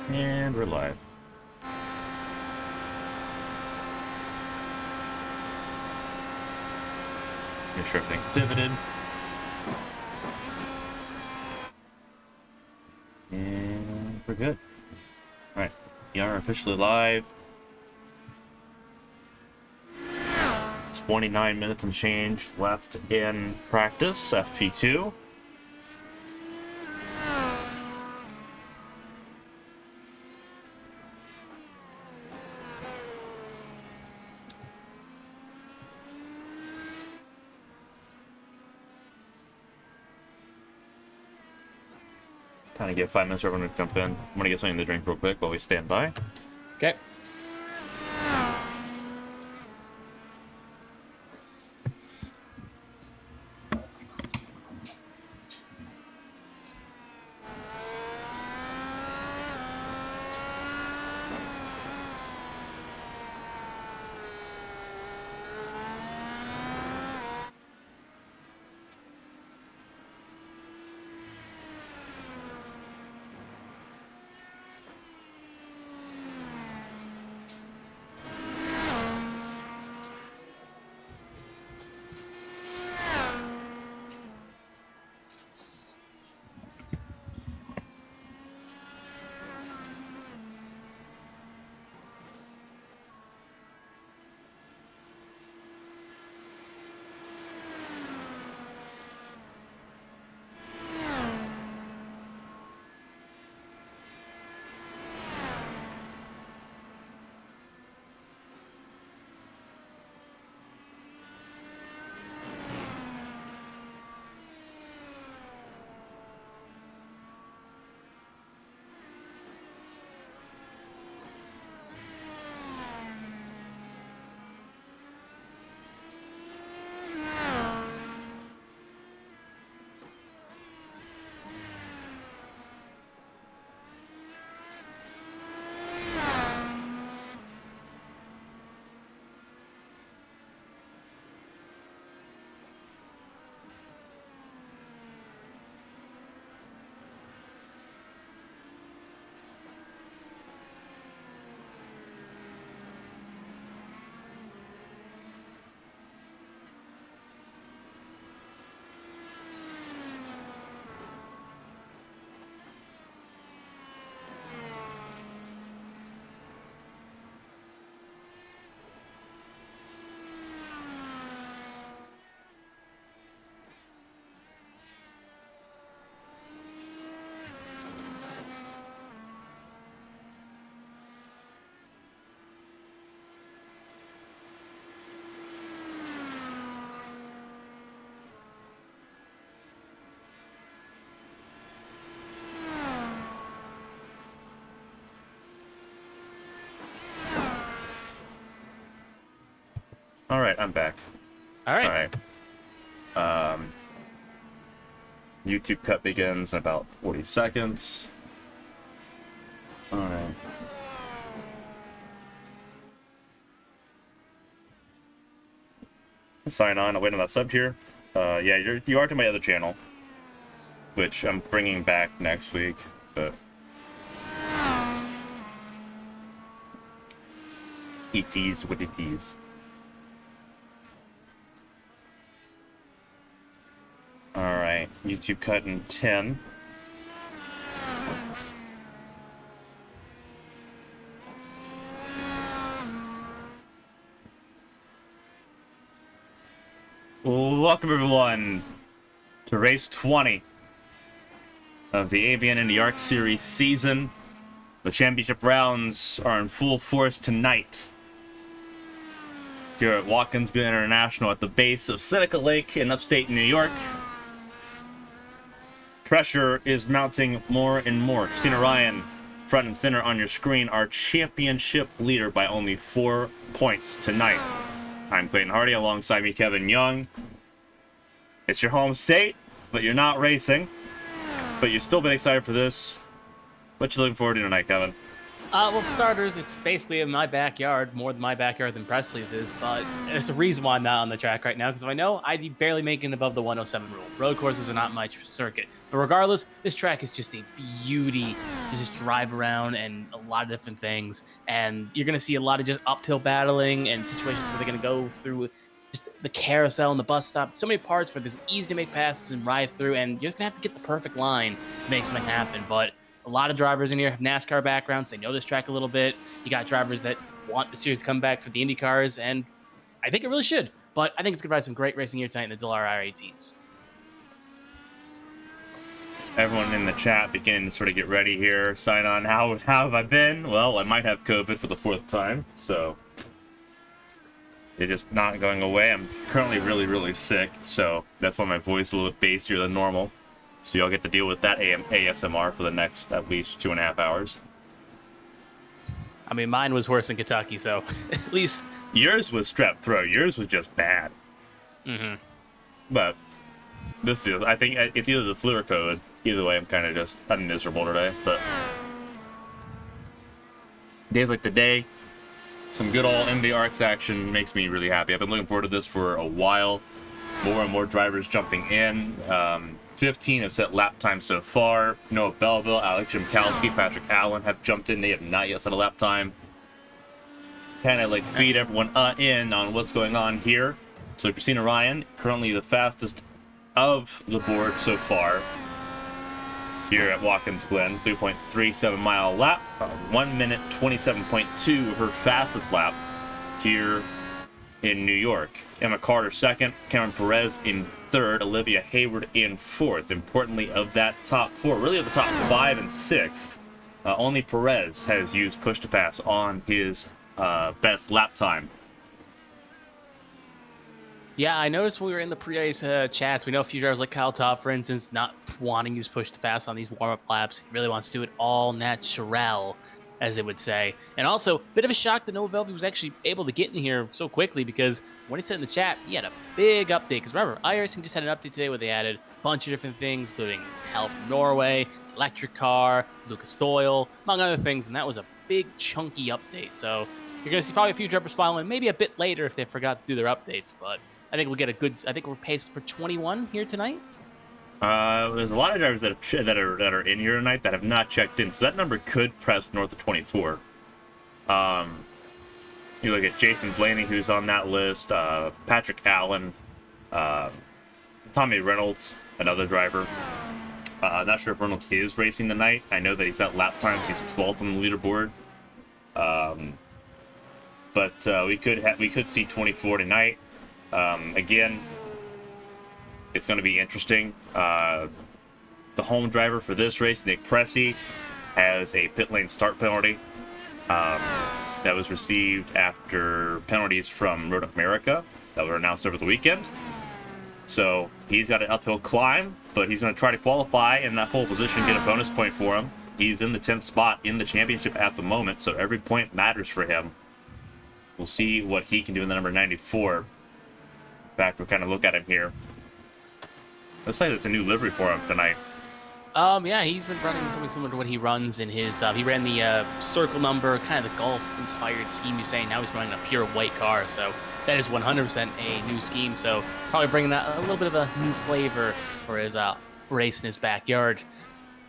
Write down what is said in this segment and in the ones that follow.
And we're live. Make sure everything's pivoted. And we're good. Alright, we are officially live. 29 minutes and change left in practice, FP2. Kind of give 5 minutes for everyone to jump in. I'm gonna get something to drink real quick while we stand by. Okay. Alright, I'm back. Alright. YouTube cut begins in about 40 seconds. Alright. Sign on, I'll wait on that sub here. Yeah, you are to my other channel, which I'm bringing back next week, but it is what it is. Alright, YouTube cut in 10. Welcome everyone to race 20 of the ABN IndyARCS Series season. The championship rounds are in full force tonight here at Watkins Glen International at the base of Seneca Lake in upstate New York. Pressure is mounting more and more. Christina Ryan, front and center on your screen, our championship leader by only 4 points tonight. I'm Clayton Hardy, alongside me Kevin Young. It's your home state, but you're not racing. But you've still been excited for this. What you looking forward to tonight, Kevin? Well, for starters, it's basically in my backyard, more than my backyard than Presley's is, but there's a reason why I'm not on the track right now, because if I know, I'd be barely making above the 107 rule. Road courses are not my circuit. But regardless, this track is just a beauty to just drive around and a lot of different things. And you're going to see a lot of just uphill battling and situations where they're going to go through just the carousel and the bus stop. So many parts where it's easy to make passes and ride through, and you're just going to have to get the perfect line to make something happen. But a lot of drivers in here have NASCAR backgrounds. They know this track a little bit. You got drivers that want the series to come back for the Indy cars, and I think it really should. But I think it's going to provide some great racing here tonight in the Dallara R18s. Everyone in the chat beginning to sort of get ready here. Sign on. How have I been? Well, I might have COVID for the 4th time, so it's just not going away. I'm currently really, really sick, so that's why my voice is a little bit bassier than normal. So y'all get to deal with that ASMR for the next at least 2.5 hours. I mean, mine was worse in Kentucky, so at least... Yours was strep throat. Yours was just bad. Mm-hmm. But this is, I think it's either the flu or COVID. Either way, I'm miserable today. But days like today, some good old IndyARCS action makes me really happy. I've been looking forward to this for a while. More and more drivers jumping in. 15 have set lap time so far. Noah Belleville, Alex Shimkowski, Patrick Allen have jumped in. They have not yet set a lap time. Kind of like feed everyone in on what's going on here. So Christina Ryan, currently the fastest of the board so far here at Watkins Glen. 3.37 mile lap. 1 minute 27.2, her fastest lap here in New York. Emma Carter second, Cameron Perez in third, Olivia Hayward in fourth. Importantly, of that top 4, really of the top 5 and 6, only Perez has used push to pass on his best lap time. Yeah, I noticed when we were in the pre-race chats, we know a few drivers like Kyle Todd, for instance, not wanting to use push to pass on these warm-up laps. He really wants to do it all natural, as they would say. And also, bit of a shock that Noah Belleville was actually able to get in here so quickly, because when he said in the chat, he had a big update. Because remember, iRacing just had an update today where they added a bunch of different things, including Hell from Norway, electric car, Lucas Doyle, among other things, and that was a big, chunky update. So you're going to see probably a few drivers following, maybe a bit later if they forgot to do their updates, but I think we'll get a good, I think we're paced for 21 here tonight. There's a lot of drivers that are in here tonight that have not checked in, so that number could press north of 24. You look at Jason Blaney, who's on that list, Patrick Allen, Tommy Reynolds, another driver. Not sure if Reynolds is racing tonight. I know that he's at lap times. He's 12th on the leaderboard. But we could see 24 tonight. Again, it's going to be interesting. The home driver for this race, Nick Pressey, has a pit lane start penalty that was received after penalties from Road America that were announced over the weekend. So he's got an uphill climb, but he's going to try to qualify in that pole position, get a bonus point for him. He's in the 10th spot in the championship at the moment, so every point matters for him. We'll see what he can do in the number 94. In fact, we'll kind of look at him here. Looks like it's a new livery for him tonight. Yeah, he's been running something similar to what he runs in his, he ran the circle number, kind of the golf-inspired scheme you say. Now he's running a pure white car, so that is 100% a new scheme. So probably bringing a little bit of a new flavor for his race in his backyard.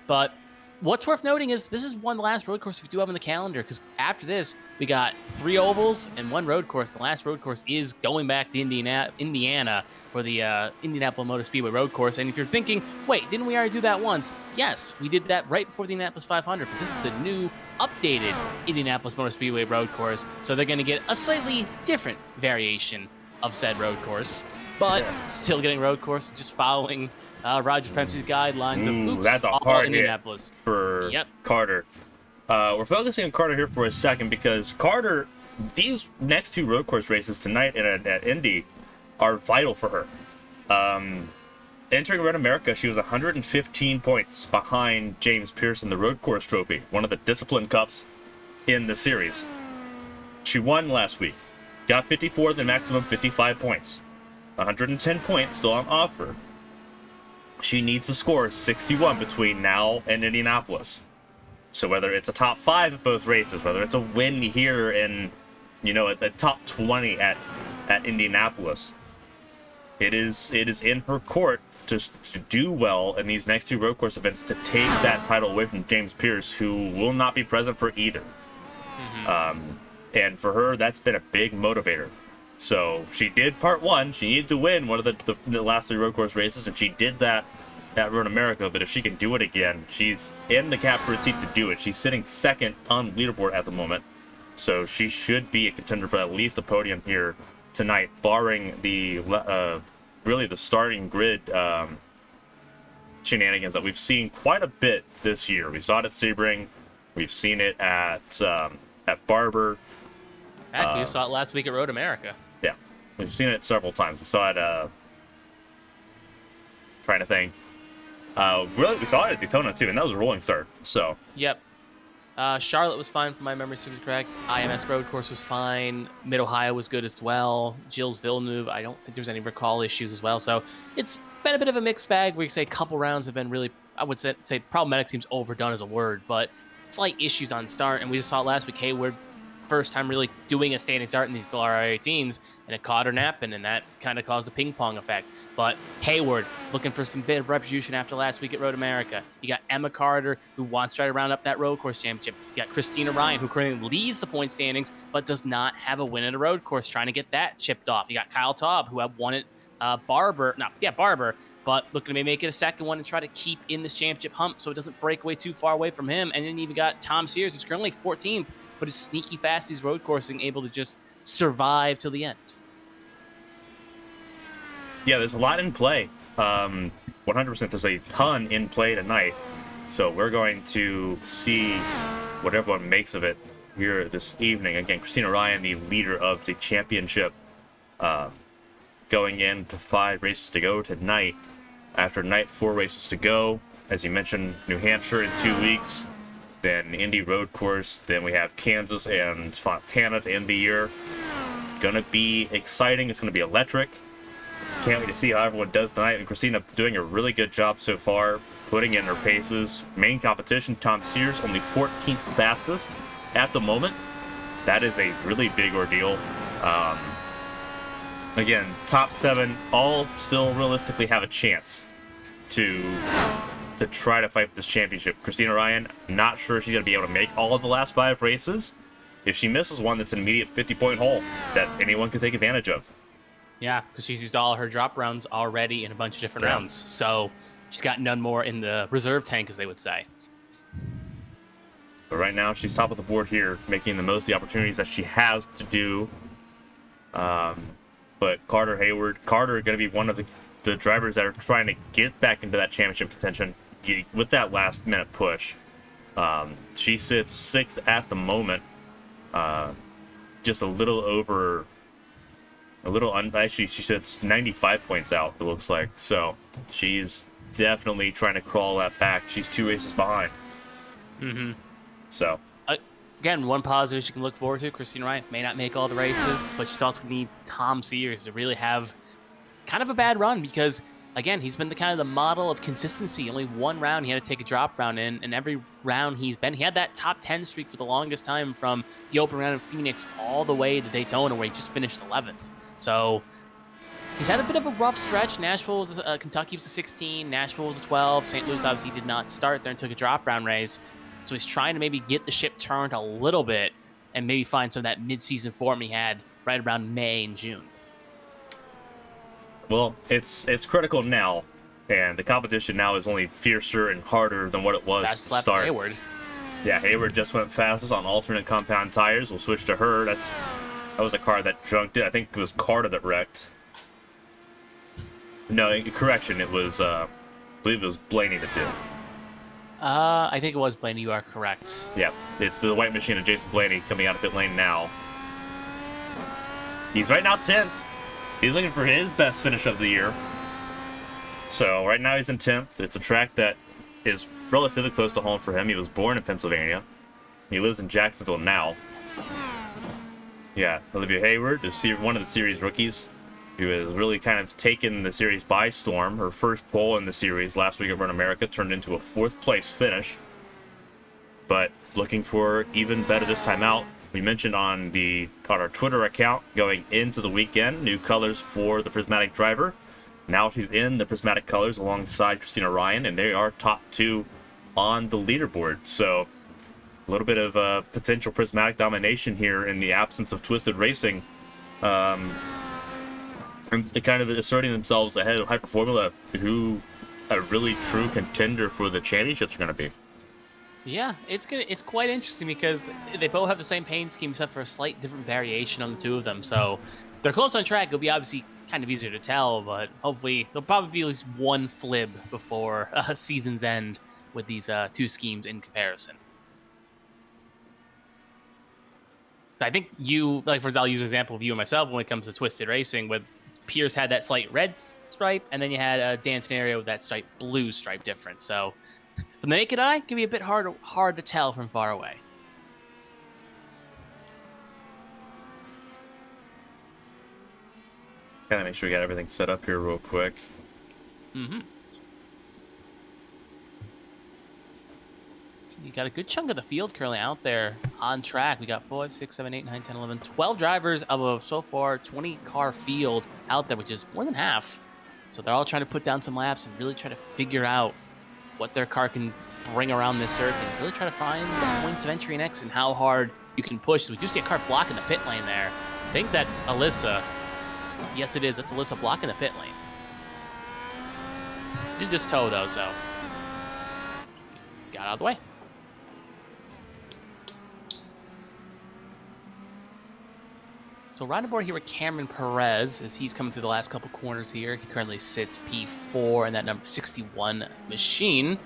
But what's worth noting is this is one of the last road courses we do have on the calendar, because after this, we got 3 ovals and 1 road course. The last road course is going back to Indiana for the Indianapolis Motor Speedway road course. And if you're thinking, wait, didn't we already do that once? Yes, we did that right before the Indianapolis 500, but this is the new updated Indianapolis Motor Speedway road course. So they're going to get a slightly different variation of said road course, but still getting road course, just following Roger Penske guidelines of oops, that's a all hard Indianapolis hit for Carter. We're focusing on Carter here for a second because Carter, these next 2 road course races tonight and at Indy are vital for her. Entering Road America, she was 115 points behind James Pearson, the road course trophy, one of the discipline cups in the series. She won last week, got 54, the maximum 55 points. 110 points still on offer. She needs to score 61 between now and Indianapolis. So whether it's a top 5 at both races, whether it's a win here in, at the top 20 at Indianapolis, it is in her court to do well in these next 2 road course events to take that title away from James Pierce, who will not be present for either. And for her, that's been a big motivator. So she did part 1. She needed to win one of the last 3 road course races, and she did that at Road America. But if she can do it again, she's in the catbird seat to do it. She's sitting 2nd on the leaderboard at the moment, so she should be a contender for at least a podium here tonight, barring the really the starting grid shenanigans that we've seen quite a bit this year. We saw it at Sebring, we've seen it at Barber. Heck, we saw it last week at Road America. Yeah, we've seen it several times. We saw it. Trying to think. Really, we saw it at Daytona too, and that was a rolling start. So. Yep. Charlotte was fine, if my memory serves correct. IMS Road Course was fine. Mid Ohio was good as well. Gilles Villeneuve, I don't think there's any recall issues as well. So it's been a bit of a mixed bag. We say a couple rounds have been really, I would say problematic seems overdone as a word, but slight issues on start. And we just saw it last week. Hayward, first time really doing a standing start in these LR18s, and it caught her napping, and that kind of caused a ping pong effect. But Hayward looking for some bit of retribution after last week at Road America. You got Emma Carter, who wants to try to round up that road course championship. You got Christina Ryan, who currently leads the point standings but does not have a win at a road course, trying to get that chipped off. You got Kyle Taub, who had won it Barber, but looking to make it a second one and try to keep in this championship hump so it doesn't break away too far away from him. And then you've got Tom Sears, who's currently 14th, but is sneaky fast. He's road coursing, able to just survive till the end. Yeah, there's a lot in play. 100%, there's a ton in play tonight. So we're going to see what everyone makes of it here this evening. Again, Christina Ryan, the leader of the championship, going into 5 races to go tonight. After night, 4 races to go. As you mentioned, New Hampshire in 2 weeks, then Indy road course, then we have Kansas and Fontana to end the year. It's going to be exciting. It's going to be electric. Can't wait to see how everyone does tonight. And Christina doing a really good job so far, putting in her paces. Main competition, Tom Sears, only 14th fastest at the moment. That is a really big ordeal. Again, top 7 all still realistically have a chance to try to fight for this championship. Christina Ryan, not sure she's going to be able to make all of the last 5 races. If she misses one, that's an immediate 50-point hole that anyone can take advantage of. Yeah, because she's used all her drop rounds already in a bunch of different rounds. So she's got none more in the reserve tank, as they would say. But right now, she's top of the board here, making the most of the opportunities that she has to do. But Carter going to be one of the drivers that are trying to get back into that championship contention with that last minute push. She sits 6th at the moment, just a little over, actually she sits 95 points out, it looks like. So she's definitely trying to crawl that back. She's 2 races behind. So. Again, one positive she can look forward to. Christina Ryan may not make all the races, but she's also going to need Tom Sears to really have kind of a bad run because, again, he's been the kind of the model of consistency. Only one round he had to take a drop round in, and every round he had that top 10 streak for the longest time from the open round in Phoenix all the way to Daytona where he just finished 11th. So he's had a bit of a rough stretch. Nashville was Kentucky was a 16, Nashville was a 12. St. Louis obviously did not start there and took a drop round race. So he's trying to maybe get the ship turned a little bit and maybe find some of that mid-season form he had right around May and June. Well, it's critical now, and the competition now is only fiercer and harder than what it was to start. Hayward. Yeah, Hayward just went fastest on alternate compound tires. We'll switch to her. That was a car that junked it. I think it was Carter that wrecked. No, correction. It was, I believe it was Blaney that did. I think it was Blaney. You are correct. Yeah, it's the white machine of Jason Blaney coming out of pit lane now. He's right now 10th. He's looking for his best finish of the year. So right now he's in 10th. It's a track that is relatively close to home for him. He was born in Pennsylvania. He lives in Jacksonville now. Yeah, Olivia Hayward, one of the series rookies, who has really kind of taken the series by storm. Her first pole in the series last week at Road America turned into a 4th place finish. but looking for even better this time out. We mentioned on our Twitter account going into the weekend, new colors for the Prismatic driver. Now she's in the Prismatic colors alongside Christina Ryan, and they are top 2 on the leaderboard. So a little bit of potential Prismatic domination here in the absence of Twisted Racing. And kind of asserting themselves ahead of Hyper Formula, who a really true contender for the championships are going to be. Yeah, it's quite interesting because they both have the same paint scheme except for a slight different variation on the two of them. So they're close on track. It'll be obviously kind of easier to tell, but hopefully there'll probably be at least one flib before season's end with these two schemes in comparison. So I think you, like, for example, I'll use an example of you and myself when it comes to Twisted Racing, with Pierce had that slight red stripe, and then you had Dan Tenario with that slight blue stripe difference. So from the naked eye, it can be a bit hard to tell from far away. Gotta make sure we got everything set up here real quick. Mm-hmm. You got a good chunk of the field currently out there on track. We got 5, 6, 7, 8, 9, 10, 11, 12 drivers of a so far 20-car field out there, which is more than half. So they're all trying to put down some laps and really try to figure out what their car can bring around this circuit. Really try to find the points of entry and exit and how hard you can push. So we do see a car blocking the pit lane there. I think that's Alyssa. Yes, it is. That's Alyssa blocking the pit lane. Did just tow, though, so got out of the way. So riding aboard here with Cameron Perez as he's coming through the last couple corners here. He currently sits P4 in that number 61 machine.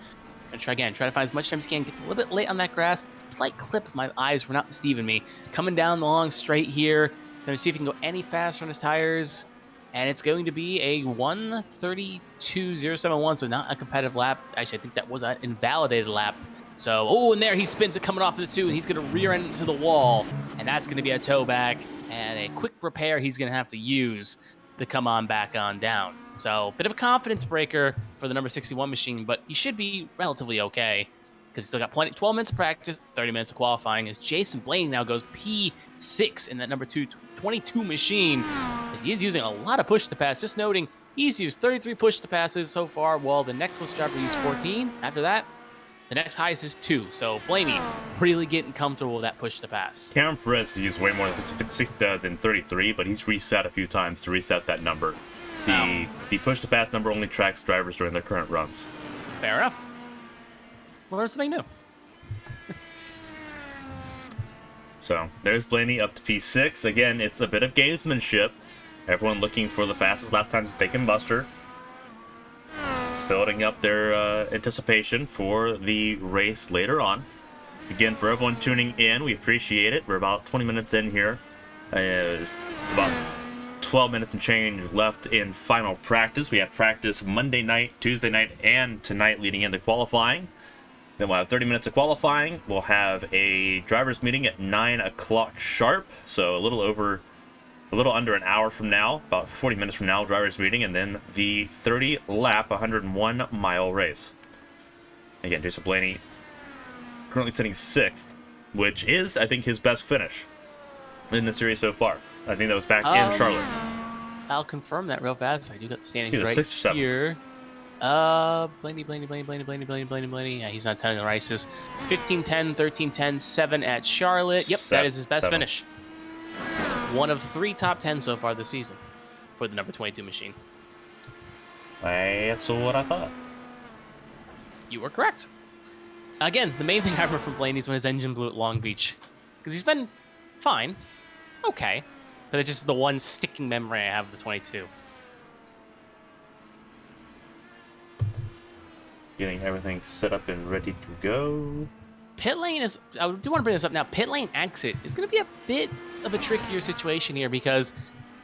And try to find as much time as he can. Gets a little bit late on that grass. Slight clip if my eyes were not deceiving me. Coming down the long straight here. Going to see if he can go any faster on his tires. And it's going to be a 1:32.071, so not a competitive lap. Actually, I think that was an invalidated lap. So, oh, and there he spins it coming off of the 2, and he's going to rear end into the wall. And that's going to be a tow back and a quick repair he's going to have to use to come on back on down. So, bit of a confidence breaker for the number 61 machine, but he should be relatively okay because he's still got 12 minutes of practice, 30 minutes of qualifying, as Jason Blaney now goes P6 in that number 22 machine, as he is using a lot of push-to-pass. Just noting, he's used 33 push-to-passes so far, while the next closest driver used 14. After that, the next highest is 2. So Blaney really getting comfortable with that push-to-pass. Cameron Perez has used way more than 33, but he's reset a few times to reset that number. The push-to-pass number only tracks drivers during their current runs. Fair enough. Learn something new. So there's Blaney up to P6. Again, it's a bit of gamesmanship. Everyone looking for the fastest lap times that they can muster. Building up their anticipation for the race later on. Again, for everyone tuning in, we appreciate it. We're about 20 minutes in here. About 12 minutes and change left in final practice. We have practice Monday night, Tuesday night, and tonight leading into qualifying. Then we'll have 30 minutes of qualifying. We'll have a driver's meeting at 9 o'clock sharp. So a little under an hour from now, about 40 minutes from now, driver's meeting, and then the 30-lap, 101-mile race. Again, Jason Blaney currently sitting 6th, which is, I think, his best finish in the series so far. I think that was back in Charlotte. I'll confirm that real fast. I do got the standings right 6th or 7th. here. Blaney. Yeah, he's not telling the races. 15-10, 13-10, 7 at Charlotte. Yep, that is his best finish. One of 3 top 10 so far this season for the number 22 machine. That's what I thought. You were correct. Again, the main thing I remember from Blaney is when his engine blew at Long Beach. Because he's been fine. Okay. But it's just the one sticking memory I have of the 22. Getting everything set up and ready to go. Pit lane is, I do want to bring this up now, pit lane exit is going to be a bit of a trickier situation here because,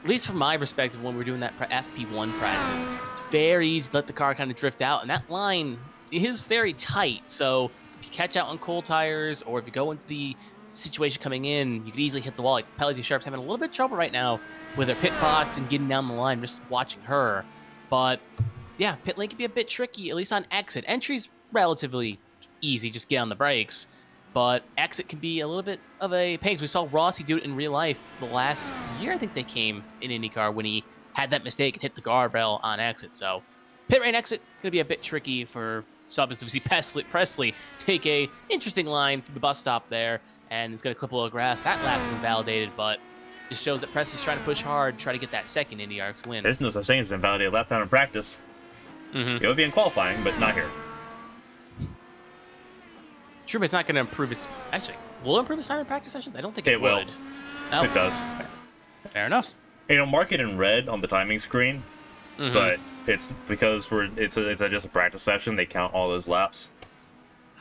at least from my perspective, when we're doing that FP1 practice, it's very easy to let the car kind of drift out, and that line is very tight. So if you catch out on cold tires, or if you go into the situation coming in, you could easily hit the wall. Like Pelletti Sharp's having a little bit of trouble right now with her pit box and getting down the line, just watching her. But yeah, pit lane can be a bit tricky, at least on exit. Entry's relatively easy, just get on the brakes. but exit can be a little bit of a pain. We saw Rossi do it in real life the last year. I think they came in IndyCar when he had that mistake and hit the guardrail on exit. So pit lane exit going to be a bit tricky for Stubbs to see Presley take a interesting line through the bus stop there, and it's going to clip a little grass. That lap is invalidated, but just shows that Presley's trying to push hard, try to get that second IndyARCS win. There's no such thing as invalidated lap time in practice. It would be in qualifying, but not here. True, but it's not going to improve his... Actually, will it improve his time in practice sessions? I don't think it will. would. No. It does. Fair enough. Mark it in red on the timing screen, but it's because it's just a practice session. They count all those laps.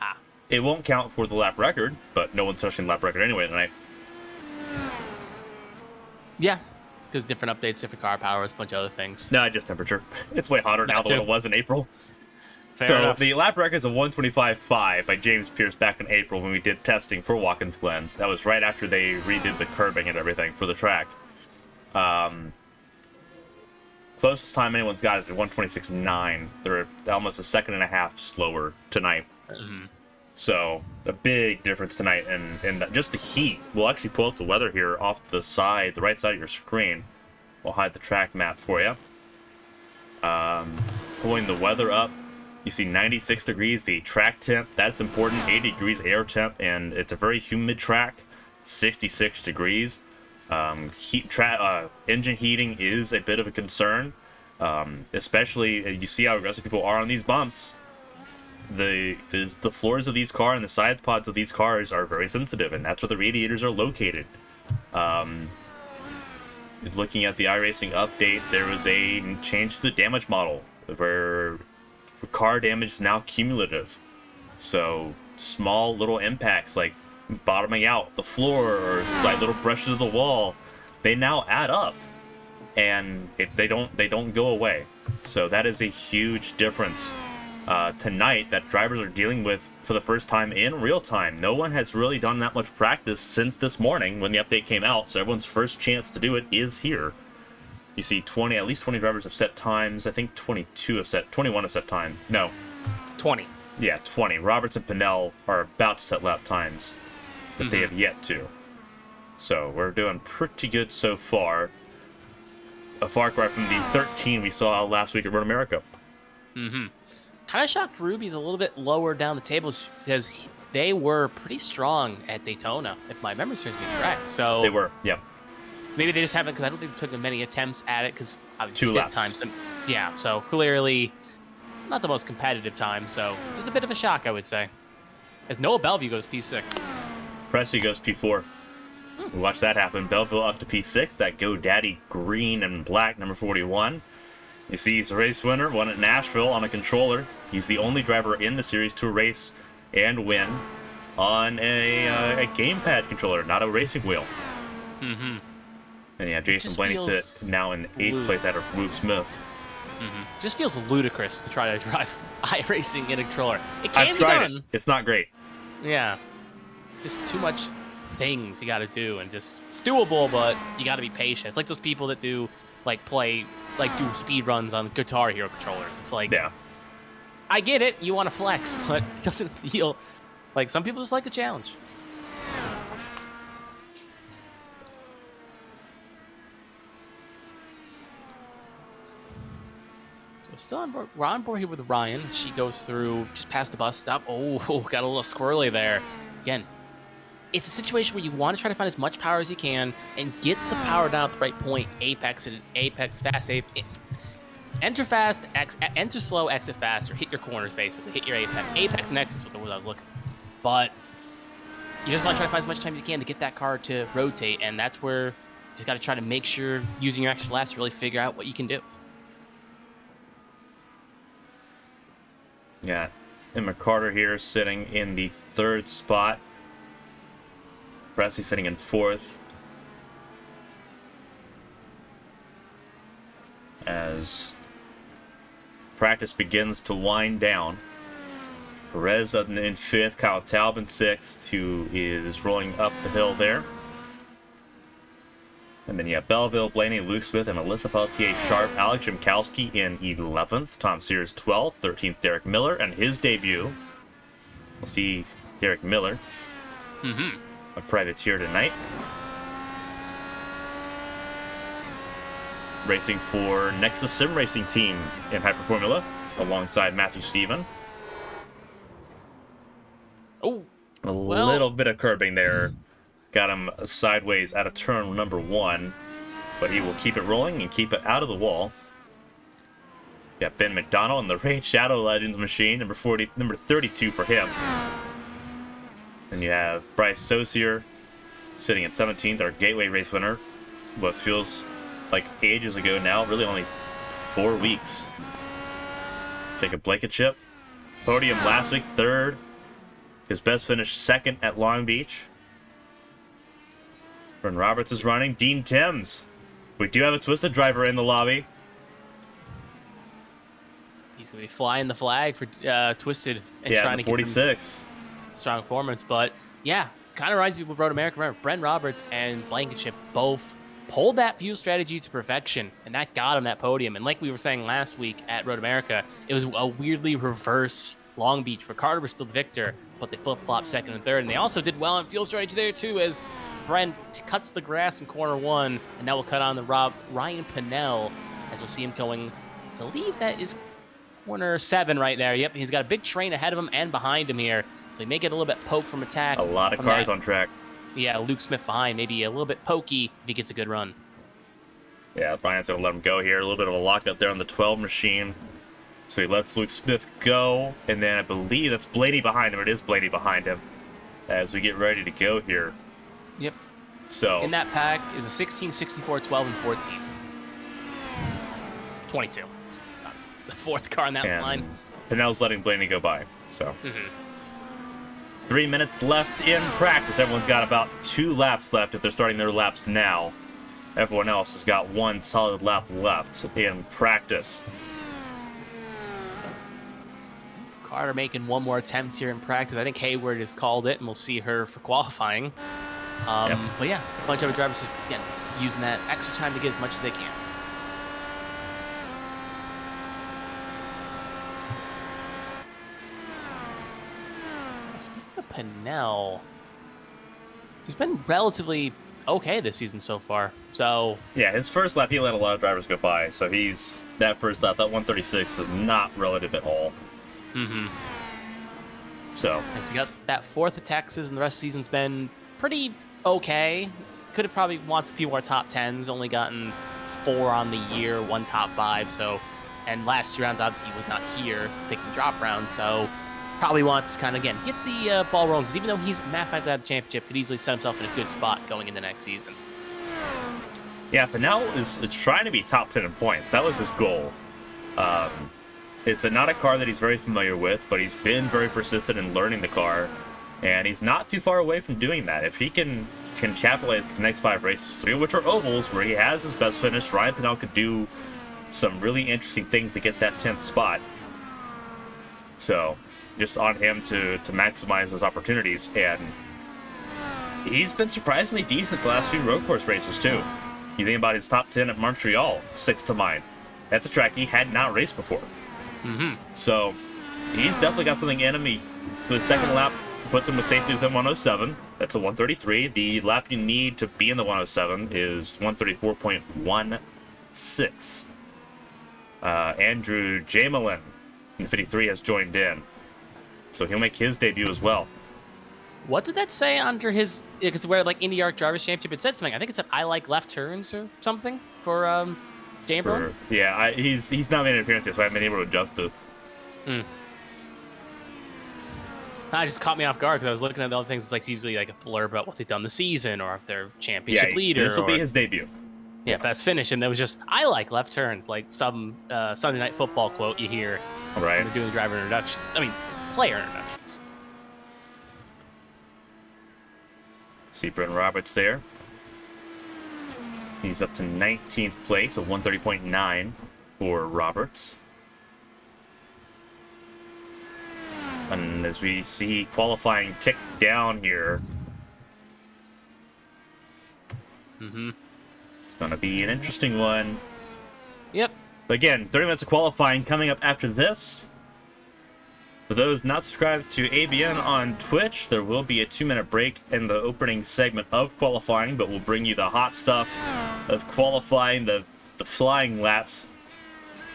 Ah. It won't count for the lap record, but no one's touching the lap record anyway tonight. Yeah, because different updates, different car powers, a bunch of other things. No, just temperature. It's way hotter now than what it was in April. Fair enough. The lap record is a 125.5 by James Pierce back in April when we did testing for Watkins Glen. That was right after they redid the curbing and everything for the track. Closest time anyone's got is 126.9. They're almost a second and a half slower tonight. So a big difference tonight, and just the heat. We'll actually pull up the weather here off the side, the right side of your screen. We'll hide the track map for you. Pulling the weather up, you see 96 degrees, the track temp. That's important. 80 degrees air temp, and it's a very humid track. 66 degrees. Engine heating is a bit of a concern, especially you see how aggressive people are on these bumps. The floors of these cars and the side pods of these cars are very sensitive, and that's where the radiators are located. Looking at the iRacing update, there was a change to the damage model where car damage is now cumulative. So small little impacts like bottoming out the floor or slight little brushes of the wall, they now add up, and they don't go away. So that is a huge difference tonight that drivers are dealing with for the first time in real time. No one has really done that much practice since this morning when the update came out, so everyone's first chance to do it is here. You see at least 20 drivers have set times. I think 21 have set time. No. 20. Yeah, 20. Roberts and Pinnell are about to set lap times that they have yet to. So we're doing pretty good so far. A far cry from the 13 we saw last week at Road America. Kind of shocked Ruby's a little bit lower down the tables because they were pretty strong at Daytona, if my memory serves me correct. So They were, yeah. maybe they just haven't, because I don't think they took many attempts at it because obviously 2 skip laps. times. Yeah, so clearly not the most competitive time. So just a bit of a shock, I would say. As Noah Bellevue goes P6. Pressy goes P4. We watched that happen. Belleville up to P6. That GoDaddy green and black, number 41. You see he's a race winner, won at Nashville on a controller. He's the only driver in the series to race and win on a gamepad controller, not a racing wheel. And yeah, Jason Blaney sit now in 8th place out of Whoop Smith. Just feels ludicrous to try to drive iRacing in a controller. It can I've be tried done. it. It's not great. Yeah. Just too much things you got to do, and just it's doable, but you got to be patient. It's like those people that do do speed runs on Guitar Hero controllers. It's like, Yeah. I get it, you want to flex, but it doesn't feel like some people just like a challenge. So still on board. We're on board here with Ryan. She goes through just past the bus stop. Oh, got a little squirrely there. Again, it's a situation where you want to try to find as much power as you can and get the power down at the right point. Apex, fast, enter fast, enter slow, exit fast, or hit your corners basically. Hit your apex. Apex and exit is what the word I was looking for. But you just want to try to find as much time as you can to get that car to rotate, and that's where you just got to try to make sure using your extra laps to really figure out what you can do. Yeah. Emma Carter here sitting in the 3rd spot. Presley sitting in 4th. As practice begins to wind down. Perez in 5th, Kyle Taub in 6th, who is rolling up the hill there. And then you have Belleville, Blaney, Luke Smith, and Alyssa Pelletier Sharp, Alex Shimkowski in 11th, Tom Sears 12th, 13th Derek Miller, and his debut. We'll see Derek Miller Mm-hmm. A privateer tonight. Racing for Nexus Sim Racing Team in Hyper Formula, alongside Matthew Stephen. Oh, A little bit of curbing there. Got him sideways out of turn number 1, but he will keep it rolling and keep it out of the wall. Got Ben McDonald in the Raid Shadow Legends machine, number 32 for him. Then you have Bryce Saucier sitting at 17th, our Gateway race winner. What feels like ages ago now, really only 4 weeks. Jacob Blankenship, podium last week, 3rd. His best finish 2nd at Long Beach. Bryn Roberts is running. Dean Timms. We do have a Twisted driver in the lobby. He's going to be flying the flag for Twisted and Yeah, trying to 46. get strong performance. But yeah, kind of reminds me of Road America. Remember, Bryn Roberts and Blankenship both pulled that fuel strategy to perfection, and that got him that podium. And like we were saying last week at Road America, it was a weirdly reverse Long Beach, where Carter was still the victor, but they flip-flopped 2nd and 3rd. And they also did well on fuel strategy there, too, as Brent cuts the grass in corner 1, and now we'll cut on the Ryan Pinnell, as we'll see him going, I believe that is corner 7 right there. Yep, he's got a big train ahead of him and behind him here, so he may get a little bit poked from attack. A lot of cars on track. Yeah, Luke Smith behind, maybe a little bit pokey if he gets a good run. Yeah, Brian's going to let him go here. A little bit of a lockup there on the 12 machine. So he lets Luke Smith go, and then I believe that's Blaney behind him. It is Blaney behind him as we get ready to go here. Yep. So in that pack is a 16, 64, 12, and 14. 22. Obviously, the 4th car in that line. Pinnell's letting Blaney go by. So 3 minutes left in practice. Everyone's got about 2 laps left if they're starting their laps now. Everyone else has got 1 solid lap left in practice. Carter making 1 more attempt here in practice. I think Hayward has called it, and we'll see her for qualifying. But yeah, a bunch of other drivers just, again, using that extra time to get as much as they can. Speaking of Pinnell, he's been relatively okay this season so far. So yeah, his first lap, he let a lot of drivers go by. So that first lap, that 136 is not relative at all. So nice. He got that 4th at Texas, and the rest of the season's been pretty okay. Could have probably wants a few more top 10s. Only gotten 4 on the year, 1 top 5. So, and last 2 rounds obviously he was not here, so taking drop rounds. So probably wants to kind of again get the ball rolling, because even though he's mathematically out of the championship, could easily set himself in a good spot going into next season. yeah, Pinnell is trying to be top 10 in points. That was his goal. It's not a car that he's very familiar with, but he's been very persistent in learning the car, and he's not too far away from doing that. If he can capitalize his next 5 races, 3 of which are ovals, where he has his best finish, Ryan Pinnell could do some really interesting things to get that 10th spot. So, just on him to maximize those opportunities, and he's been surprisingly decent the last few road course races, too. You think about his top 10 at Montreal, 6th to mine. That's a track he had not raced before. So he's definitely got something in him. The 2nd lap puts him with safety within 107. That's a 133. The lap you need to be in the 107 is 134.16. Andrew Jamelin in 53 has joined in, so he'll make his debut as well. What did that say under his? Because we're like IndyARCS Drivers Championship. It said something. I think it said "I like left turns" or something for Chamberlain. Yeah, he's not made an appearance yet, so I haven't been able to adjust it. That just caught me off guard because I was looking at the other things. It's like usually like a blurb about what they've done this season, or if they're championship leader. This will be his debut. Yeah, best finish, and there was just "I like left turns," like some Sunday Night Football quote you hear when they're doing driver introductions. I mean, player introductions. See Bryn Roberts there. He's up to 19th place, so 130.9 for Roberts. And as we see qualifying tick down here, it's going to be an interesting one. Yep. But again, 30 minutes of qualifying coming up after this. For those not subscribed to ABN on Twitch, there will be a 2-minute break in the opening segment of qualifying, but we'll bring you the hot stuff of qualifying, the flying laps,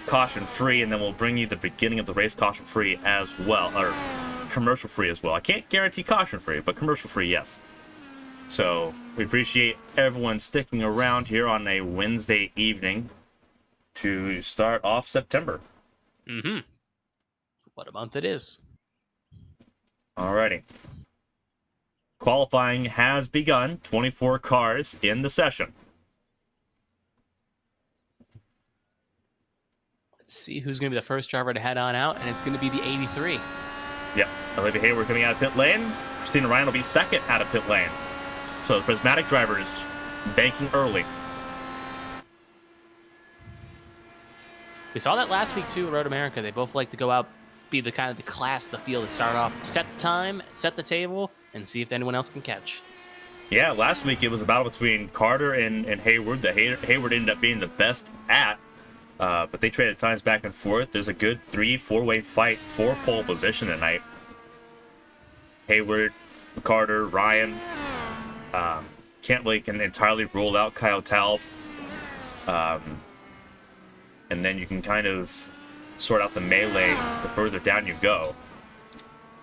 caution-free, and then we'll bring you the beginning of the race caution-free as well, or commercial-free as well. I can't guarantee caution-free, but commercial-free, yes. So we appreciate everyone sticking around here on a Wednesday evening to start off September. Mm-hmm. What a month it is. Alrighty. Qualifying has begun. 24 cars in the session. Let's see who's going to be the first driver to head on out, and it's going to be the 83. Yep. Olivia Hayward coming out of pit lane. Christina Ryan will be second out of pit lane. So the prismatic drivers banking early. We saw that last week too at Road America. They both like to go out, be the kind of the class of the field to start off, set the time, set the table, and see if anyone else can catch. Yeah, last week it was a battle between Carter and Hayward that Hayward ended up being the best at, but they traded times back and forth. There's a good 3-4-way fight for pole position tonight. Hayward, Carter, Ryan. Can't really can entirely rule out Kyle Taub. And then you can kind of sort out the melee the further down you go.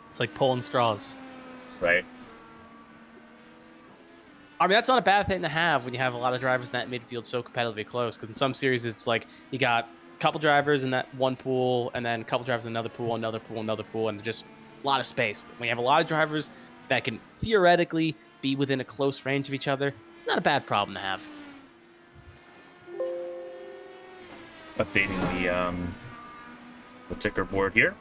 It's like pulling straws. Right. I mean, that's not a bad thing to have when you have a lot of drivers in that midfield so competitively close. Because in some series, it's like you got a couple drivers in that one pool, and then a couple drivers in another pool, another pool, another pool, and just a lot of space. When you have a lot of drivers that can theoretically be within a close range of each other, it's not a bad problem to have. Updating the ticker board here.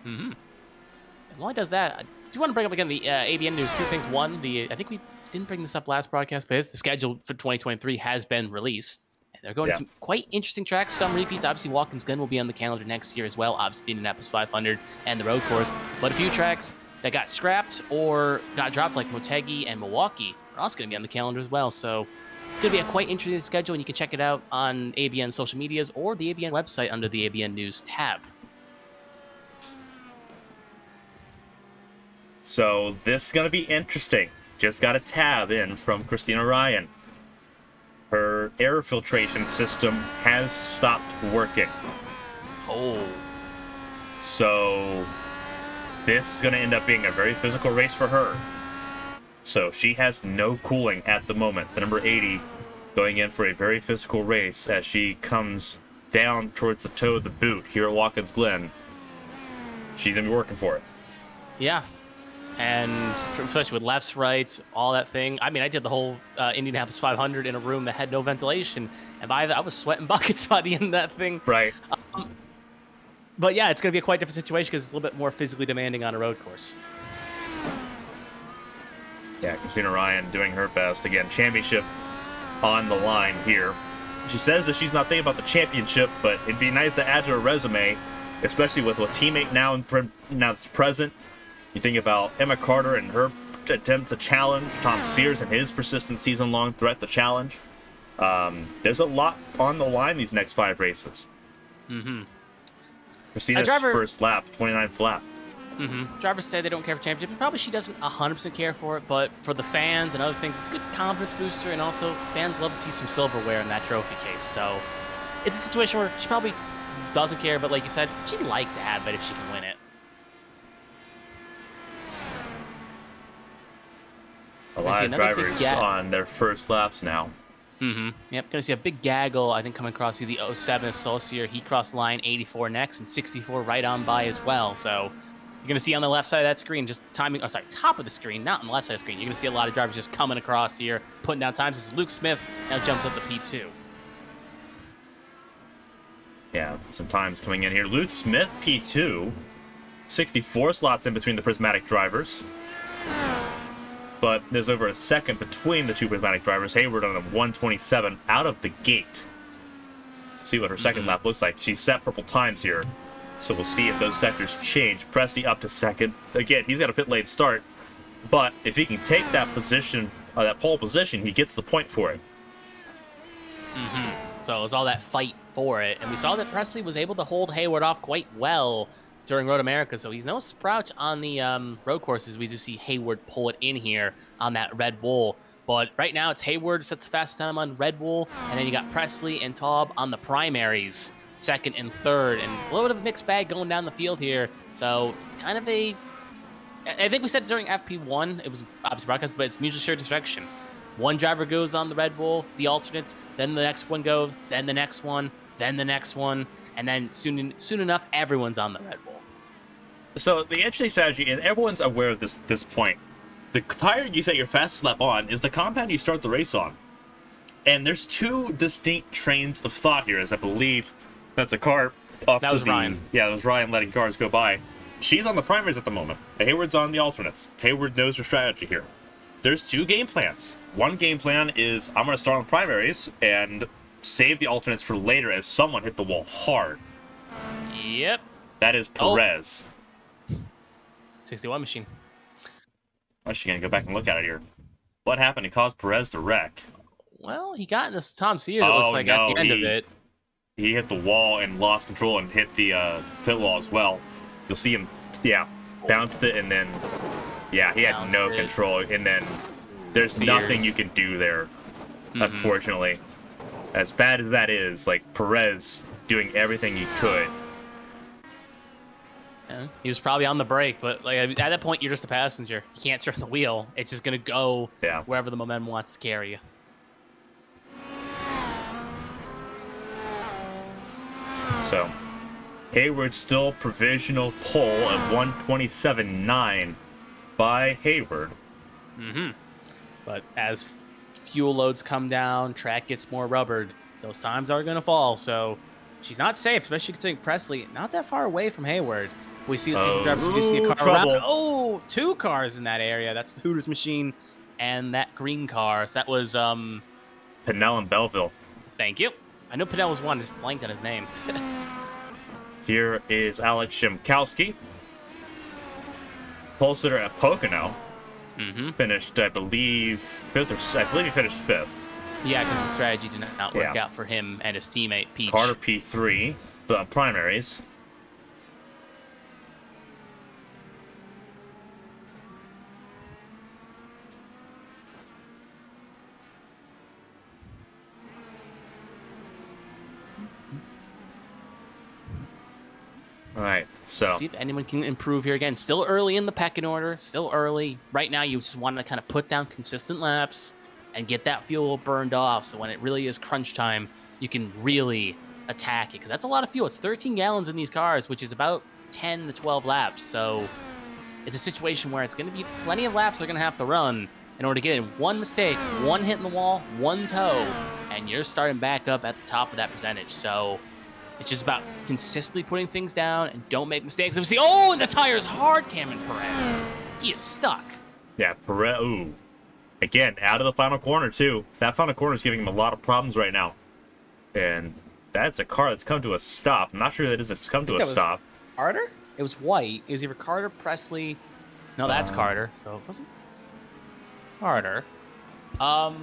Mm-hmm. And while he does that, I do want to bring up again the ABN news. Two things. One, I think we didn't bring this up last broadcast, but the schedule for 2023 has been released. And they're going to some quite interesting tracks. Some repeats. Obviously, Watkins Glen will be on the calendar next year as well. Obviously, the Indianapolis 500 and the road course. But a few tracks that got scrapped or got dropped, like Motegi and Milwaukee, are also going to be on the calendar as well. So it's going to be a quite interesting schedule, and you can check it out on ABN social medias or the ABN website under the ABN News tab. So this is going to be interesting. Just got a tab in from Christina Ryan. Her air filtration system has stopped working. Oh. So this is going to end up being a very physical race for her. So she has no cooling at the moment. The number 80 going in for a very physical race as she comes down towards the toe of the boot here at Watkins Glen. She's going to be working for it. Yeah. And especially with lefts, rights, all that thing. I mean, I did the whole Indianapolis 500 in a room that had no ventilation. And I was sweating buckets by the end of that thing. Right. But yeah, it's going to be a quite different situation because it's a little bit more physically demanding on a road course. Yeah, Christina Ryan doing her best. Again, championship on the line here. She says that she's not thinking about the championship, but it'd be nice to add to her resume, especially with a teammate now that's present. You think about Emma Carter and her attempt to challenge, Tom Sears and his persistent season-long threat to challenge. There's a lot on the line these next 5 races. Mm-hmm. Christina's first lap, 29th lap. Mm-hmm. Drivers say they don't care for championship, and probably she doesn't 100% care for it, but for the fans and other things, it's a good confidence booster, and also fans love to see some silverware in that trophy case. So it's a situation where she probably doesn't care, but like you said, she'd like to have it if she can win it. A lot of drivers on their first laps now. Mm-hmm. Yep, going to see a big gaggle, I think, coming across through the 07 Associate. He crossed line 84 next and 64 right on by as well. So you're going to see on the left side of that screen, just timing, top of the screen, not on the left side of the screen. You're going to see a lot of drivers just coming across here, putting down times. This is Luke Smith now jumps up to P2. Yeah, some times coming in here. Luke Smith, P2. 64 slots in between the prismatic drivers. But there's over a second between the two prismatic drivers. Hayward on a 127 out of the gate. See what her second lap looks like. She's set purple times here. So we'll see if those sectors change. Pressy up to second. Again, he's got a pit lane start. But if he can take that position, that pole position, he gets the point for it. So it was all that fight for it. And we saw that Presley was able to hold Hayward off quite well during Road America, so he's no slouch on the road courses. We just see Hayward pull it in here on that Red Bull. But right now, it's Hayward sets the fastest time on Red Bull, and then you got Presley and Taub on the primaries, second and third, and a little bit of a mixed bag going down the field here. So it's kind of a, I think we said during FP1, it was obviously broadcast, but it's mutual shared direction. One driver goes on the Red Bull, the alternates, then the next one goes, then the next one, then the next one, and then soon enough, everyone's on the Red Bull. So the interesting strategy, and everyone's aware of this point, the tire you set your fastest lap on is the compound you start the race on. And there's two distinct trains of thought here, as I believe that's a car off That was Ryan. Yeah, that was Ryan letting cars go by. She's on the primaries at the moment. Hayward's on the alternates. Hayward knows her strategy here. There's two game plans. One game plan is I'm going to start on the primaries and save the alternates for later as someone hit the wall hard. Yep. That is Perez. 61 machine. I'm actually going to go back and look at it here. What happened to cause Perez to wreck? Well, he got in this Tom Sears, it looks like, at the end of it. He hit the wall and lost control and hit the pit wall as well. You'll see him, bounced it, and then, he had no control. And then there's nothing you can do there, unfortunately. As bad as that is, like, Perez doing everything he could. Yeah, he was probably on the brake, but like at that point, you're just a passenger. You can't turn the wheel. It's just going to go wherever the momentum wants to carry you. So, Hayward still provisional pole at 127.9 by Hayward. But as fuel loads come down, track gets more rubbered, those times are going to fall. So she's not safe, especially considering Presley not that far away from Hayward. We see some drivers. We do see a car around. Oh, two cars in that area. That's the Hooters machine and that green car. So that was Pinnell and Belleville. Thank you. I know Pinnell was one. Just blanked on his name. Here is Alex Shimkowski. Pulsator at Pocono. Finished, I believe, fifth, or I believe he finished fifth. Yeah, because the strategy did not work out for him and his teammate Peach. Carter P3, the primaries. All right, so see if anyone can improve here again. Still early in the pecking order. Still early. Right now, you just want to kind of put down consistent laps and get that fuel burned off. So when it really is crunch time, you can really attack it because that's a lot of fuel. It's 13 gallons in these cars, which is about 10 to 12 laps. So it's a situation where it's going to be plenty of laps they're going to have to run in order to get in one mistake, one hit in the wall, one toe, and you're starting back up at the top of that percentage. So it's just about consistently putting things down and don't make mistakes. And we see, and the tire's hard, Cameron Perez. He is stuck. Yeah, Perez, ooh. Again, out of the final corner, too. That final corner is giving him a lot of problems right now. And that's a car that's come to a stop. I'm not sure that it's come to a stop. Carter? It was white. It was either Carter, Presley. No, that's Carter. So it wasn't Carter. I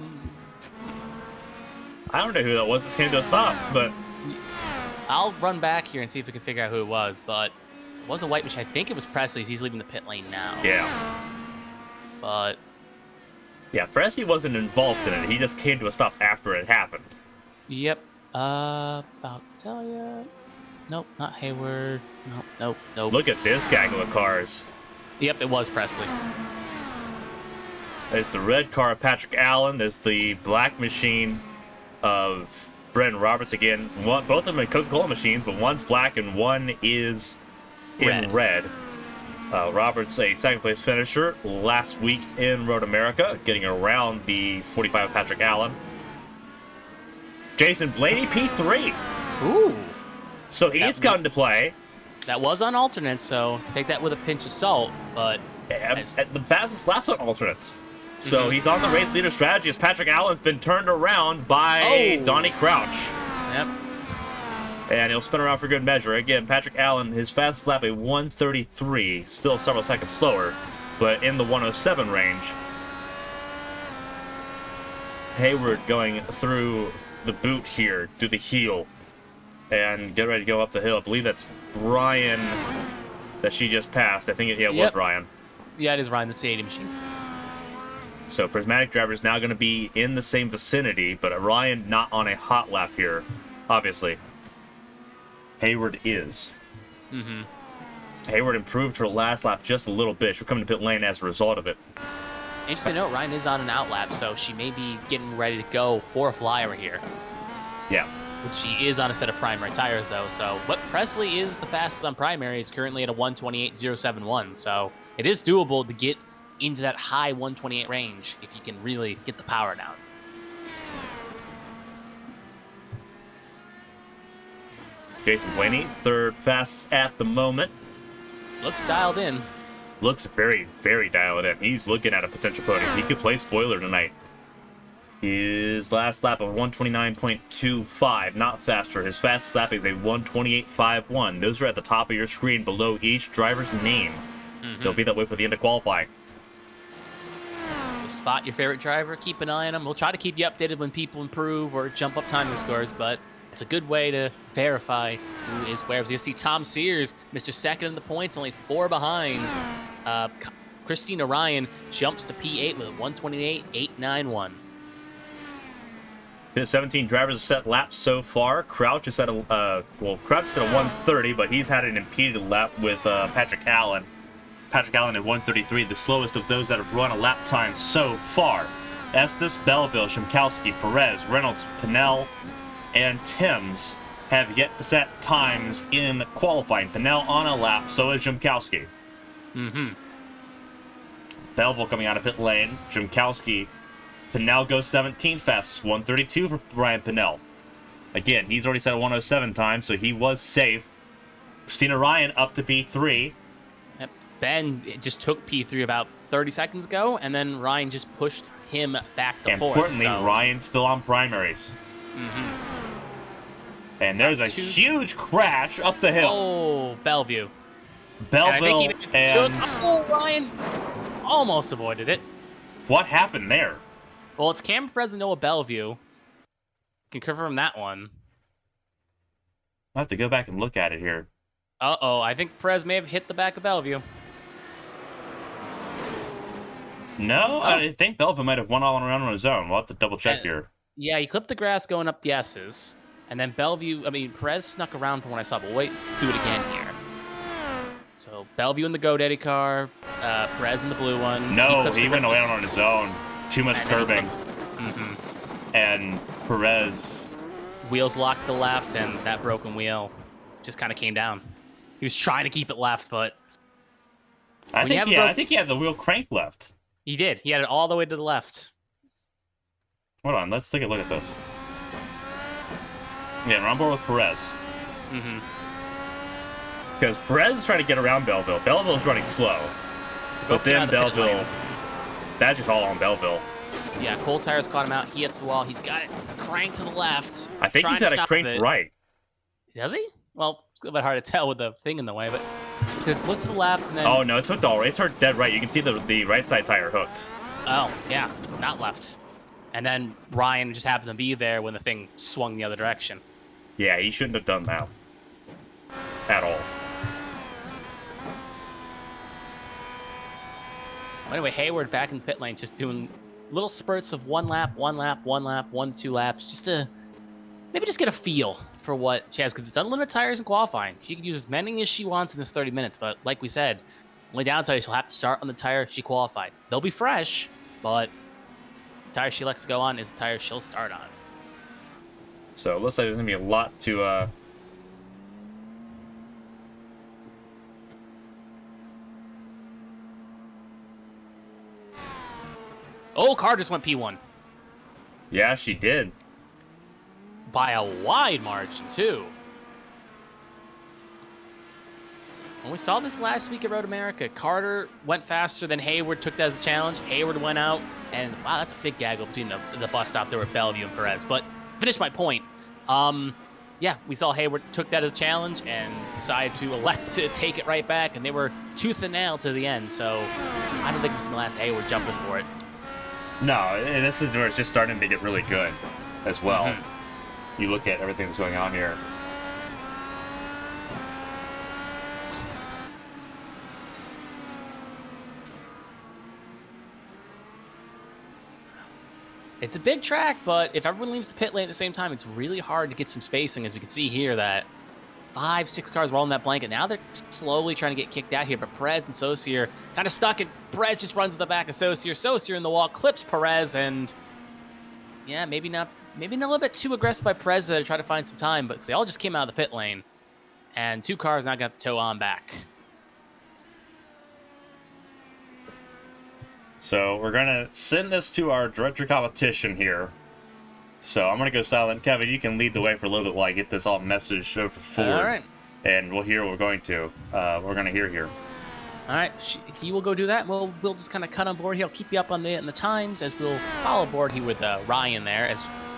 don't know who that was. This came to a stop, but I'll run back here and see if we can figure out who it was, but it was a white machine. I think it was Presley's. He's leaving the pit lane now. Yeah. But yeah, Presley wasn't involved in it. He just came to a stop after it happened. Yep. About to tell you. Nope, not Hayward. Nope. Look at this gaggle of cars. Yep, it was Presley. There's the red car of Patrick Allen. There's the black machine of Brendan Roberts again. Both of them are Coca-Cola machines, but one's black and one is in red. Roberts, a second-place finisher last week in Road America, getting around the 45 Patrick Allen. Jason Blaney, P3. Ooh. So he's come to play. That was on alternates, so take that with a pinch of salt, but at the fastest laps on alternates. So he's on the race leader strategy as Patrick Allen's been turned around by Donnie Crouch. Yep. And he'll spin around for good measure. Again, Patrick Allen, his fastest lap, a 133, still several seconds slower, but in the 107 range. Hayward going through the boot here, through the heel, and get ready to go up the hill. I believe that's Brian that she just passed. I think it was Yep. Ryan. Yeah, it is Ryan, the 80 machine. So Prismatic Driver is now going to be in the same vicinity, but Ryan not on a hot lap here, obviously. Hayward is. Mm-hmm. Hayward improved her last lap just a little bit. She'll come to pit lane as a result of it. Interesting to note, Ryan is on an out lap, so she may be getting ready to go for a flyover here. Yeah. But she is on a set of primary tires, though, so... But Presley is the fastest on primary. He's currently at a 128.071, so it is doable to get into that high 128 range if you can really get the power down. Jason Blaney, third fastest at the moment. Looks dialed in. Looks very, very dialed in. He's looking at a potential podium. He could play spoiler tonight. His last lap of 129.25, not faster. His fastest lap is a 128.51. Those are at the top of your screen below each driver's name. They'll be that way for the end of qualifying. So spot your favorite driver, keep an eye on them. We'll try to keep you updated when people improve or jump up timing scores, but it's a good way to verify who is where. As you see, Tom Sears, Mr. Second in the points, only 4 behind. Christina Ryan jumps to P8 with a 128.891. 17 drivers have set laps so far. Crouch is at a Crouch is at a 130, but he's had an impeded lap with Patrick Allen. Patrick Allen at 133, the slowest of those that have run a lap time so far. Estes, Belleville, Shimkowski, Perez, Reynolds, Pinnell, and Timms have yet to set times in qualifying. Pinnell on a lap, so is Shimkowski. Belleville coming out of pit lane. Shimkowski. Pinnell goes 17th fastest, 132 for Ryan Pinnell. Again, he's already set a 107 time, so he was safe. Christina Ryan up to P3. Yep. Ben just took P3 about 30 seconds ago, and then Ryan just pushed him back to fourth. Importantly, Ryan's still on primaries. And there's a huge crash up the hill. Oh, Belleville. Belleville and oh, Ryan almost avoided it. What happened there? Well, it's Cameron Perez and Noah Bellevue. Can confirm that one. I'll have to go back and look at it here. Uh-oh, I think Perez may have hit the back of Bellevue. No, I think Belleville might have won all around on his own. We'll have to double check here. Yeah, he clipped the grass going up the S's. And then Perez snuck around from what I saw, but we'll wait, do it again here. So, Bellevue in the GoDaddy car, Perez in the blue one. No, he went around on his own. Too much curbing. And Perez... Wheels locked to the left, and that broken wheel just kind of came down. He was trying to keep it left, but... I think he had the wheel crank left. He did. He had it all the way to the left. Hold on, let's take a look at this. Yeah, we're on board with Perez. Because Perez is trying to get around Belleville. Belleville's running slow. But then Belleville... That's just all on Belleville. Yeah, cold tires caught him out. He hits the wall. He's got it cranked to the left. I think he's had it cranked right. Does he? Well, it's a little bit hard to tell with the thing in the way, but just look to the left and then... Oh, no, it's hooked all right. It's hooked dead right. You can see the right side tire hooked. Oh, yeah, not left. And then Ryan just happened to be there when the thing swung the other direction. Yeah, he shouldn't have done that. At all. Anyway, Hayward back in the pit lane, just doing little spurts of one lap, 1 to 2 laps, just to maybe just get a feel for what she has, because it's unlimited tires in qualifying. She can use as many as she wants in this 30 minutes, but like we said, only downside is she'll have to start on the tire she qualified. They'll be fresh, but the tire she likes to go on is the tire she'll start on. So it looks like there's going to be a lot to... Oh, Carr just went P1. Yeah, she did. By a wide margin, too. And we saw this last week at Road America. Carter went faster than Hayward, took that as a challenge. Hayward went out, and wow, that's a big gaggle between the bus stop there with Bellevue and Perez. But finish my point. Yeah, we saw Hayward took that as a challenge and decided to elect to take it right back, and they were tooth and nail to the end. So I don't think we've seen the last Hayward jumping for it. No, and this is where it's just starting to get really good as well. You look at everything that's going on here. It's a big track, but if everyone leaves the pit lane at the same time, it's really hard to get some spacing, as we can see here that 5, 6 cars were all in that blanket. Now they're slowly trying to get kicked out here, but Perez and Saucier kind of stuck, and Perez just runs to the back of Saucier. Saucier in the wall, clips Perez, and yeah, maybe not a little bit too aggressive by Perez to try to find some time, but they all just came out of the pit lane, and 2 cars now got the tow on back. So we're going to send this to our director of competition here. So I'm going to go silent. Kevin, you can lead the way for a little bit while I get this all messaged over forward. All right. And we'll hear what we're going to hear here. All right, he will go do that. We'll just kind of cut on board. He'll keep you up on the times as we'll follow board here with Ryan there.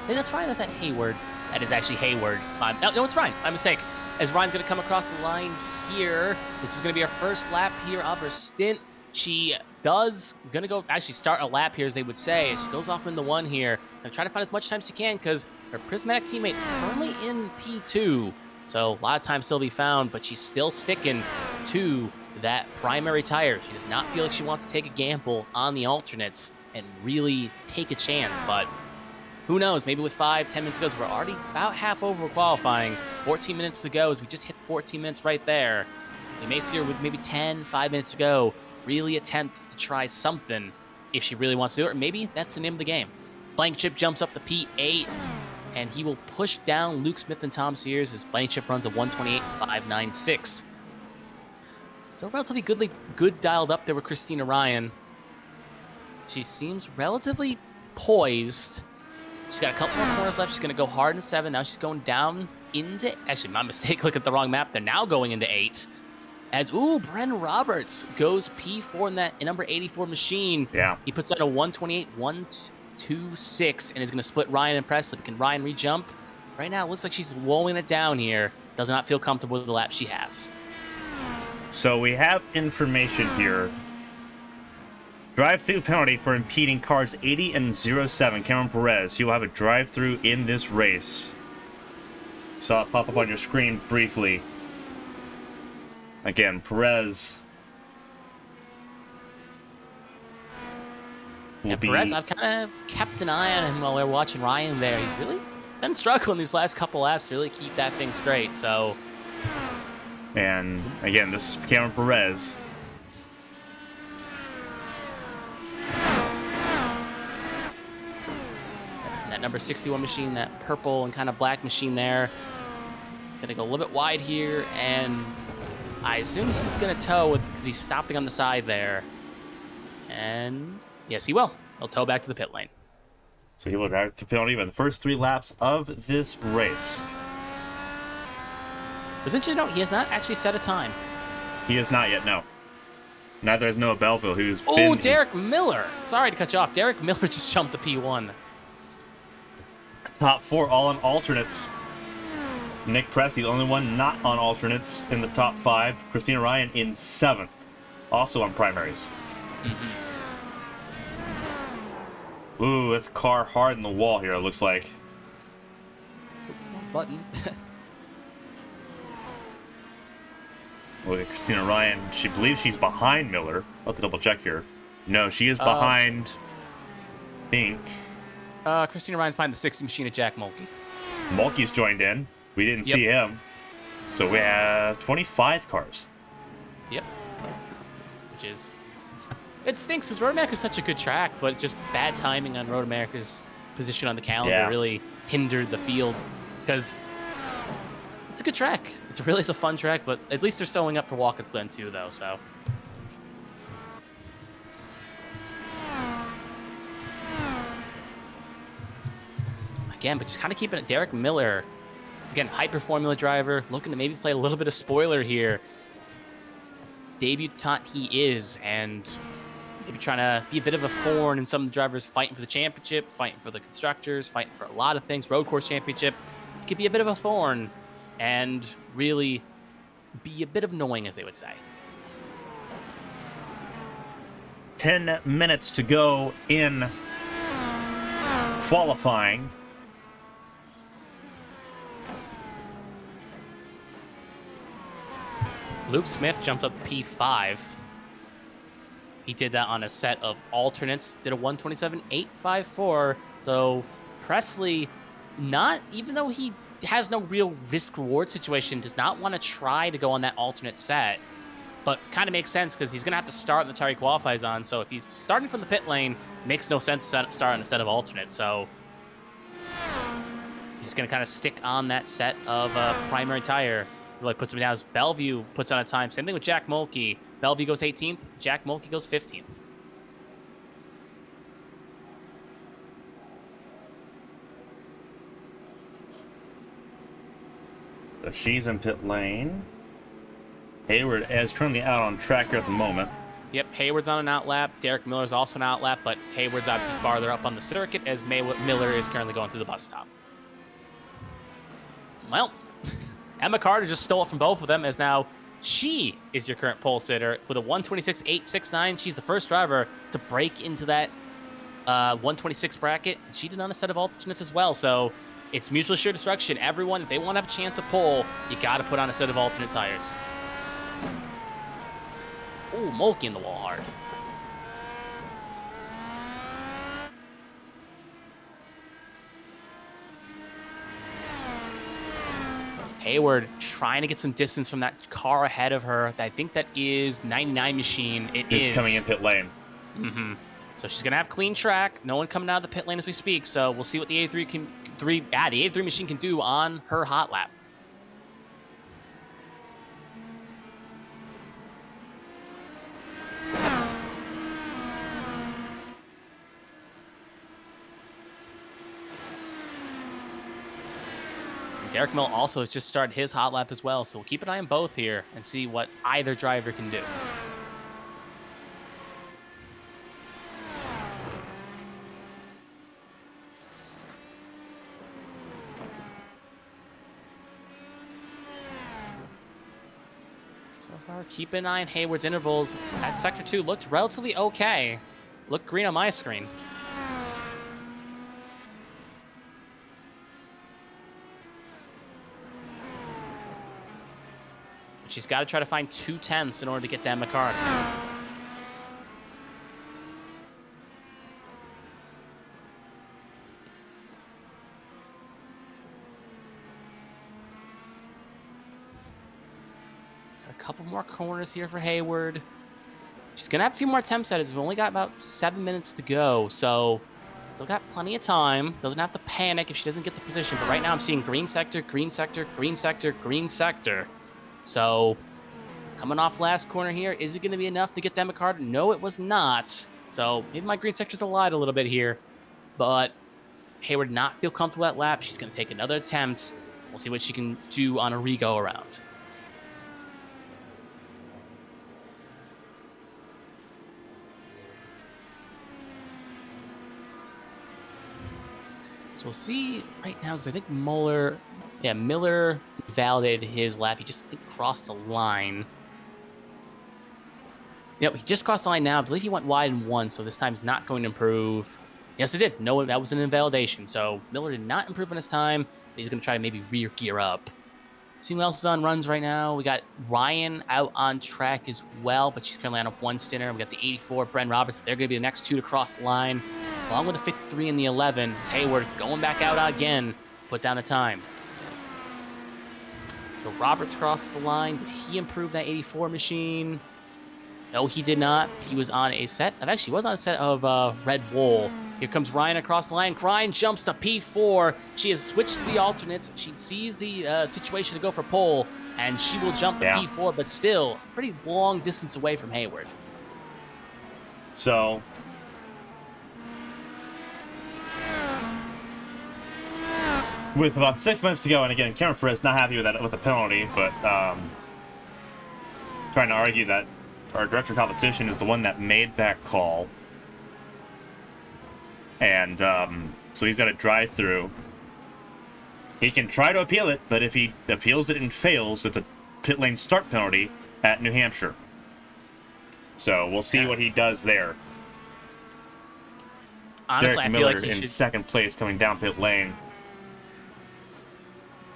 That's Ryan, or is that Hayward? That is actually Hayward. No, it's Ryan. My mistake. As Ryan's going to come across the line here. This is going to be our first lap here of her stint. She gonna go actually start a lap here, as they would say. She goes off into 1 here and try to find as much time as she can, because her prismatic teammate's currently in P2. So a lot of time still to be found, but she's still sticking to that primary tire. She does not feel like she wants to take a gamble on the alternates and really take a chance, but who knows? Maybe with 5-10 minutes to go, so we're already about half over qualifying. 14 minutes to go, as we just hit 14 minutes right there. We may see her with maybe 5 minutes to go really attempt to try something if she really wants to do it, or maybe that's the name of the game. Blank Chip jumps up to P8, and he will push down Luke Smith and Tom Sears as Blank Chip runs a 128.596. So relatively good dialed up there with Christina Ryan. She seems relatively poised. She's got a couple more corners left. She's going to go hard in 7. Now she's going down into... Actually, my mistake. Look at the wrong map. They're now going into 8. As, Bren Roberts goes P4 in that number 84 machine. Yeah. He puts on a 128.126 and is going to split Ryan and Presley. Can Ryan re-jump? Right now, it looks like she's rolling it down here. Does not feel comfortable with the lap she has. So we have information here. Drive-through penalty for impeding cars 80 and 07. Cameron Perez. He will have a drive-through in this race. Saw it pop up on your screen briefly. Again, Perez will be... Perez, I've kind of kept an eye on him while we were watching Ryan there. He's really been struggling these last couple laps to really keep that thing straight, so... And, again, this is Cameron Perez. That number 61 machine, that purple and kind of black machine there. Gonna go a little bit wide here, and... I assume he's going to tow because he's stopping on the side there. And yes, he will. He'll tow back to the pit lane. So he will drive the penalty by the first 3 laps of this race. But since you know, he has not actually set a time. He is not yet, no. Neither is Noah Belleville, who's been... Derek Miller. Sorry to cut you off. Derek Miller just jumped the P1. Top 4 all on alternates. Nick Pressey, the only one not on alternates in the top 5. Christina Ryan in 7th, also on primaries. Mm-hmm. Ooh, that's car hard in the wall here, it looks like. Button. Look at Christina Ryan. She believes she's behind Miller. I'll have to double check here. No, she is behind, I think. Christina Ryan's behind the 60 machine of Jack Mulkey. Mulkey's joined in. We didn't see him. So we have 25 cars. Yep. Which is... It stinks because Road America is such a good track, but just bad timing on Road America's position on the calendar really hindered the field. Because it's a good track. It's really a fun track, but at least they're sewing up for Watkins Glen too, though, so... Again, but just kind of keeping it. Derek Miller... Again, hyper formula driver, looking to maybe play a little bit of spoiler here. Debutant he is, and maybe trying to be a bit of a thorn in some of the drivers fighting for the championship, fighting for the constructors, fighting for a lot of things. Road course championship could be a bit of a thorn and really be a bit of annoying, as they would say. 10 minutes to go in qualifying. Luke Smith jumped up to P5. He did that on a set of alternates, did a 127.854. So Presley, not even though he has no real risk reward situation, does not want to try to go on that alternate set. But kind of makes sense because he's going to have to start in the tire he qualifies on. So if he's starting from the pit lane, it makes no sense to start on a set of alternates. So he's going to kind of stick on that set of primary tire. He like puts him down as Bellevue puts on a time. Same thing with Jack Mulkey. Bellevue goes 18th. Jack Mulkey goes 15th. So she's in pit lane. Hayward is currently out on track here at the moment. Yep, Hayward's on an outlap. Derek Miller's also an outlap, but Hayward's obviously farther up on the circuit as Miller is currently going through the bus stop. Well, Emma Carter just stole it from both of them as now she is your current pole sitter with a 126.869. She's the first driver to break into that 126 bracket. She did on a set of alternates as well, so it's mutual assured destruction. Everyone, if they want to have a chance of pole, you got to put on a set of alternate tires. Ooh, Mulkey in the wall hard. Hayward trying to get some distance from that car ahead of her. I think that is 99 Machine. It's coming in pit lane. Mm-hmm. So she's gonna have clean track. No one coming out of the pit lane as we speak. So we'll see what the 83 Machine can do on her hot lap. Derek Mill also has just started his hot lap as well, so we'll keep an eye on both here and see what either driver can do. So far, keep an eye on Hayward's intervals. At Sector 2 looked relatively okay. Looked green on my screen. She's got to try to find 2/10 in order to get that McCartan. Got a couple more corners here for Hayward. She's going to have a few more attempts at it. We've only got about 7 minutes to go, so still got plenty of time. Doesn't have to panic if she doesn't get the position, but right now I'm seeing green sector, green sector, green sector, green sector. So, coming off last corner here, is it going to be enough to get them a card? No, it was not. So, maybe my green sector's lied a little bit here. But Hayward not feel comfortable at lap. She's going to take another attempt. We'll see what she can do on a re-go around. So we'll see right now, because I think Miller validated his lap. He just, I think, crossed the line. Yep, he just crossed the line now. I believe he went wide and won, so this time's not going to improve. Yes, it did. No, that was an invalidation. So Miller did not improve on his time. But he's going to try to maybe rear gear up. See who else is on runs right now. We got Ryan out on track as well, but she's currently on a one stinner. We got the 84, Bren Roberts. They're going to be the next two to cross the line. Along with the 53 and the 11, is Hayward going back out again. Put down a time. So Roberts crossed the line. Did he improve that 84 machine? No, he did not. He was on a set of, actually, he was on a set of Red Bull. Here comes Ryan across the line. Ryan jumps to P4. She has switched to the alternates. She sees the situation to go for pole, and she will jump to P4, but still pretty long distance away from Hayward. So, with about 6 minutes to go, and again, Cameron Perez not happy with that with the penalty, but trying to argue that our director of competition is the one that made that call. And so he's got to drive through. He can try to appeal it, but if he appeals it and fails, it's a pit lane start penalty at New Hampshire. So we'll see what he does there. Honestly, Derek I Miller feel like he in should... second place coming down pit lane.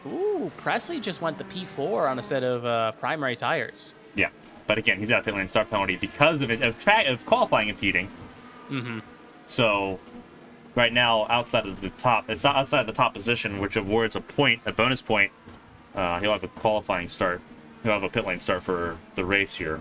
Ooh, Presley just went the P4 on a set of primary tires. Yeah. But again, he's got a pit lane start penalty because of qualifying impeding. Mm-hmm. So right now, outside of the top, it's not outside of the top position, which awards a bonus point. He'll have a qualifying start. He'll have a pit lane start for the race here.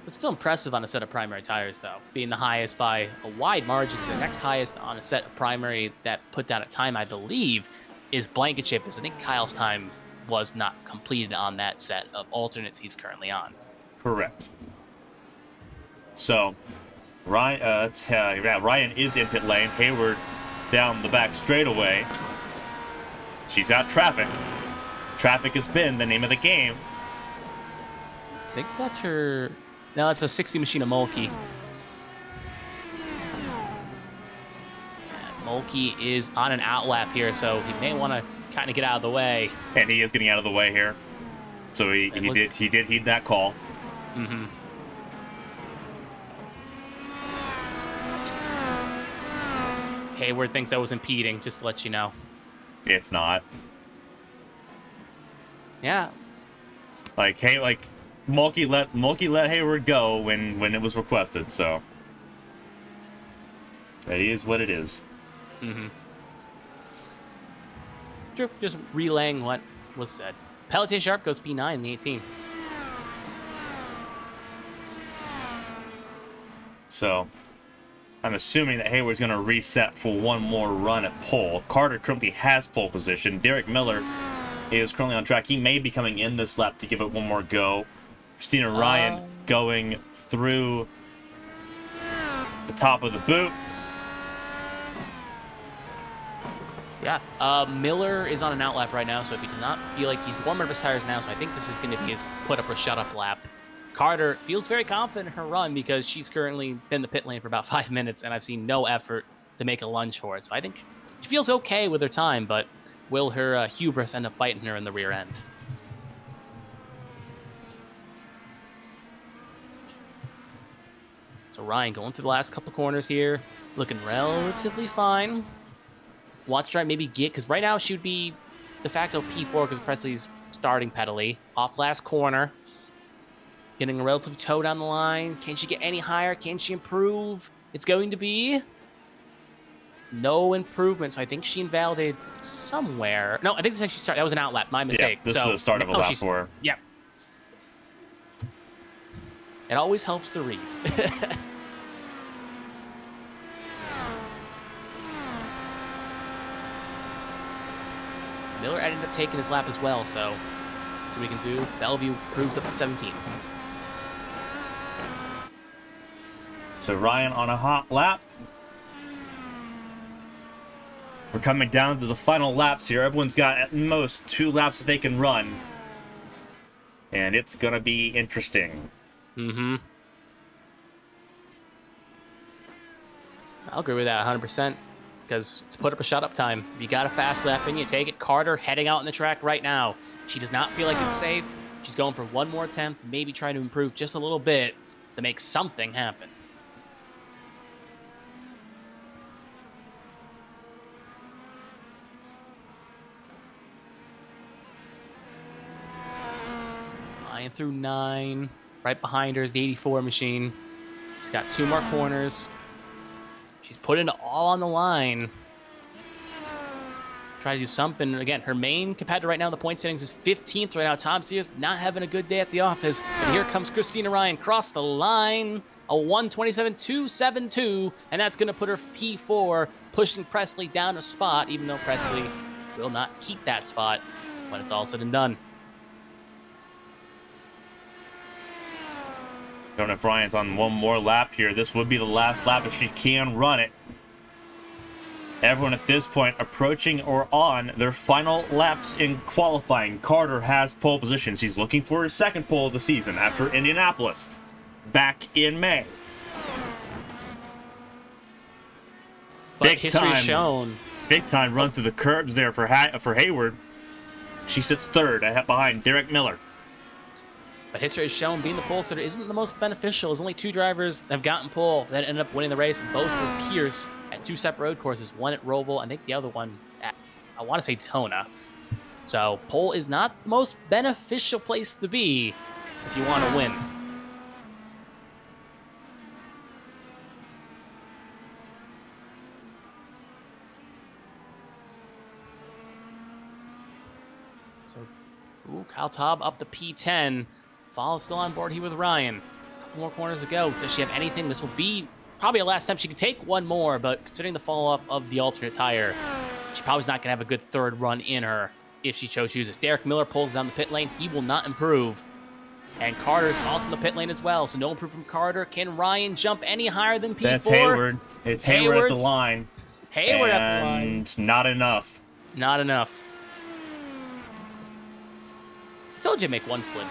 It's still impressive on a set of primary tires, though, being the highest by a wide margin. Because the next highest on a set of primary that put down a time, I believe, is Blankenship. Because I think Kyle's time was not completed on that set of alternates he's currently on. Correct. So Ryan is in pit lane. Hayward down the back straightaway. She's out traffic. Traffic has been the name of the game. I think that's her. No, it's a 60 machine of Mulkey. Mulkey is on an outlap here, so he may want to kind of get out of the way. And he is getting out of the way here. So he did heed that call. Mm-hmm. Hayward thinks that was impeding, just to let you know. It's not. Yeah. Mulkey let Hayward go when it was requested, so it is what it is. Mm-hmm. Just relaying what was said. Peletier Sharp goes P9 in the 18. So I'm assuming that Hayward's going to reset for one more run at pole. Carter currently has pole position. Derek Miller is currently on track. He may be coming in this lap to give it one more go. Christina Ryan going through the top of the boot. Yeah, Miller is on an outlap right now, so if he does not feel like he's warming up his tires now, so I think this is going to be his put up or shut up lap. Carter feels very confident in her run because she's currently been in the pit lane for about 5 minutes, and I've seen no effort to make a lunge for it. So I think she feels okay with her time, but will her hubris end up biting her in the rear end? So Ryan going through the last couple corners here, looking relatively fine. Wants to try maybe get, because right now she would be de facto P4 because Presley's starting pedally. Off last corner. Getting a relative toe down the line. Can she get any higher? Can she improve? It's going to be no improvement. So I think she invalidated somewhere. No, I think this actually started. That was an outlap. My mistake. Yeah, this is the start of a lap for her. Yep. It always helps to read. Miller ended up taking his lap as well, so we can do. Bellevue proves up to 17th. So Ryan on a hot lap. We're coming down to the final laps here. Everyone's got at most 2 laps that they can run. And it's going to be interesting. Mm-hmm. I'll agree with that 100%. Because it's put up a shut up time. If you got a fast lap in, you take it. Carter heading out on the track right now. She does not feel like it's safe. She's going for one more attempt, maybe trying to improve just a little bit to make something happen. Ryan through 9. Right behind her is the 84 machine. She's got 2 more corners. She's putting it all on the line. Try to do something. Again, her main competitor right now in the point standings is 15th right now. Tom Sears not having a good day at the office. And here comes Christina Ryan. Cross the line. A 1:27.272. And that's going to put her P4, pushing Presley down a spot, even though Presley will not keep that spot when it's all said and done. Don't know if Ryan's on one more lap here. This would be the last lap if she can run it. Everyone at this point approaching or on their final laps in qualifying. Carter has pole position. She's looking for her second pole of the season after Indianapolis back in May. But history's shown. Big time run through the curbs there for Hayward. She sits third behind Derek Miller. But history has shown being the Pulsator isn't the most beneficial. There's only 2 drivers that have gotten pole that ended up winning the race. Both were Pierce at 2 separate road courses. One at Roval, I think the other one at, I want to say Tona. So pole is not the most beneficial place to be if you want to win. So, Kyle Taub up the P10. Follow still on board here with Ryan. A couple more corners to go. Does she have anything? This will be probably a last attempt. She could take one more, but considering the fall off of the alternate tire, she probably is not going to have a good third run in her if she chose to use it. Derek Miller pulls down the pit lane. He will not improve. And Carter's also in the pit lane as well, so no improvement from Carter. Can Ryan jump any higher than P4? That's Hayward. It's Hayward at the line. Hayward at the line. And not enough. Not enough. Told you to make one flip.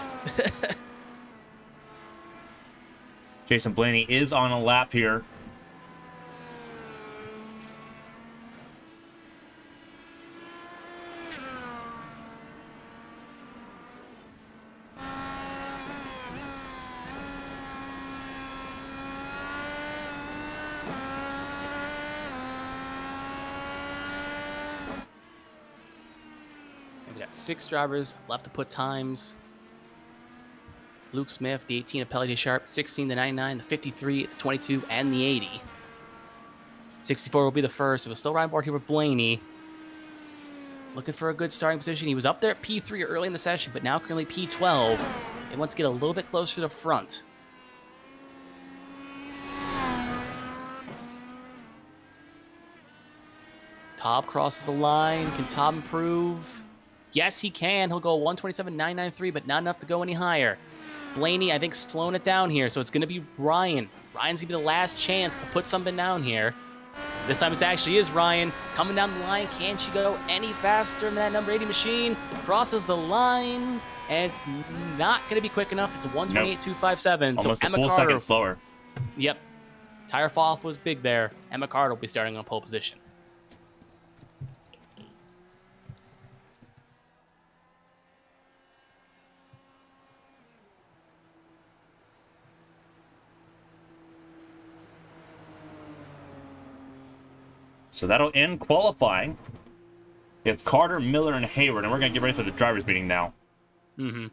Jason Blaney is on a lap here. We got 6 drivers left to put times. Luke Smith, the 18 of Pelly Sharp, 16 the 99, the 53, the 22, and the 80. 64 will be the first. It was still right on board here with Blaney. Looking for a good starting position. He was up there at P3 early in the session, but now currently P12. He wants to get a little bit closer to the front. Taub crosses the line. Can Taub improve? Yes, he can. He'll go 127.993, but not enough to go any higher. Blaney, I think, slowing it down here, so it's going to be Ryan. Ryan's going to be the last chance to put something down here. This time it actually is Ryan coming down the line. Can she go any faster than that number 80 machine? Crosses the line, and it's not going to be quick enough. It's a 128.257. Almost So a Emma full Carter. second slower. Yep. Tire fall off was big there. Emma Carter will be starting on pole position. So that'll end qualifying. It's Carter, Miller, and Hayward, and we're going to get ready for the drivers' meeting now. Mm-hmm.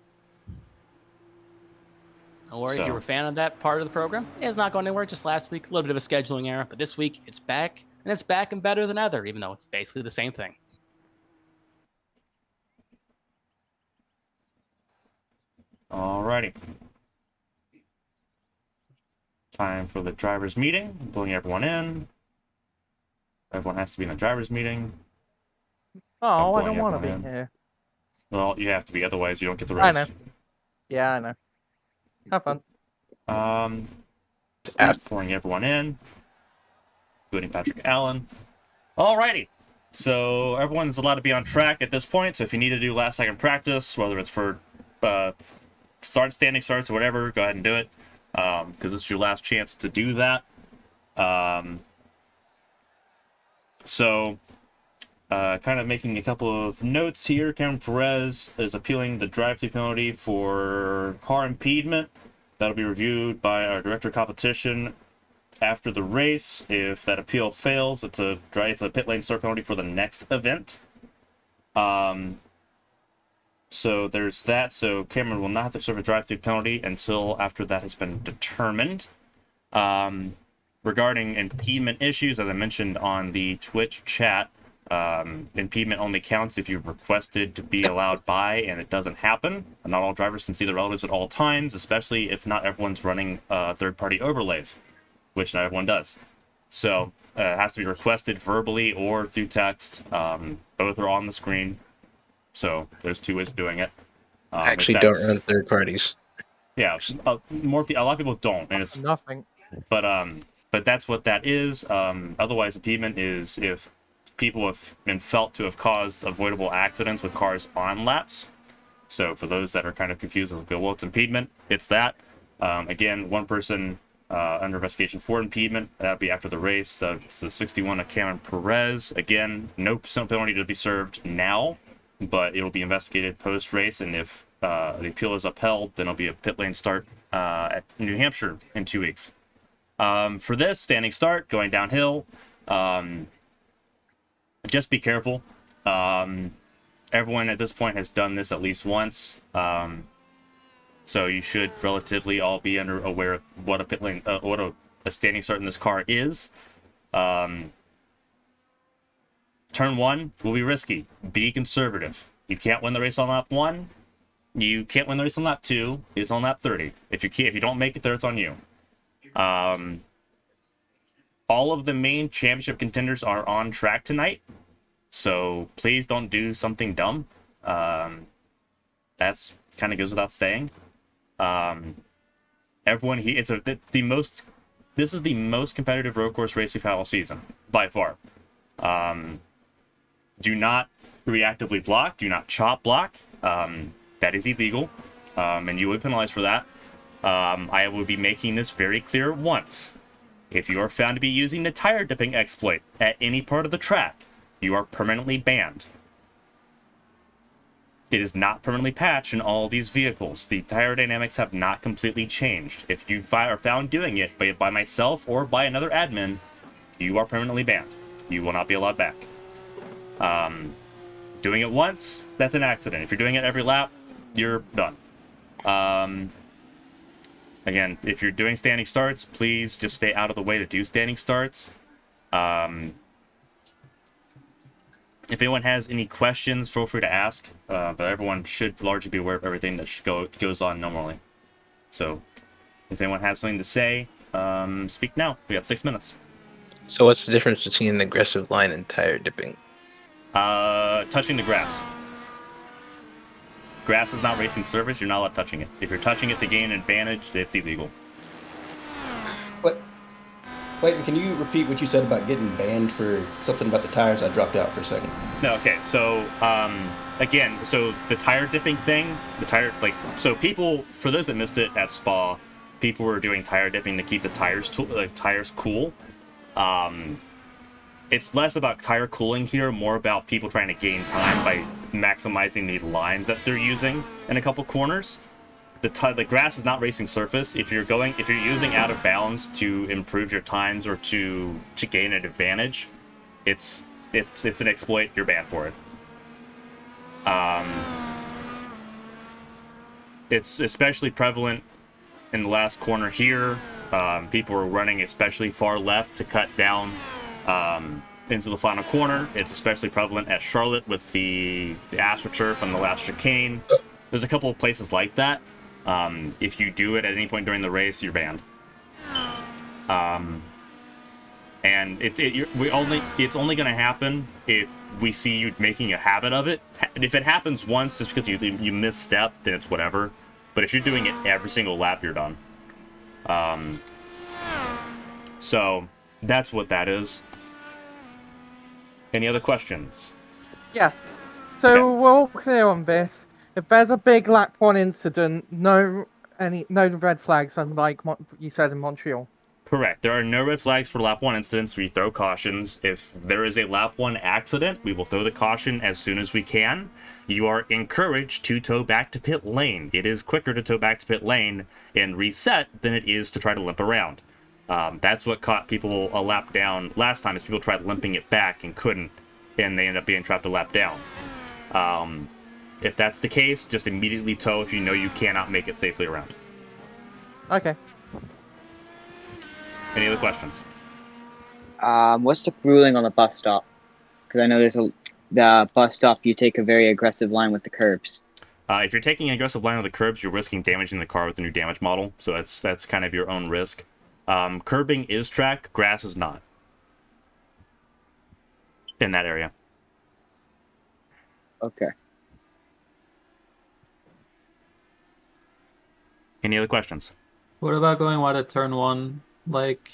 Don't worry if you were a fan of that part of the program. It's not going anywhere. Just last week, a little bit of a scheduling error, but this week it's back, and it's back and better than ever, even though it's basically the same thing. Alrighty. Time for the drivers' meeting. Pulling everyone in. Everyone has to be in the drivers' meeting. Oh, I don't want to be here. Well, you have to be, otherwise you don't get the race. I know. Yeah, I know. Have fun. Pouring everyone in, including Patrick Allen. Alrighty. So everyone's allowed to be on track at this point. So if you need to do last-second practice, whether it's for standing starts or whatever, go ahead and do it, because this is your last chance to do that. Kind of making a couple of notes here. Cameron Perez is appealing the drive-through penalty for car impediment. That'll be reviewed by our director of competition after the race. If that appeal fails, it's a pit lane start penalty for the next event. So there's that. So Cameron will not have to serve a drive-through penalty until after that has been determined. Regarding impediment issues, as I mentioned on the Twitch chat, impediment only counts if you've requested to be allowed by and it doesn't happen. Not all drivers can see the relatives at all times, especially if not everyone's running third-party overlays, which not everyone does. So it has to be requested verbally or through text. Both are on the screen, so there's 2 ways of doing it. I actually don't run third parties. Yeah, a lot of people don't, and it's nothing. But that's what that is. Otherwise, impediment is if people have been felt to have caused avoidable accidents with cars on laps. So for those that are kind of confused, well, it's impediment. It's that. Again, one person under investigation for impediment. That would be after the race. It's the 61 of Cameron Perez. Again, no penalty to be served now, but it'll be investigated post-race. And if the appeal is upheld, then it'll be a pit lane start at New Hampshire in 2 weeks. For this, standing start, going downhill, just be careful. Everyone at this point has done this at least once. So you should relatively all be aware of what a pit lane, what a standing start in this car is. Turn 1 will be risky. Be conservative. You can't win the race on lap 1. You can't win the race on lap 2. It's on lap 30. If you don't make it there, it's on you. All of the main championship contenders are on track tonight, so please don't do something dumb. That's kind of goes without saying. Everyone here, this is the most competitive road course race we've had all season by far. Do not reactively block. Do not chop block. That is illegal, and you will be penalized for that. I will be making this very clear once. If you are found to be using the tire dipping exploit at any part of the track, you are permanently banned. It is not permanently patched in all these vehicles. The tire dynamics have not completely changed. If you are found doing it by myself or by another admin, you are permanently banned. You will not be allowed back. Doing it once, that's an accident. If you're doing it every lap, you're done. Again, if you're doing standing starts, please just stay out of the way to do standing starts. If anyone has any questions, feel free to ask. But everyone should largely be aware of everything that goes on normally. So, if anyone has something to say, speak now. We got 6 minutes. So what's the difference between an aggressive line and tire dipping? Touching the grass. Grass is not racing surface, you're not allowed touching it. If you're touching it to gain an advantage, it's illegal. What? Wait, can you repeat what you said about getting banned for something about the tires? I dropped out for a second. No, okay, so, again, so the tire dipping thing, so people, for those that missed it at Spa, people were doing tire dipping to keep the tires cool. It's less about tire cooling here, more about people trying to gain time by maximizing the lines that they're using in a couple corners. The grass is not racing surface. If you're using out of bounds to improve your times or to gain an advantage, it's an exploit. You're banned for it. It's especially prevalent in the last corner here. People are running especially far left to cut down into the final corner. It's especially prevalent at Charlotte with the AstroTurf and the last chicane. There's a couple of places like that. If you do it at any point during the race, you're banned. And it's only going to happen if we see you making a habit of it. If it happens once just because you misstep, then it's whatever. But if you're doing it every single lap, you're done. So that's what that is. Any other questions? Yes. So Okay. we're all clear on this. If there's a big lap 1 incident, no red flags, unlike you said in Montreal. Correct. There are no red flags for lap 1 incidents. We throw cautions. If there is a lap 1 accident, we will throw the caution as soon as we can. You are encouraged to tow back to pit lane. It is quicker to tow back to pit lane and reset than it is to try to limp around. That's what caught people a lap down last time, is people tried limping it back and couldn't, and they ended up being trapped a lap down. If that's the case, just immediately tow if you know you cannot make it safely around. Okay. Any other questions? What's the ruling on the bus stop? Because I know the bus stop, you take a very aggressive line with the curbs. If you're taking an aggressive line on the curbs, you're risking damaging the car with a new damage model, so that's kind of your own risk. Curbing is track, grass is not. In that area. Okay. Any other questions? What about going wide at turn 1? Like,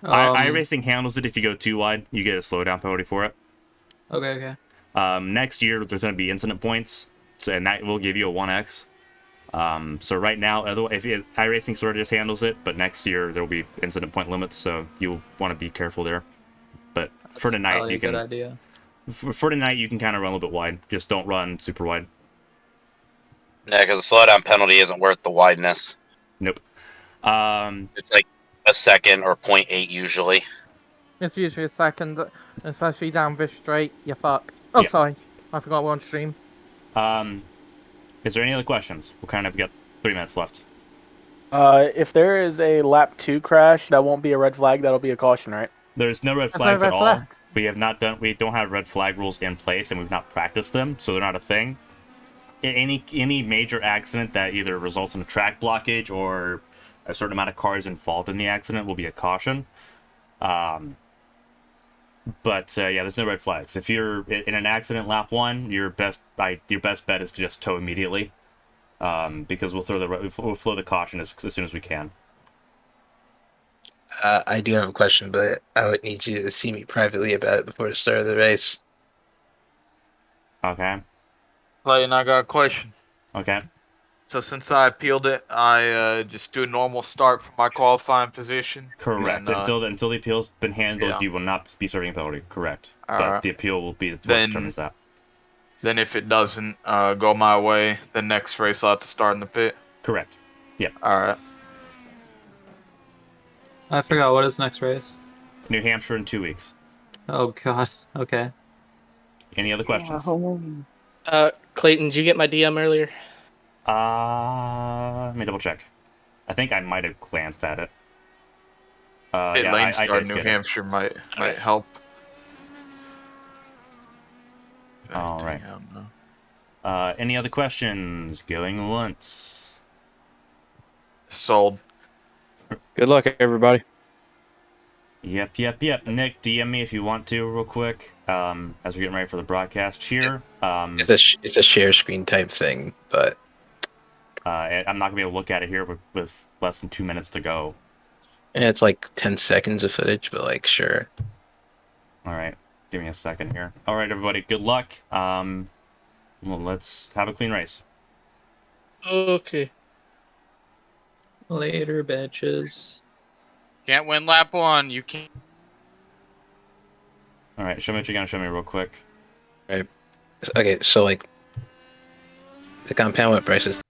iRacing handles it if you go too wide. You get a slowdown penalty for it. Okay. Next year, there's going to be incident points, and that will give you a 1x. So right now, if iRacing sort of just handles it, but next year there will be incident point limits, so you'll want to be careful there. But for tonight, you can. Good idea. For tonight, you can kind of run a little bit wide. Just don't run super wide. Yeah, because the slowdown penalty isn't worth the wideness. Nope. It's like a second or 0.8 usually. It's usually a second, especially down this straight. You're fucked. Oh, Yeah. sorry. I forgot we're on stream. Is there any other questions? We'll kind of get 3 minutes left. If there is a lap 2 crash, that won't be a red flag. That'll be a caution, right? There's no red There's no flags red at all. flags. We don't have red flag rules in place, and we've not practiced them, so they're not a thing. Any major accident that either results in a track blockage or a certain amount of cars involved in the accident will be a caution. But yeah, there's no red flags. If you're in an accident lap 1, your best bet is to just tow immediately, because we'll throw the caution as soon as we can. I do have a question, but I would need you to see me privately about it before the start of the race. Okay. Clayton, I got a question. Okay. So since I appealed it, I just do a normal start for my qualifying position. Correct. And, Until the appeal's been handled, yeah. you will not be serving a penalty. Correct. All but right. the appeal will be what Then- determines that. then if it doesn't go my way, the next race I'll have to start in the pit. Correct. Yeah. All right. I forgot what is next race. New Hampshire in 2 weeks. Oh god. Okay. Any other questions? Clayton, did you get my DM earlier? Let me double check. I think I might have glanced at it. Pit Yeah, lane I start did New get it. Hampshire might Okay. help. All Anything, right. I don't know. Any other questions? Going once. Sold. Good luck, everybody. Yep. Nick, DM me if you want to, real quick. As we're getting ready for the broadcast here. It's a share screen type thing, but I'm not gonna be able to look at it here with less than 2 minutes to go. it's like 10 seconds of footage. But like, sure. All right, give me a second here. All right, everybody, good luck. Well, let's have a clean race. Okay. Later, bitches. Can't win lap 1. You can't. All right, show me what you're gonna show me real quick. Okay, so like the compound wet prices.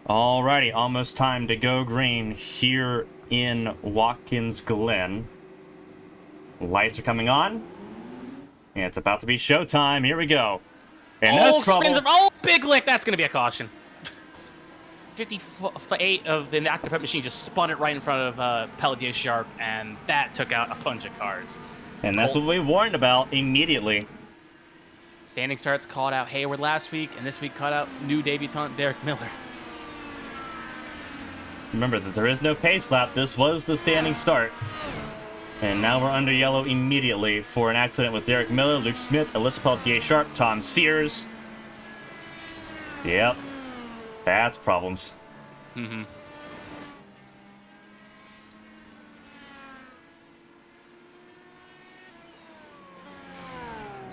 Alrighty, almost time to go green here in Watkins Glen. Lights are coming on. And it's about to be showtime. Here we go. And there's trouble. Big lick. That's going to be a caution. 58 of the active pet machine just spun it right in front of Pelletier Sharp, and that took out a bunch of cars. And that's what we warned about immediately. Standing starts called out Hayward last week, and this week called out new debutant Derek Miller. Remember that there is no pace lap. This was the standing start. And now we're under yellow immediately for an accident with Derek Miller, Luke Smith, Alyssa Pelletier Sharp, Tom Sears. Yep. That's problems. Mm-hmm.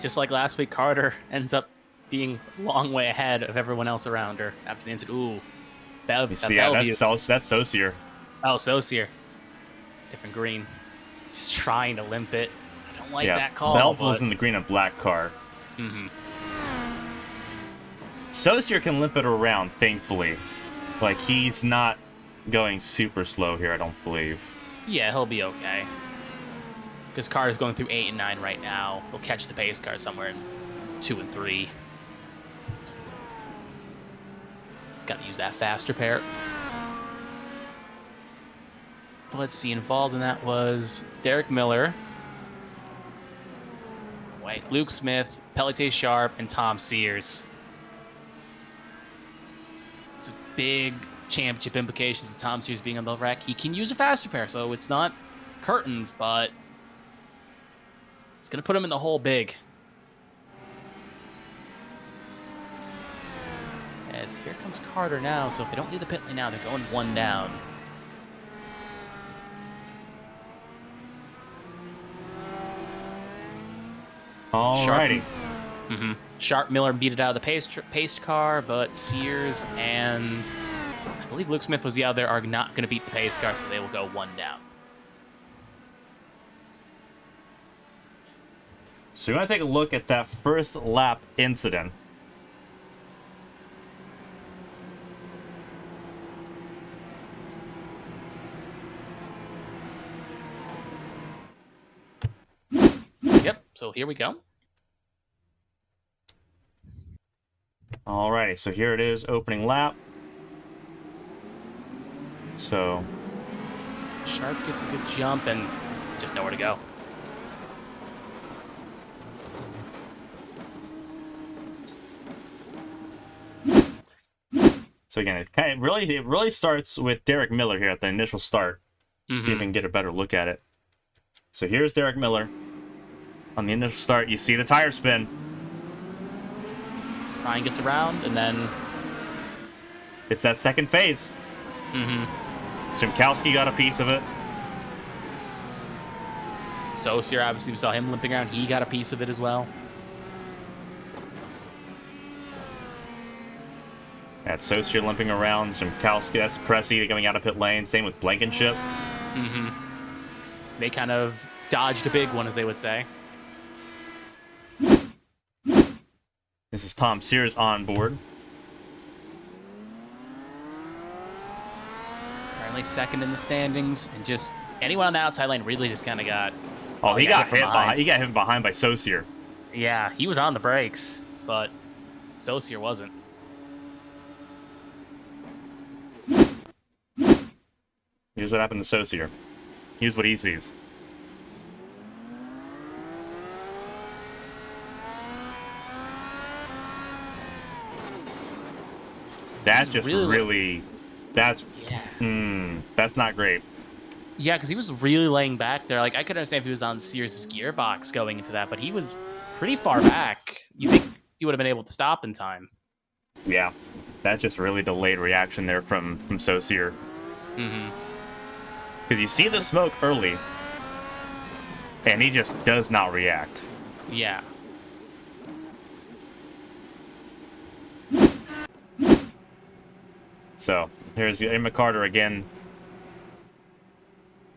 just like last week, Carter ends up being a long way ahead of everyone else around her after the incident. Ooh, You see, yeah, Bellevue. that's Saucier. Oh, Saucier. Different green. Just trying to limp it. I don't like that call. Belleville's in the green and black car. Mm-hmm. Saucier can limp it around, thankfully. Like, he's not going super slow here, I don't believe. Yeah, he'll be okay. Because Carter's going through 8 and 9 right now. He'll catch the pace car somewhere in 2 and 3. He's got to use that faster pair. Let's see, involved in that was Derek Miller. Wait, Luke Smith, Pelletier Sharp, and Tom Sears. It's a big championship implications with Tom Sears being on the wreck. He can use a faster pair, so it's not curtains, but it's going to put him in the hole big. As here comes Carter now, so if they don't do the pit lane now, they're going 1 down. Alrighty. Sharp Miller beat it out of the pace car, but Sears and I believe Luke Smith was the other are not going to beat the pace car, so they will go 1 down. So we want to take a look at that first lap incident. Yep, so here we go. Alrighty, so here it is, opening lap. So Sharp gets a good jump and just nowhere to go. So again, it really starts with Derek Miller here at the initial start. See if we can get a better look at it. So here's Derek Miller. On the initial start, you see the tire spin. Ryan gets around, and then it's that second phase. Shimkowski got a piece of it. Saucier, obviously, we saw him limping around. He got a piece of it as well. That's Saucier limping around. Shimkowski, that's Pressy coming out of pit lane. Same with Blankenship. They kind of dodged a big one, as they would say. This is Tom Sears on board. Currently second in the standings, and just anyone on the outside lane really just kind of got. Oh, he got hit behind. He got hit behind by Saucier. Yeah, he was on the brakes, but Saucier wasn't. Here's what happened to Saucier. Here's what he sees. That's just really that's not great. Yeah, because he was really laying back there. Like, I could understand if he was on Sears' gearbox going into that, but he was pretty far back. You think he would have been able to stop in time? Yeah, that's just really delayed reaction there from Saucier. Because you see the smoke early, and he just does not react. Yeah. So, here's Emma Carter again.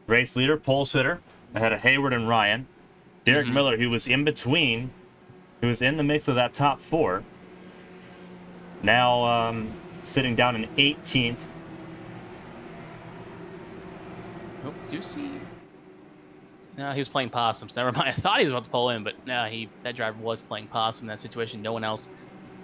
Race leader, Pulsator, ahead of Hayward and Ryan. Derek Miller, who was in between, who was in the mix of that top 4. Now sitting down in 18th. Oh, do you see? No, he was playing possums. Never mind. I thought he was about to pull in, but no, that driver was playing possum in that situation. No one else.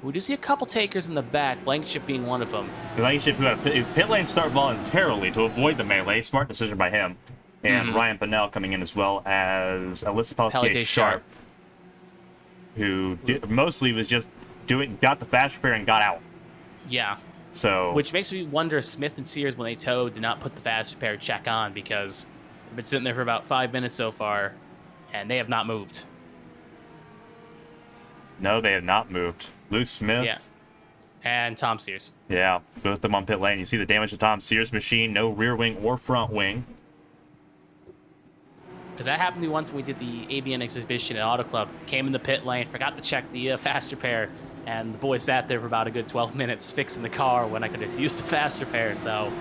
We do see a couple takers in the back, Blankenship being one of them. Blankenship who had a pit lane start voluntarily to avoid the melee. Smart decision by him. And Ryan Pinnell coming in as well as Alyssa Pelletier Sharp, who mostly was just got the fast repair and got out. Yeah. So, which makes me wonder if Smith and Sears, when they towed, did not put the fast repair check on, because they've been sitting there for about 5 minutes so far, and they have not moved. No, they have not moved. Luke Smith. Yeah. And Tom Sears. Yeah, both of them on pit lane. You see the damage to Tom Sears' machine. No rear wing or front wing. Because that happened to me once when we did the ABN exhibition at Auto Club. Came in the pit lane, forgot to check the fast repair, and the boy sat there for about a good 12 minutes fixing the car when I could have used the fast repair. So,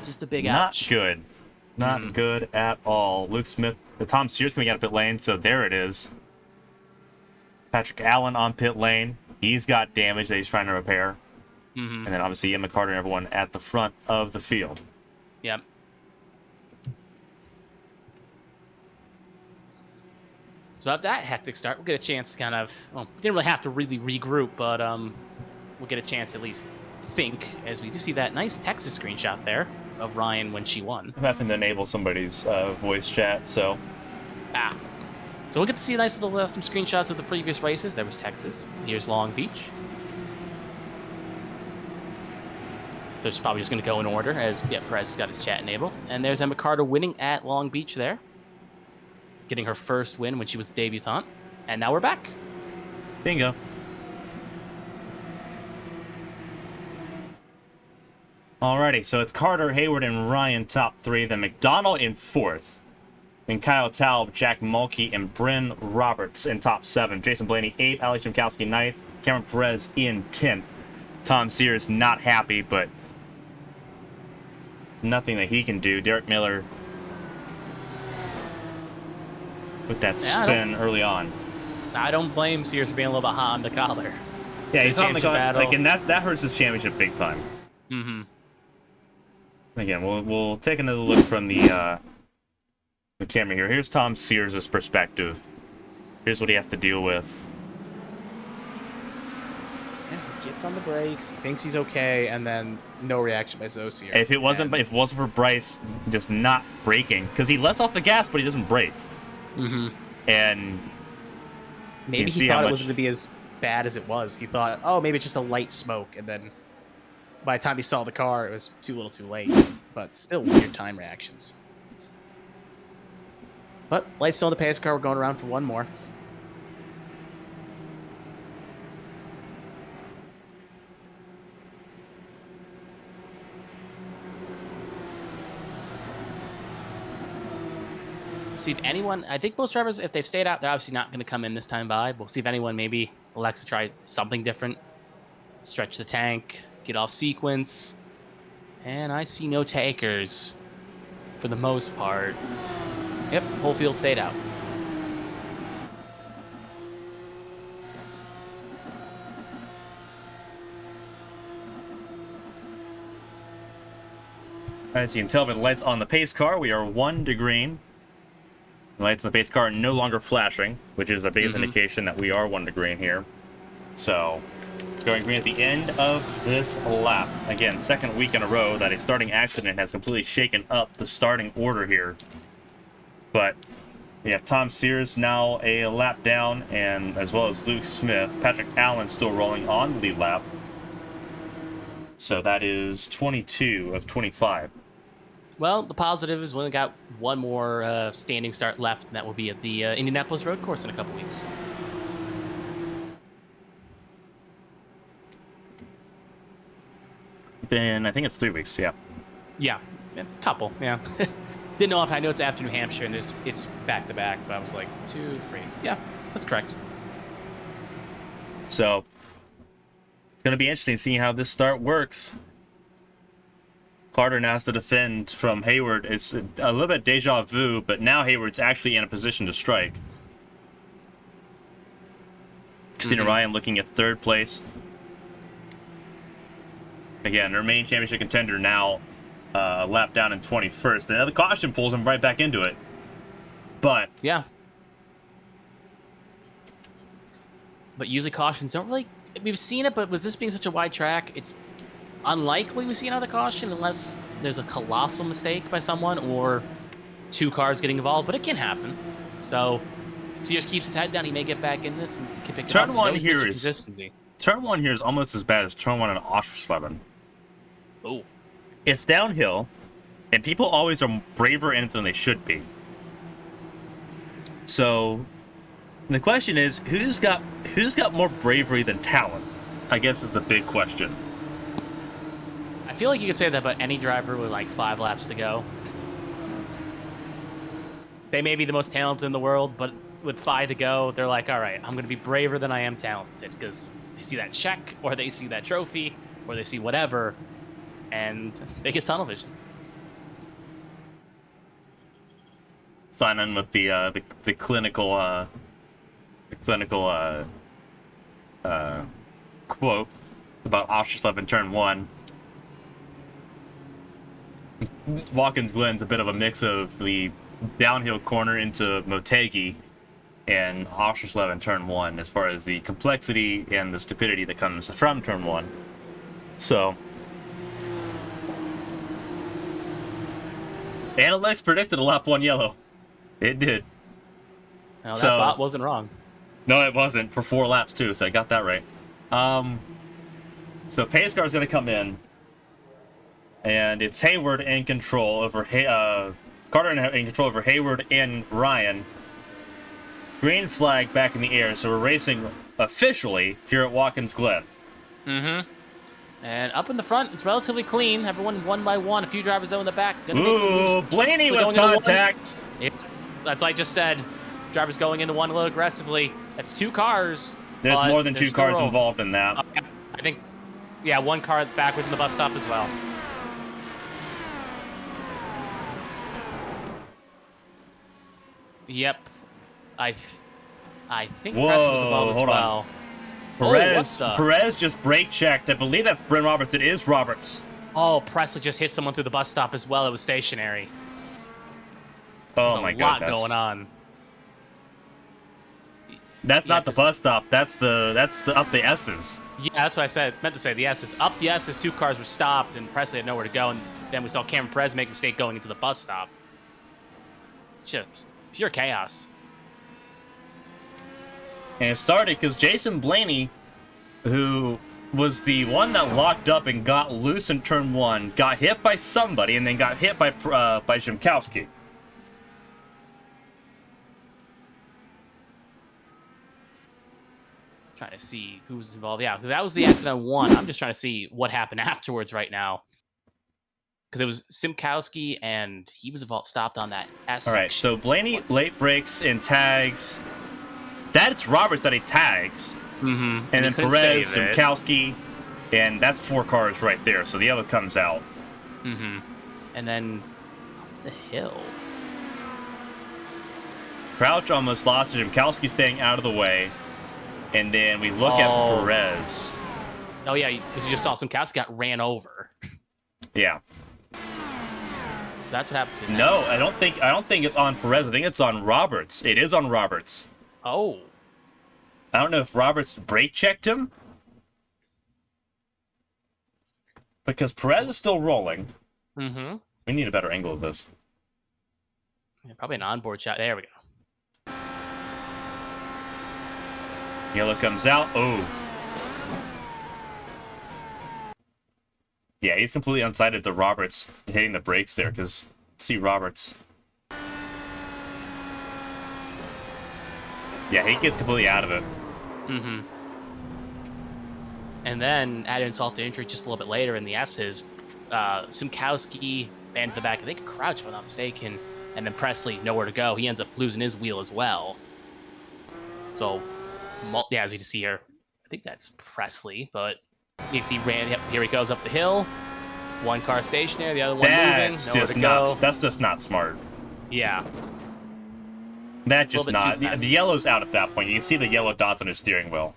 just a big Not ouch. good. Not good at all. Luke Smith, Tom Sears coming out of pit lane, so there it is. Patrick Allen on pit lane. He's got damage that he's trying to repair. And then obviously Ian McCarter and everyone at the front of the field. Yep. So after that hectic start, we'll get a chance to kind of, well, we didn't really have to really regroup, but we'll get a chance to at least think as we do see that nice Texas screenshot there of Ryan when she won. I'm having to enable somebody's voice chat, so. So we'll get to see a nice little some screenshots of the previous races. There was Texas. Here's Long Beach. So it's probably just going to go in order as Perez got his chat enabled. And there's Emma Carter winning at Long Beach there. Getting her first win when she was a debutante. And now we're back. Bingo. Alrighty, so it's Carter, Hayward, and Ryan top 3. Then McDonald in 4th. Then Kyle Taub, Jack Mulkey, and Bryn Roberts in top 7. Jason Blaney 8th, Alex Shimkowski 9th, Cameron Perez in 10th. Tom Sears not happy, but nothing that he can do. Derek Miller with that spin early on. I don't blame Sears for being a little bit hot on the collar. Yeah, he's on the collar, like, and that hurts his championship big time. Again, we'll take another look from the camera here. Here's Tom Sears' perspective. Here's what he has to deal with. Yeah, he gets on the brakes. He thinks he's okay, and then no reaction by Zoe Sears. If it wasn't for Bryce just not braking, because he lets off the gas, but he doesn't brake. And maybe he thought it wasn't going to be as bad as it was. He thought, oh, maybe it's just a light smoke, and then by the time he saw the car, it was too little too late. But still weird time reactions. But lights still on the pace car. We're going around for one more. See if anyone, I think most drivers, if they've stayed out, they're obviously not going to come in this time by. We'll see if anyone maybe elects to try something different. Stretch the tank, get off sequence. And I see no takers for the most part. Yep, whole field stayed out. As you can tell by the lights on the pace car, we are 1 to green. The lights on the pace car are no longer flashing, which is a biggest indication that we are 1 to green here. So, going green at the end of this lap. Again, second week in a row that a starting accident has completely shaken up the starting order here. But we have Tom Sears now a lap down, and as well as Luke Smith. Patrick Allen still rolling on the lead lap. So that is 22 of 25. Well, the positive is we only got one more standing start left, and that will be at the Indianapolis Road Course in a couple weeks. Then I think it's 3 weeks, yeah. Yeah, a couple, yeah. Didn't know if I know it's after New Hampshire and it's back to back, but I was like 2, 3. Yeah, that's correct. So it's gonna be interesting seeing how this start works. Carter now has to defend from Hayward. It's a little bit deja vu, but now Hayward's actually in a position to strike. Christina Ryan looking at 3rd place. Again, her main championship contender now a lap down in 21st. And the caution pulls him right back into it. But yeah. But usually cautions don't really... We've seen it, but with this being such a wide track, it's unlikely we see another caution unless there's a colossal mistake by someone or 2 cars getting involved, but it can happen. So Sears keeps his head down. He may get back in this and can pick it up. Turn 1 here is almost as bad as turn 1 in Oschersleben. Oh. It's downhill, and people always are braver in it than they should be. So the question is, who's got more bravery than talent? I guess is the big question. I feel like you could say that about any driver with like 5 laps to go. they may be the most talented in the world, but with 5 to go, they're like, all right, I'm going to be braver than I am talented, because they see that check, or they see that trophy, or they see whatever, and they get tunnel vision. Sign in with the clinical quote about Oshlev in turn 1. Watkins Glen's a bit of a mix of the downhill corner into Motegi and Oshlev in turn 1 as far as the complexity and the stupidity that comes from turn 1. So, Analytics predicted a lap 1 yellow. It did. Well, that bot wasn't wrong. No, it wasn't, for 4 laps too, so I got that right. So pace car's going to come in, and it's Hayward in control over Carter in control over Hayward and Ryan. Green flag back in the air, so we're racing officially here at Watkins Glen. Mm-hmm. And up in the front, it's relatively clean. Everyone one by one. A few drivers though in the back. Ooh, Blaney with contact. Yep. That's like I just said. Drivers going into one a little aggressively. That's 2 cars. There's more than 2 cars involved in that. I think, yeah, 1 car back was in the bus stop as well. Yep. I think Press was involved as well. Perez just brake checked. I believe that's Bryn Roberts. It is Roberts. Oh, Presley just hit someone through the bus stop as well. It was stationary. Oh my god, there's a lot going on. That's not the bus stop. That's the up the S's. Yeah, that's what I said. Meant to say the S's. Up the S's, 2 cars were stopped, and Presley had nowhere to go. And then we saw Cameron Perez make a mistake going into the bus stop. Just pure chaos. And it started because Jason Blaney, who was the one that locked up and got loose in turn 1, got hit by somebody, and then got hit by Shimkowski. Trying to see who was involved. Yeah, that was the accident on 1. I'm just trying to see what happened afterwards right now. Because it was Shimkowski, and he was stopped on that S All right, section. so Blaney late breaks and tags. That's Roberts that he tags. Mm-hmm. And then Perez, Shimkowski, and that's 4 cars right there. So the yellow comes out. Mm-hmm. And then up the hill. Crouch almost lost to Shimkowski staying out of the way. And then we look at Perez. Oh yeah, because you just saw Shimkowski got ran over. Yeah. So that's what happened to him. No, I don't think it's on Perez. I think it's on Roberts. It is on Roberts. Oh. I don't know if Roberts brake checked him. Because Perez is still rolling. Mm-hmm. We need a better angle of this. Yeah, probably an onboard shot. There we go. Yellow comes out. Oh. Yeah, he's completely unsighted to Roberts hitting the brakes there, because see Roberts. Yeah, he gets completely out of it. Mm-hmm. And then, add insult to injury just a little bit later in the S's, Shimkowski banned to the back, I think Crouch, if I'm not mistaken, and then Presley, nowhere to go. He ends up losing his wheel as well. So, yeah, as you can see here, I think that's Presley, but you can see yep, here he goes up the hill. 1 car stationary, the other one moving, nowhere to go. That's just not smart. Yeah. That's just not. The yellow's out at that point. You can see the yellow dots on his steering wheel.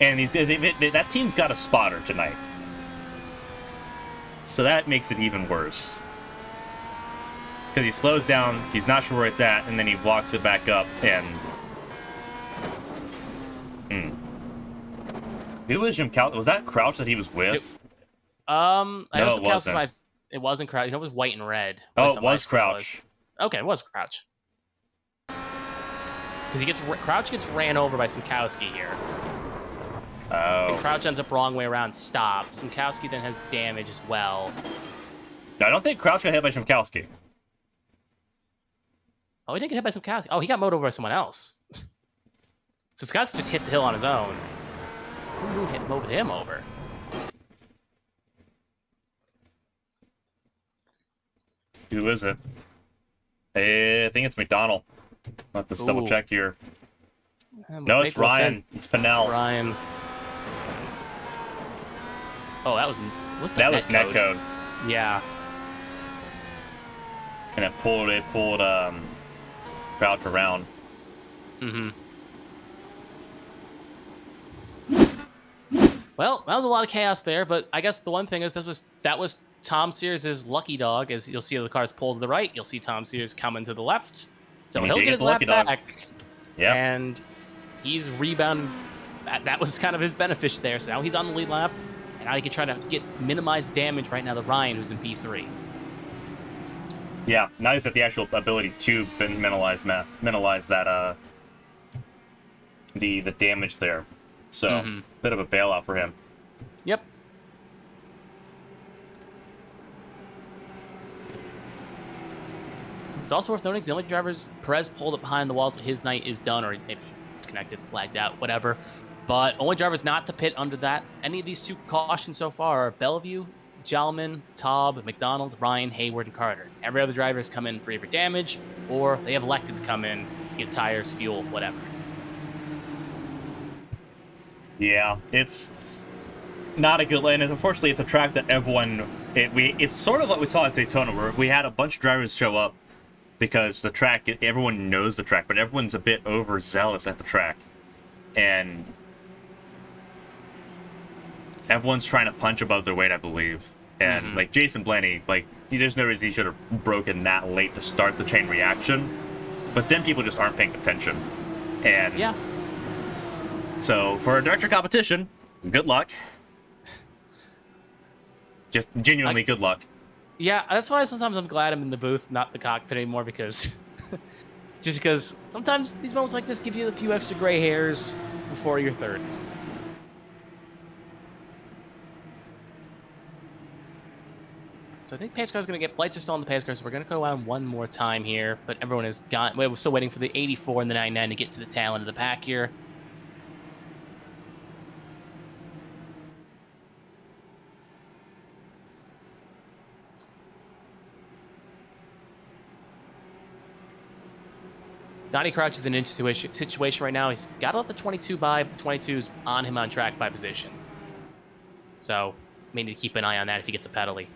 And that team's got a spotter tonight. So that makes it even worse. Because he slows down, he's not sure where it's at, and then he walks it back up, and... Who was Shimkowski? Was that Crouch that he was with? I know it wasn't. It wasn't Crouch. You know, it was white and red. Oh, it was Crouch. Okay, it was Crouch. Because Crouch gets ran over by Shimkowski here. Oh. And Crouch ends up wrong way around, stops. Shimkowski then has damage as well. I don't think Crouch got hit by Shimkowski. Oh, he didn't get hit by Shimkowski. Oh, he got mowed over by someone else. So Shimkowski just hit the hill on his own. Who mowed him over? Who is it? I think it's McDonald. I'll have to double check here. No, it's Ryan. It's Pinnell. Ryan. Oh, that was that was netcode. Yeah. And it pulled Crouch around. Mm-hmm. Well, that was a lot of chaos there, but I guess the one thing is that was Tom Sears' lucky dog. As you'll see the cars pull to the right, you'll see Tom Sears coming to the left. So he'll get his lap back. Yeah. And he's rebounding. That was kind of his benefit there. So now he's on the lead lap, and now he can try to minimize damage right now to Ryan, who's in P3. Yeah, now he's got the actual ability to minimize that the damage there. So bit of a bailout for him. Yep. It's also worth noting the only drivers Perez pulled up behind the walls. His night is done, or maybe disconnected, flagged out, whatever. But only drivers not to pit under that. Any of these two cautions so far are Bellevue, Jalman, Taub, McDonald, Ryan, Hayward, and Carter. Every other driver has come in for either damage, or they have elected to come in to get tires, fuel, whatever. Yeah, it's not a good lane, and unfortunately, it's a track that everyone. It's sort of what we saw at Daytona, where we had a bunch of drivers show up because the track. Everyone knows the track, but everyone's a bit overzealous at the track, and everyone's trying to punch above their weight, I believe. And like Jason Blaney, like there's no reason he should have broken that late to start the chain reaction, but then people just aren't paying attention, and yeah. So, for a director competition, good luck. Just genuinely good luck. Yeah, that's why sometimes I'm glad I'm in the booth, not the cockpit anymore, because just because sometimes these moments like this give you a few extra gray hairs before you're third. So I think pace car's going to get... Lights are still on the pace car, so we're going to go on one more time here, but everyone has gone... We're still waiting for the 84 and the 99 to get to the tail end of the pack here. Donnie Crouch is in an interesting situation right now. He's got to let the 22 by, but the 22's on him on track by position. So, may need to keep an eye on that if he gets a penalty.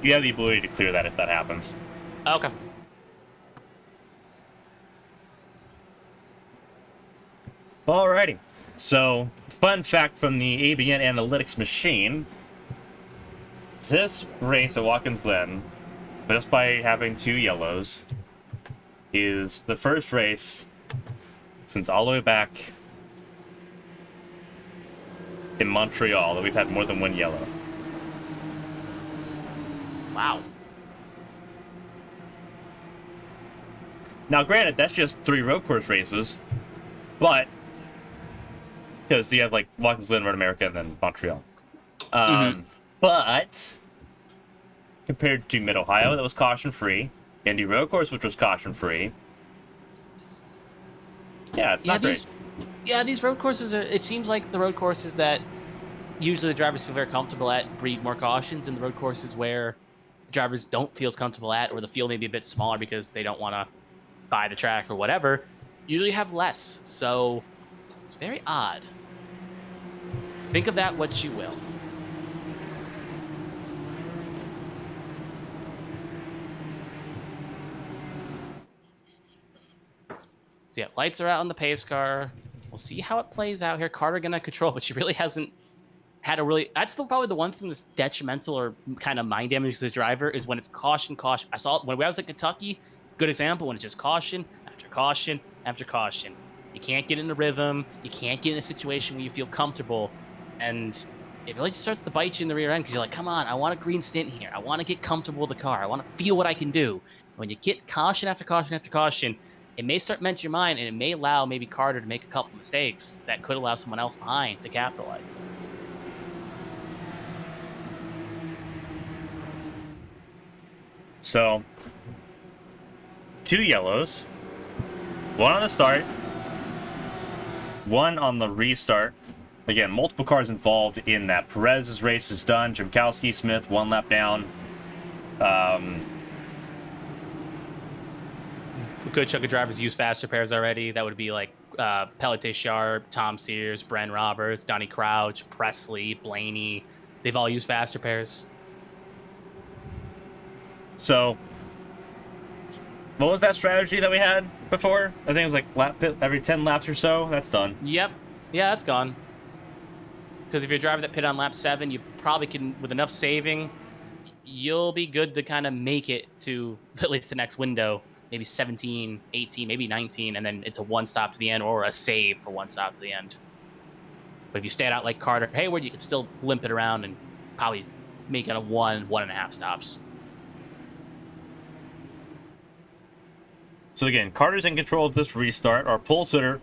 You have the ability to clear that if that happens. Okay. Alrighty. So, fun fact from the ABN Analytics machine. This race at Watkins Glen, just by having 2 yellows, is the first race since all the way back in Montreal that we've had more than 1 yellow. Wow. Now, granted, that's just 3 road course races, but because you have like Watkins Glen, Road America, and then Montreal. But compared to Mid Ohio, that was caution-free, Indy road course, which was caution-free. Yeah, it's not great. These road courses are. It seems like the road courses that usually the drivers feel very comfortable at breed more cautions, and the road courses where the drivers don't feel as comfortable at, or the field may be a bit smaller because they don't want to buy the track or whatever, usually have less. So it's very odd. Think of that what you will. So yeah, lights are out on the pace car. We'll see how it plays out here. Carter gonna control, but she really hasn't had a really... That's still probably the one thing that's detrimental or kind of mind damage to the driver is when it's caution, caution. I saw it when I was at Kentucky. Good example, when it's just caution after caution after caution. You can't get in a rhythm. You can't get in a situation where you feel comfortable. And it really just starts to bite you in the rear end because you're like, come on, I want a green stint here. I want to get comfortable with the car. I want to feel what I can do. When you get caution after caution after caution, it may start mentioning your mind, and it may allow maybe Carter to make a couple mistakes that could allow someone else behind to capitalize. So, 2 yellows, 1 on the start, 1 on the restart. Again, multiple cars involved in that. Perez's race is done. Shimkowski, Smith, 1 lap down. Good chunk of drivers use faster pairs already. That would be like Pellet Sharp, Tom Sears, Bren Roberts, Donnie Crouch, Presley, Blaney. They've all used faster pairs. So, what was that strategy that we had before? I think it was like lap pit every 10 laps or so. That's done. Yep. Yeah, that's gone. Because if you're driving that pit on lap 7, you probably can, with enough saving, you'll be good to kind of make it to at least the next window. Maybe 17, 18, maybe 19, and then it's a one stop to the end or a save for one stop to the end. But if you stand out like Carter Hayward, you can still limp it around and probably make it a 1.5 stops. So again, Carter's in control of this restart. Our Pulsator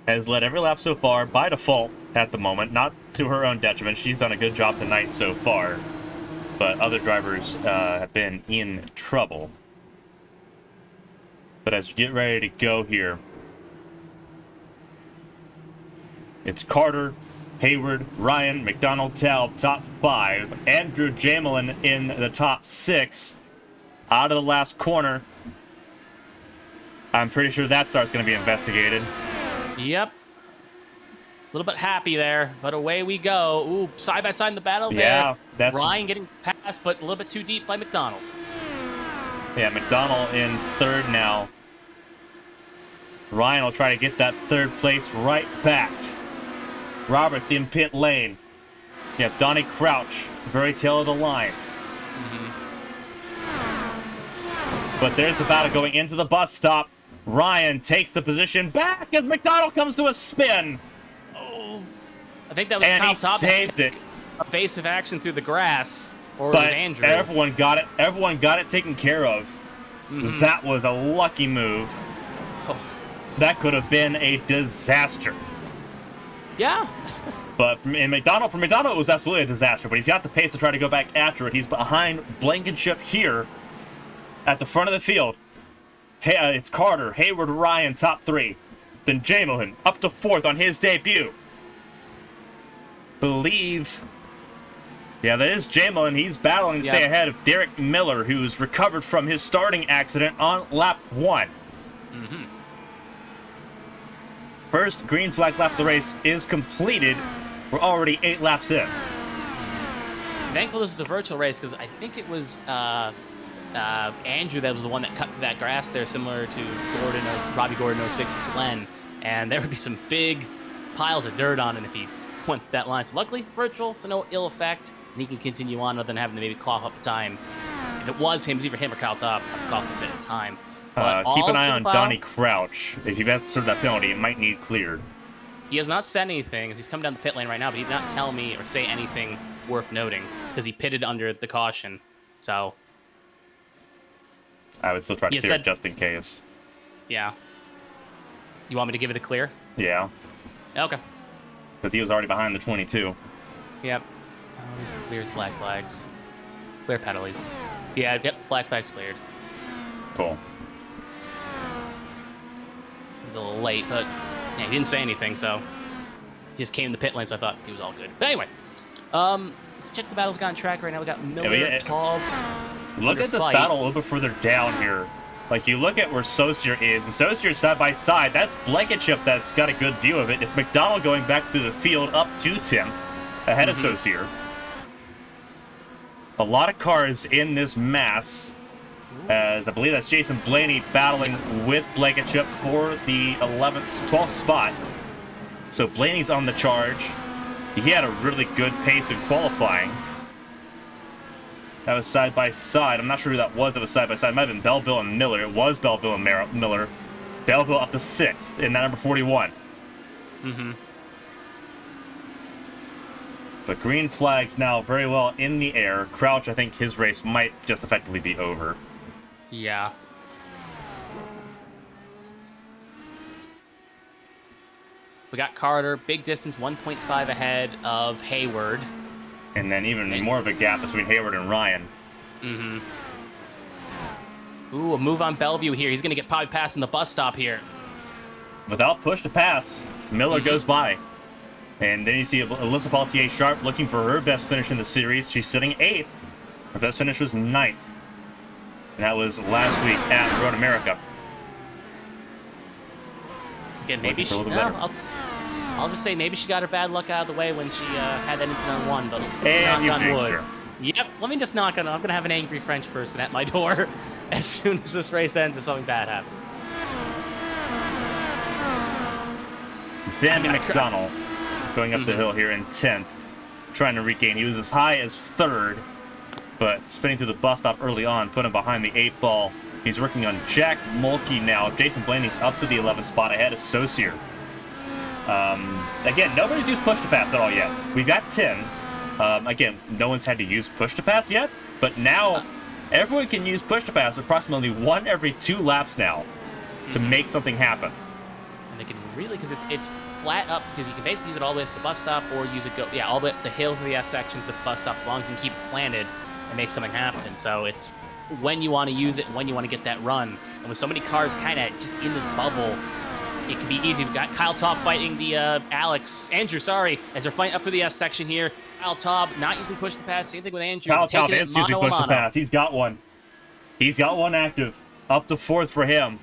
has led every lap so far by default at the moment, not to her own detriment. She's done a good job tonight so far, but other drivers have been in trouble. But as we get ready to go here, it's Carter, Hayward, Ryan, McDonald, Taub, top 5. Andrew Jamelin in the top 6. Out of the last corner. I'm pretty sure that start's going to be investigated. Yep. A little bit happy there, but away we go. Ooh, side by side in the battle there. Yeah, that's Ryan getting past, but a little bit too deep by McDonald. Yeah, McDonald in third now. Ryan will try to get that third place right back. Roberts in pit lane. Yeah, Donnie Crouch, very tail of the line. But there's the battle going into the bus stop. Ryan takes the position back as McDonald comes to a spin. Oh, I think that was and Kyle he Top saves it. Evasive action through the grass, or But it was Andrew. everyone got it. Everyone got it taken care of. That was a lucky move. Oh. That could have been a disaster. Yeah. But for McDonald, it was absolutely a disaster. But he's got the pace to try to go back after it. He's behind Blankenship here at the front of the field. Hey, it's Carter, Hayward, Ryan, top 3. Then Jamelin up to 4th on his debut. Yeah, that is Jamelin. He's battling to stay ahead of Derek Miller, who's recovered from his starting accident on lap 1. First green flag lap of the race is completed. We're already 8 laps in. Thankful this is a virtual race because I think it was Andrew that was the one that cut through that grass there, similar to Robbie Gordon 06 at Glen, and there would be some big piles of dirt on it if he went that line. So luckily virtual, so no ill effect, and he can continue on other than having to maybe cough up the time. If it was him, it was either him or Kyle Top, have to cough a bit of time. Keep an eye on Donnie Crouch. If you've had to serve that penalty, it might need cleared. He has not said anything as he's coming down the pit lane right now, but he did not tell me or say anything worth noting because he pitted under the caution. So I would still try to clear it just in case. Yeah. You want me to give it a clear? Yeah. Okay. Because he was already behind the 22. Yep. Oh, these clears black flags. Clear penalties. Yeah, yep, black flags cleared. Cool. He was a little late, but yeah, he didn't say anything, so he just came to the pit lane, so I thought he was all good. But anyway, let's check the battles got on track right now. We got Miller, Taub. Look at this battle a little bit further down here. Like, you look at where Saucier is, and Saucier's side by side. That's Blankenship that's got a good view of it. It's McDonald going back through the field up to 10th, ahead of Saucier. A lot of cars in this mass, as I believe that's Jason Blaney battling with Blankenship for the 12th spot. So Blaney's on the charge. He had a really good pace in qualifying. That was side by side. I'm not sure who that was. It was side by side. It might have been Belleville and Miller. It was Belleville and Miller. Belleville up to 6th in that number 41. But green flags now very well in the air. Crouch, I think his race might just effectively be over. Yeah. We got Carter, big distance, 1.5 ahead of Hayward. And then even more of a gap between Hayward and Ryan. Ooh, a move on Bellevue here. He's going to get probably passing the bus stop here. Without push to pass, Miller goes by. And then you see Alyssa Paultier Sharp looking for her best finish in the series. She's sitting 8th. Her best finish was 9th. And that was last week at Road America. Again, maybe she. Looking for a No, little better. I'll just say maybe she got her bad luck out of the way when she had that incident on 1. But let's And you knock on jinxed wood. her. Yep. Let me just knock on. I'm gonna have an angry French person at my door as soon as this race ends if something bad happens. Ben McDonald going up the hill here in 10th, trying to regain. He was as high as 3rd, but spinning through the bus stop early on, put him behind the 8 ball. He's working on Jack Mulkey now. Jason Blaney's up to the 11th spot ahead of Saucier. Again, nobody's used push to pass at all yet. We've got 10. Again, no one's had to use push to pass yet, but now everyone can use push to pass approximately 1 every 2 laps now to make something happen. And they can really, because it's flat up, because you can basically use it all the way to the bus stop, or use it all the way up the hill to the S section to the bus stop, as long as you can keep it planted and make something happen. So it's when you want to use it, and when you want to get that run. And with so many cars kind of just in this bubble, it can be easy. We've got Kyle Taub fighting the Andrew, as they're fighting up for the S section here. Kyle Taub not using push to pass. Same thing with Andrew. Kyle Taub taking it is using mano a push to mano. pass. He's got one. He's got one active. Up to 4th for him.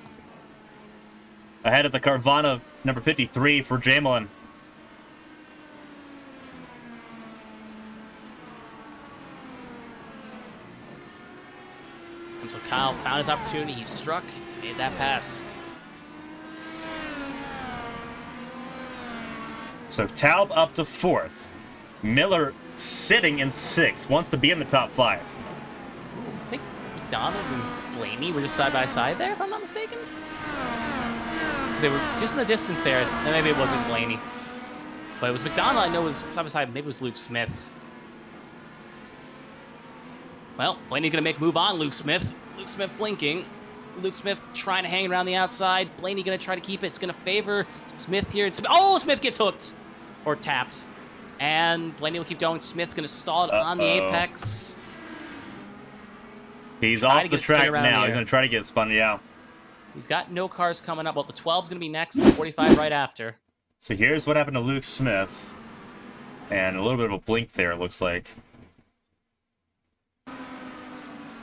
Ahead of the Carvana number 53 for Jamelin. So Kyle found his opportunity. He struck, made that pass. So Taub up to 4th. Miller sitting in 6th. Wants to be in the top 5. I think McDonald and Blaney were just side by side there, if I'm not mistaken. Because they were just in the distance there. Then maybe it wasn't Blaney. But it was McDonald, I know, was side by side. Maybe it was Luke Smith. Well, Blaney going to make move on Luke Smith. Luke Smith blinking. Luke Smith trying to hang around the outside. Blaney going to try to keep it. It's going to favor Smith here. Oh, Smith gets hooked. Or taps. And Blaney will keep going. Smith's going to stall it on the apex. He's off the track now. He's going to try to get spun, yeah. He's got no cars coming up. Well, the 12's going to be next, the 45 right after. So here's what happened to Luke Smith. And a little bit of a blink there, it looks like.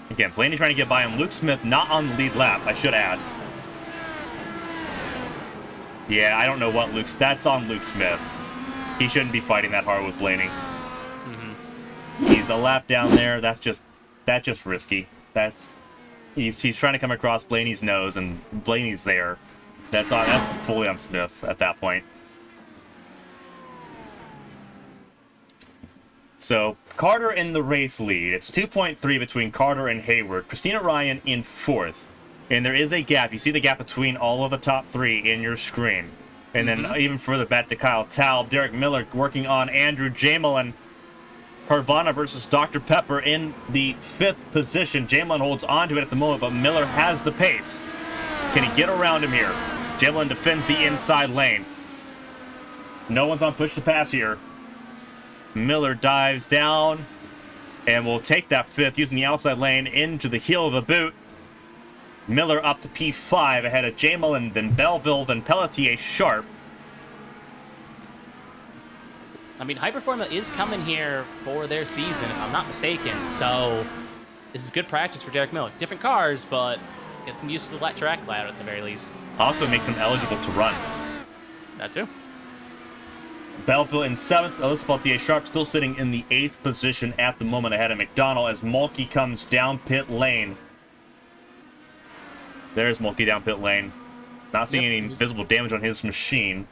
Again, Blaney trying to get by him. Luke Smith not on the lead lap, I should add. Yeah, I don't know what Luke's... That's on Luke Smith. He shouldn't be fighting that hard with Blaney. He's a lap down there. That's just risky. He's trying to come across Blaney's nose, and Blaney's there. That's fully on Smith at that point. So Carter in the race lead. It's 2.3 between Carter and Hayward. Christina Ryan in 4th. And there is a gap. You see the gap between all of the top 3 in your screen. And then even further back to Kyle Taub. Derek Miller working on Andrew Jamelin. Carvana versus Dr. Pepper in the 5th position. Jamelin holds on to it at the moment, but Miller has the pace. Can he get around him here? Jamelin defends the inside lane. No one's on push to pass here. Miller dives down and will take that 5th using the outside lane into the heel of the boot. Miller up to P5 ahead of Jamelin, then Belleville, then Pelletier Sharp. I mean, Hyper Formula is coming here for their season, if I'm not mistaken. So this is good practice for Derek Miller. Different cars, but get some used to the track ladder at the very least. Also makes him eligible to run. That too. Belleville in 7th. Alyssa Pelletier Sharp still sitting in the 8th position at the moment ahead of McDonald as Mulkey comes down pit lane. There's Mulkey down pit lane. Not seeing any visible damage on his machine.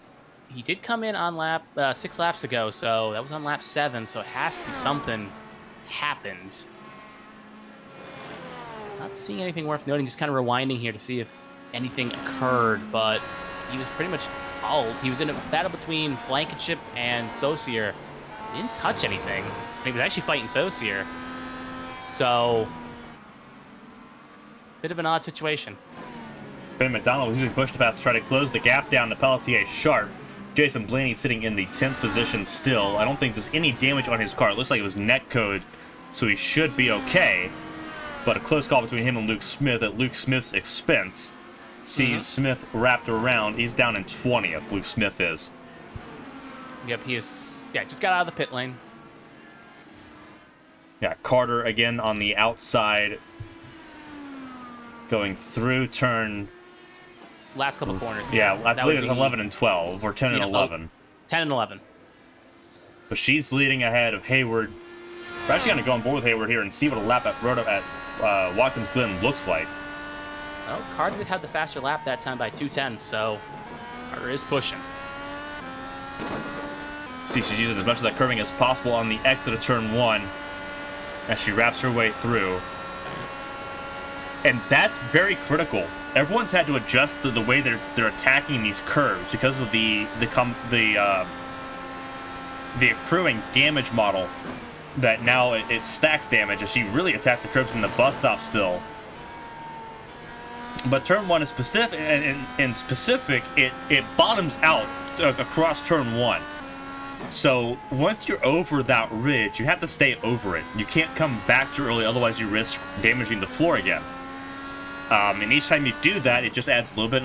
He did come in on 6 laps ago, so that was on lap 7, so it has to be something happened. Not seeing anything worth noting, just kind of rewinding here to see if anything occurred, but he was pretty much he was in a battle between Blankenship and Saucier. He didn't touch anything. He was actually fighting Saucier. So, bit of an odd situation. Ben McDonald was using push to pass to try to close the gap down to Pelletier Sharp. Jason Blaney sitting in the 10th position still. I don't think there's any damage on his car. It looks like it was netcode, so he should be okay. But a close call between him and Luke Smith at Luke Smith's expense. Sees Smith wrapped around. He's down in 20th, Luke Smith is. Yep, he is. Yeah, just got out of the pit lane. Yeah, Carter again on the outside. going through turn. Last couple corners. Yeah, I that believe would it's be 11 and 12, or 10 and 11. 10 and 11. But she's leading ahead of Hayward. We're actually going to go on board with Hayward here and see what a lap at Watkins Glen looks like. Well, Carter did have the faster lap that time by 2:10, so Carter is pushing. See, she's using as much of that curving as possible on the exit of turn 1 as she wraps her way through. And that's very critical. Everyone's had to adjust the way they're attacking these curves because of the accruing damage model that now it stacks damage as she really attacked the curves in the bus stop still. But turn 1 is specific, and in specific, it bottoms out across turn 1. So once you're over that ridge, you have to stay over it. You can't come back too early, otherwise you risk damaging the floor again. And each time you do that, it just adds a little bit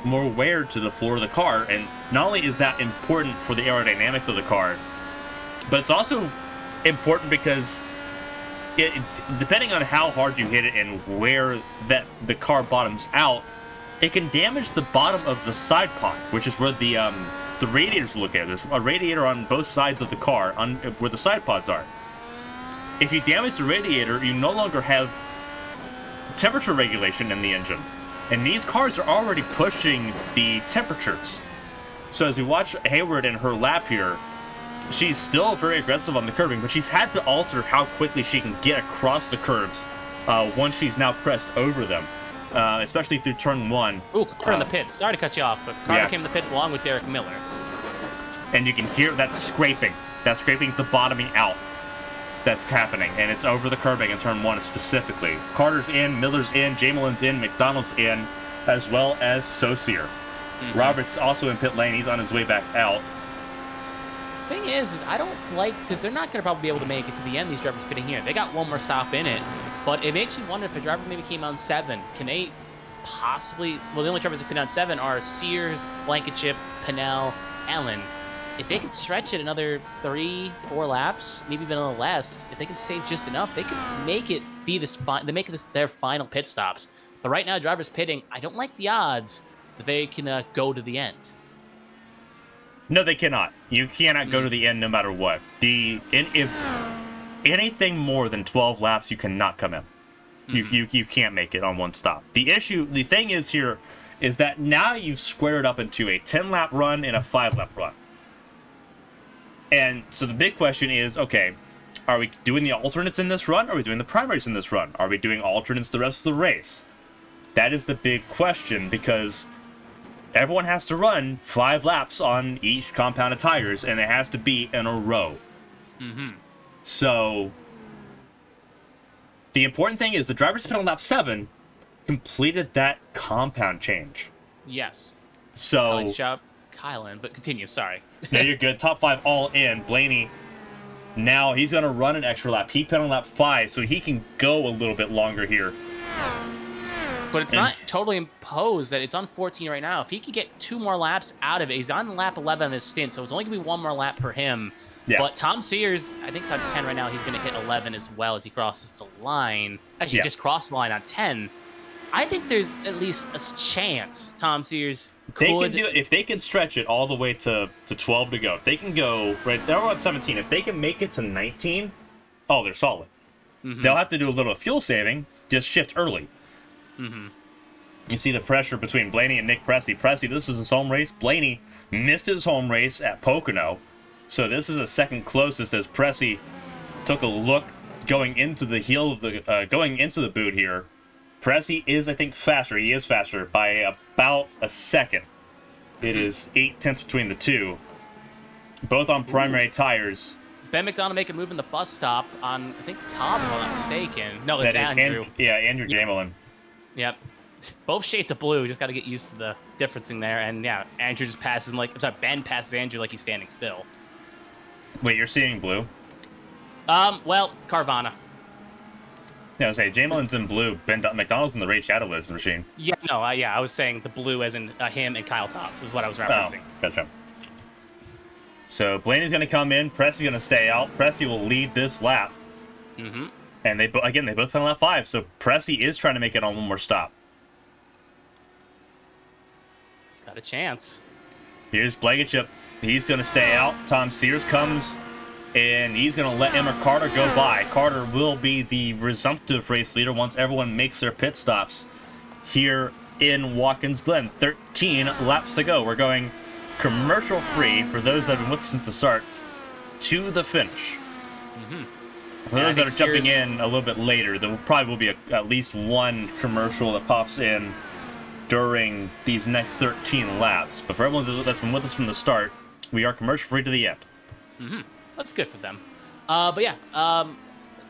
more wear to the floor of the car. And not only is that important for the aerodynamics of the car, but it's also important because depending on how hard you hit it and where the car bottoms out, it can damage the bottom of the side pod, which is where the radiators look at. There's a radiator on both sides of the car where the side pods are. If you damage the radiator, you no longer have temperature regulation in the engine. And these cars are already pushing the temperatures. So as we watch Hayward in her lap here, she's still very aggressive on the curbing, but she's had to alter how quickly she can get across the curbs once she's now pressed over them, especially through turn 1. Ooh, Carter in the pits. Sorry to cut you off, but Carter came in the pits along with Derek Miller. And you can hear that scraping. That scraping's the bottoming out that's happening, and it's over the curbing in turn 1 specifically. Carter's in, Miller's in, Jamelin's in, McDonald's in, as well as Saucier. Robert's also in pit lane. He's on his way back out. Thing is I don't like, because they're not going to probably be able to make it to the end, these drivers pitting here. They got one more stop in it, but it makes me wonder if a driver maybe came on 7. Can they possibly, well, the only drivers that put on 7 are Sears, Blankenship, Pinnell, Allen. If they could stretch it another 3-4 laps, maybe even a little less, if they can save just enough, they could make it be their final pit stops. But right now, drivers pitting, I don't like the odds that they can go to the end. No, they cannot. You cannot go to the end no matter what. If anything more than 12 laps, you cannot come in. You can't make it on one stop. The thing is here is that now you've squared up into a 10-lap run and a 5-lap run. And so the big question is, okay, are we doing the alternates in this run? Or are we doing the primaries in this run? Are we doing alternates the rest of the race? That is the big question, because everyone has to run 5 laps on each compound of tires, and it has to be in a row. So the important thing is the drivers pit on lap 7 completed that compound change. Yes. So Nice job, Kylan, but continue, sorry. No, you're good. Top 5 all in. Blaney, now he's going to run an extra lap. He pit on lap 5, so he can go a little bit longer here. But it's not totally imposed that it's on 14 right now. If he can get 2 more laps out of it, he's on lap 11 on his stint, so it's only going to be 1 more lap for him. Yeah. But Tom Sears, I think it's on 10 right now. He's going to hit 11 as well as he crosses the line. Actually, he just crossed the line on 10. I think there's at least a chance Tom Sears could... They can do it. If they can stretch it all the way to 12 to go. If they can go... Right, they're on 17. If they can make it to 19, oh, they're solid. They'll have to do a little fuel saving. Just shift early. You see the pressure between Blaney and Nick Pressey. Pressey, this is his home race. Blaney missed his home race at Pocono. So this is a second closest as Pressey took a look going into the heel of the going into the boot here. Pressey is, I think, faster. He is faster by about a second. It is 0.8 between the two. Both on primary tires. Ben McDonough make a move in the bus stop on, I think, Tom, if I'm not mistaken. No, it's Andrew. Andrew Jamelin. Yep. Both shades of blue. Just got to get used to the differencing there. And yeah, Andrew just passes him like, I'm sorry, Ben passes Andrew like he's standing still. Wait, you're seeing blue? Well, Carvana. Yeah, I was saying, Jamelin's in blue. Ben McDonald's in the Raid Shadow Lives machine. Yeah, no, I was saying the blue as in him and Kyle Top was what I was referencing. Oh, gotcha. So Blaney's going to come in. Pressey's going to stay out. Pressey will lead this lap. And they both found lap 5, so Pressy is trying to make it on one more stop. He's got a chance. Here's Blankenship. He's going to stay out. Tom Sears comes, and he's going to let Emma Carter go by. Carter will be the resumptive race leader once everyone makes their pit stops here in Watkins Glen. 13 laps to go. We're going commercial-free for those that have been with us since the start to the finish. Mm-hmm. For those that are jumping in a little bit later, there probably will be at least one commercial that pops in during these next 13 laps. But for everyone that's been with us from the start, we are commercial-free to the end. Mm-hmm. That's good for them. But yeah, honestly,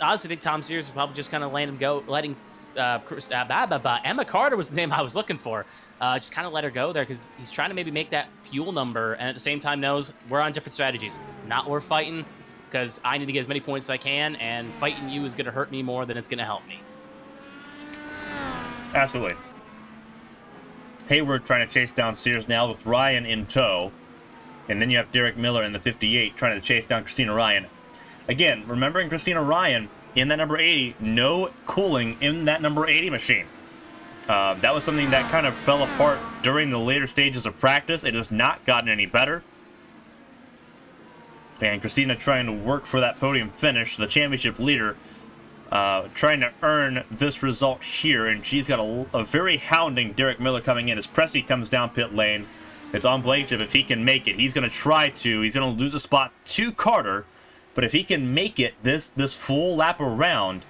I think Tom Sears was probably just kind of letting Emma Carter was the name I was looking for. Just kind of let her go there because he's trying to maybe make that fuel number, and at the same time knows we're on different strategies. Not worth fighting because I need to get as many points as I can, and fighting you is going to hurt me more than it's going to help me. Absolutely. Hayward trying to chase down Sears now with Ryan in tow. And then you have Derek Miller in the 58 trying to chase down Christina Ryan. Again, remembering Christina Ryan in that number 80, no cooling in that number 80 machine. That was something that kind of fell apart during the later stages of practice. It has not gotten any better. And Christina trying to work for that podium finish, the championship leader, trying to earn this result here. And she's got a very hounding Derek Miller coming in as Pressy comes down pit lane. It's on Blankenship if he can make it. He's going to try to. He's going to lose a spot to Carter. But if he can make it this full lap around,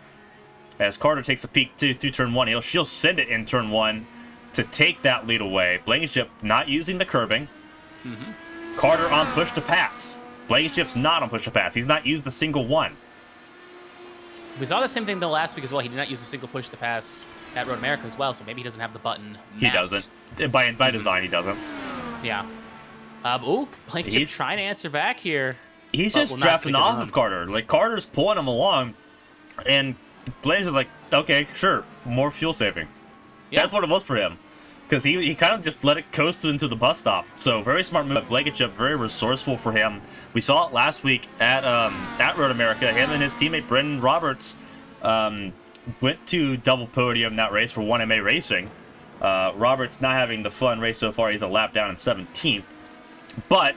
as Carter takes a peek through turn 1, she'll send it in turn 1 to take that lead away. Blankenship not using the curbing. Mm-hmm. Carter on push to pass. Blankenship's not on push to pass. He's not used the single one. We saw the same thing though last week as well. He did not use a single push to pass at Road America as well, so maybe he doesn't have the button mapped. He doesn't. By design, he doesn't. Yeah. Blankenship trying to answer back here. He's just drafting off of Carter. Like, Carter's pulling him along, and Blankenship's like, okay, sure, more fuel saving. Yeah. That's what it was for him. Because he kind of just let it coast into the bus stop. So, very smart move. Blankenship, very resourceful for him. We saw it last week at Road America. Him and his teammate, Brendan Roberts, went to double podium in that race for 1MA Racing. Roberts not having the fun race so far. He's a lap down in 17th. But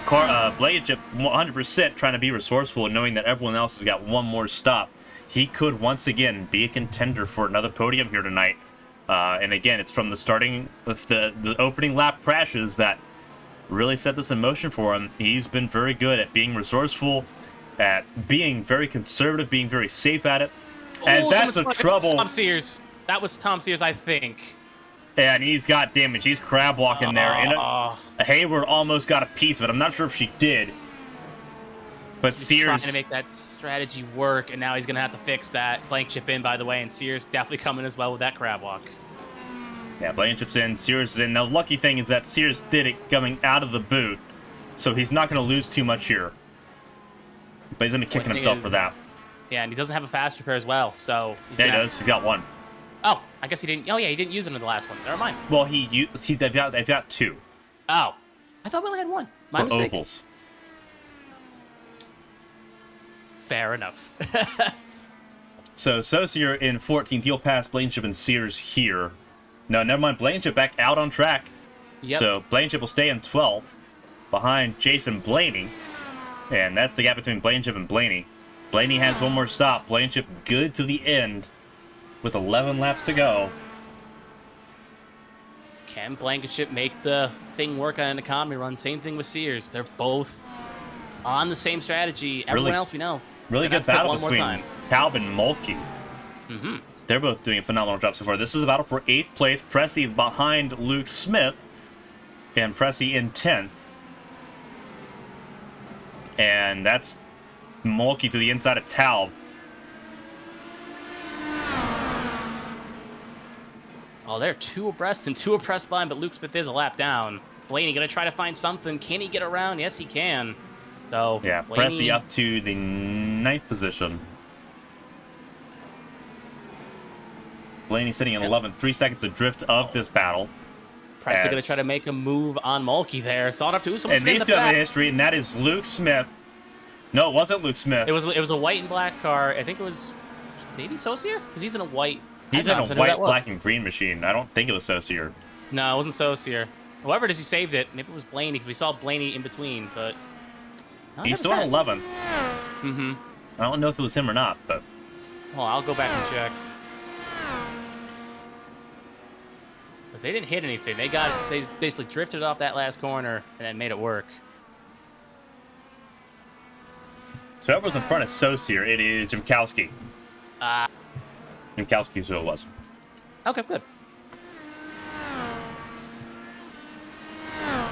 Blankenship 100% trying to be resourceful and knowing that everyone else has got one more stop. He could once again be a contender for another podium here tonight. And again, it's from the starting with the opening lap crashes that really set this in motion for him. He's been very good at being resourceful, at being very conservative, being very safe at it. As that's a trouble. Tom Sears. That was Tom Sears, I think. And he's got damage. He's crab walking there. And Hayward almost got a piece of it. I'm not sure if she did. But he's Sears trying to make that strategy work, and now he's going to have to fix that. Blankenship in, by the way, and Sears definitely coming as well with that crab walk. Yeah, Blankenship's in, Sears is in. Now, the lucky thing is that Sears did it coming out of the boot, so he's not going to lose too much here. But he's going to be kicking himself for that. Yeah, and he doesn't have a fast repair as well, so... He does. He's got one. Oh, I guess he didn't... Oh, yeah, he didn't use it in the last one, so never mind. Well, they've got two. Oh. I thought we only had one. My mistake. Ovals. Fair enough. So, Saucier in 14th. He'll pass Blankenship and Sears here. No, never mind. Blankenship back out on track. Yep. So, Blankenship will stay in 12th behind Jason Blaney. And that's the gap between Blankenship and Blaney. Blaney has one more stop. Blankenship good to the end with 11 laps to go. Can Blankenship make the thing work on an economy run? Same thing with Sears. They're both on the same strategy. Everyone else we know. Really good battle between Taub and Mulkey. Mm-hmm. They're both doing a phenomenal job so far. This is a battle for 8th place. Pressy behind Luke Smith. And Pressy in 10th. And that's Mulkey to the inside of Taub. Oh, they're two abreast and two abreast behind, but Luke Smith is a lap down. Blaney gonna try to find something. Can he get around? Yes, he can. So yeah, Pressy up to the 9th position. Blaney sitting in 11th. 3 seconds adrift of this battle. Pressy gonna try to make a move on Mulkey there. Saw it up to someone. And these two have a history, and that is Luke Smith No, it wasn't Luke Smith. It was a white and black car. I think it was maybe Saucier? Because he's in a white. He's in a white, black, and green machine. I don't think it was Saucier. No, it wasn't Saucier. Whoever it is, he saved it. Maybe it was Blaney, because we saw Blaney in between, but... He's still in 11th. Mm-hmm. I don't know if it was him or not, but... Well, I'll go back and check. But they didn't hit anything. They basically drifted off that last corner and then made it work. So whoever's in front of Saucier, it is Shimkowski. Shimkowski is who it was. Okay, good.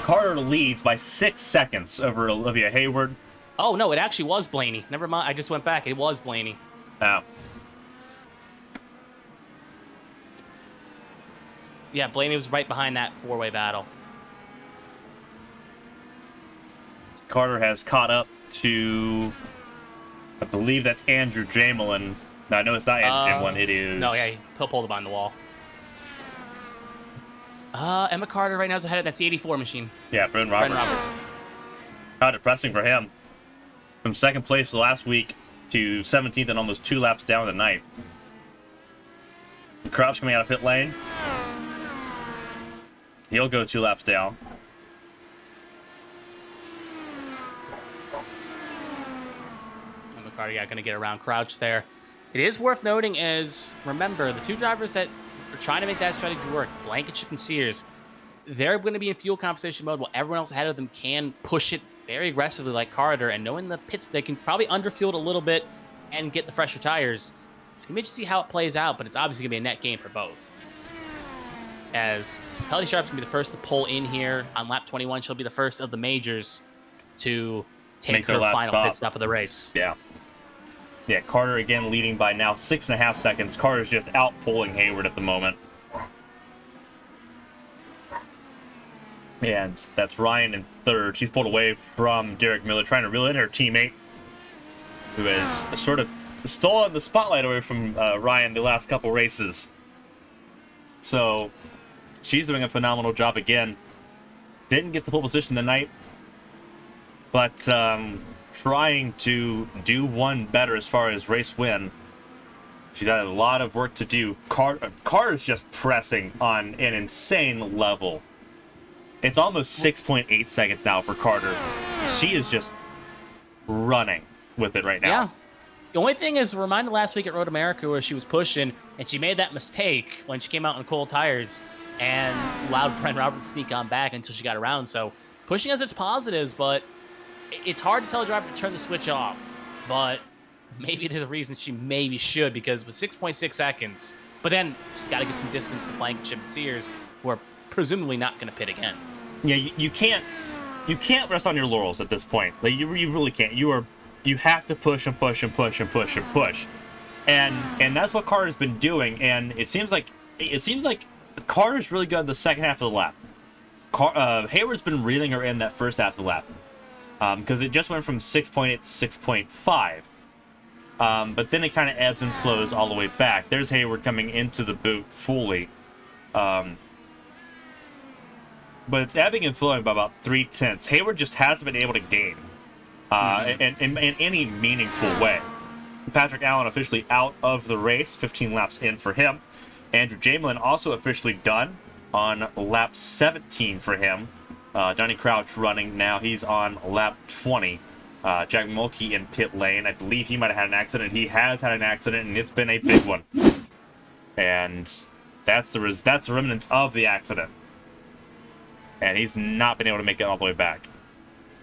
Carter leads by 6 seconds over Olivia Hayward. Oh, no, it actually was Blaney. Never mind. I just went back. It was Blaney. Oh. Yeah, Blaney was right behind that four-way battle. Carter has caught up to, I believe that's Andrew Jamelin. No, I know it's not Andrew Jamelin. It is... No, yeah, he'll pull the behind the wall. Emma Carter right now is ahead. That's the 84 machine. Yeah, Bren Roberts. How depressing for him. From second place last week to 17th and almost 2 laps down the night. Crouch coming out of pit lane. He'll go 2 laps down. Emma Carter, yeah, going to get around Crouch there. It is worth noting is, remember, the 2 drivers that are trying to make that strategy work, Blankenship and Sears, they're going to be in fuel conversation mode while everyone else ahead of them can push it very aggressively like Carter, and knowing the pits, they can probably underfuel it a little bit and get the fresher tires. It's going to be interesting to see how it plays out, but it's obviously going to be a net gain for both. As Pelly Sharp's going to be the first to pull in here on lap 21. She'll be the first of the majors to take her final pit stop of the race. Yeah. Yeah, Carter again leading by now 6.5 seconds. Carter's just out-pulling Hayward at the moment. And that's Ryan in third. She's pulled away from Derek Miller, trying to reel in her teammate, who has sort of stolen the spotlight away from Ryan the last couple races. So she's doing a phenomenal job again. Didn't get the pole position tonight, but trying to do one better as far as race win. She's had a lot of work to do. Carter's just pressing on an insane level. It's almost 6.8 seconds now for Carter. She is just running with it right now. Yeah. The only thing is, reminded last week at Road America where she was pushing, and she made that mistake when she came out on cold tires and allowed Bren Roberts to sneak on back until she got around. So pushing has its positives, but it's hard to tell a driver to turn the switch off. But maybe there's a reason she maybe should, because with 6.6 seconds, but then she's got to get some distance to Blankenship and Sears, who are presumably not going to pit again. Yeah, you can't rest on your laurels at this point. Like you really can't. You have to push and push and push and push and push, and that's what Carter's been doing. And it seems like Carter's really good in the second half of the lap. Hayward's been reeling her in that first half of the lap, because it just went from 6.8 to 6.5. But then it kind of ebbs and flows all the way back. There's Hayward coming into the boot fully. But it's ebbing and flowing by about 0.3. Hayward just hasn't been able to gain in any meaningful way. Patrick Allen officially out of the race, 15 laps in for him. Andrew Jamelin also officially done on lap 17 for him. Johnny Crouch running now. He's on lap 20. Jack Mulkey in pit lane. I believe he might have had an accident. He has had an accident, and it's been a big one. And that's the remnants of the accident. And he's not been able to make it all the way back.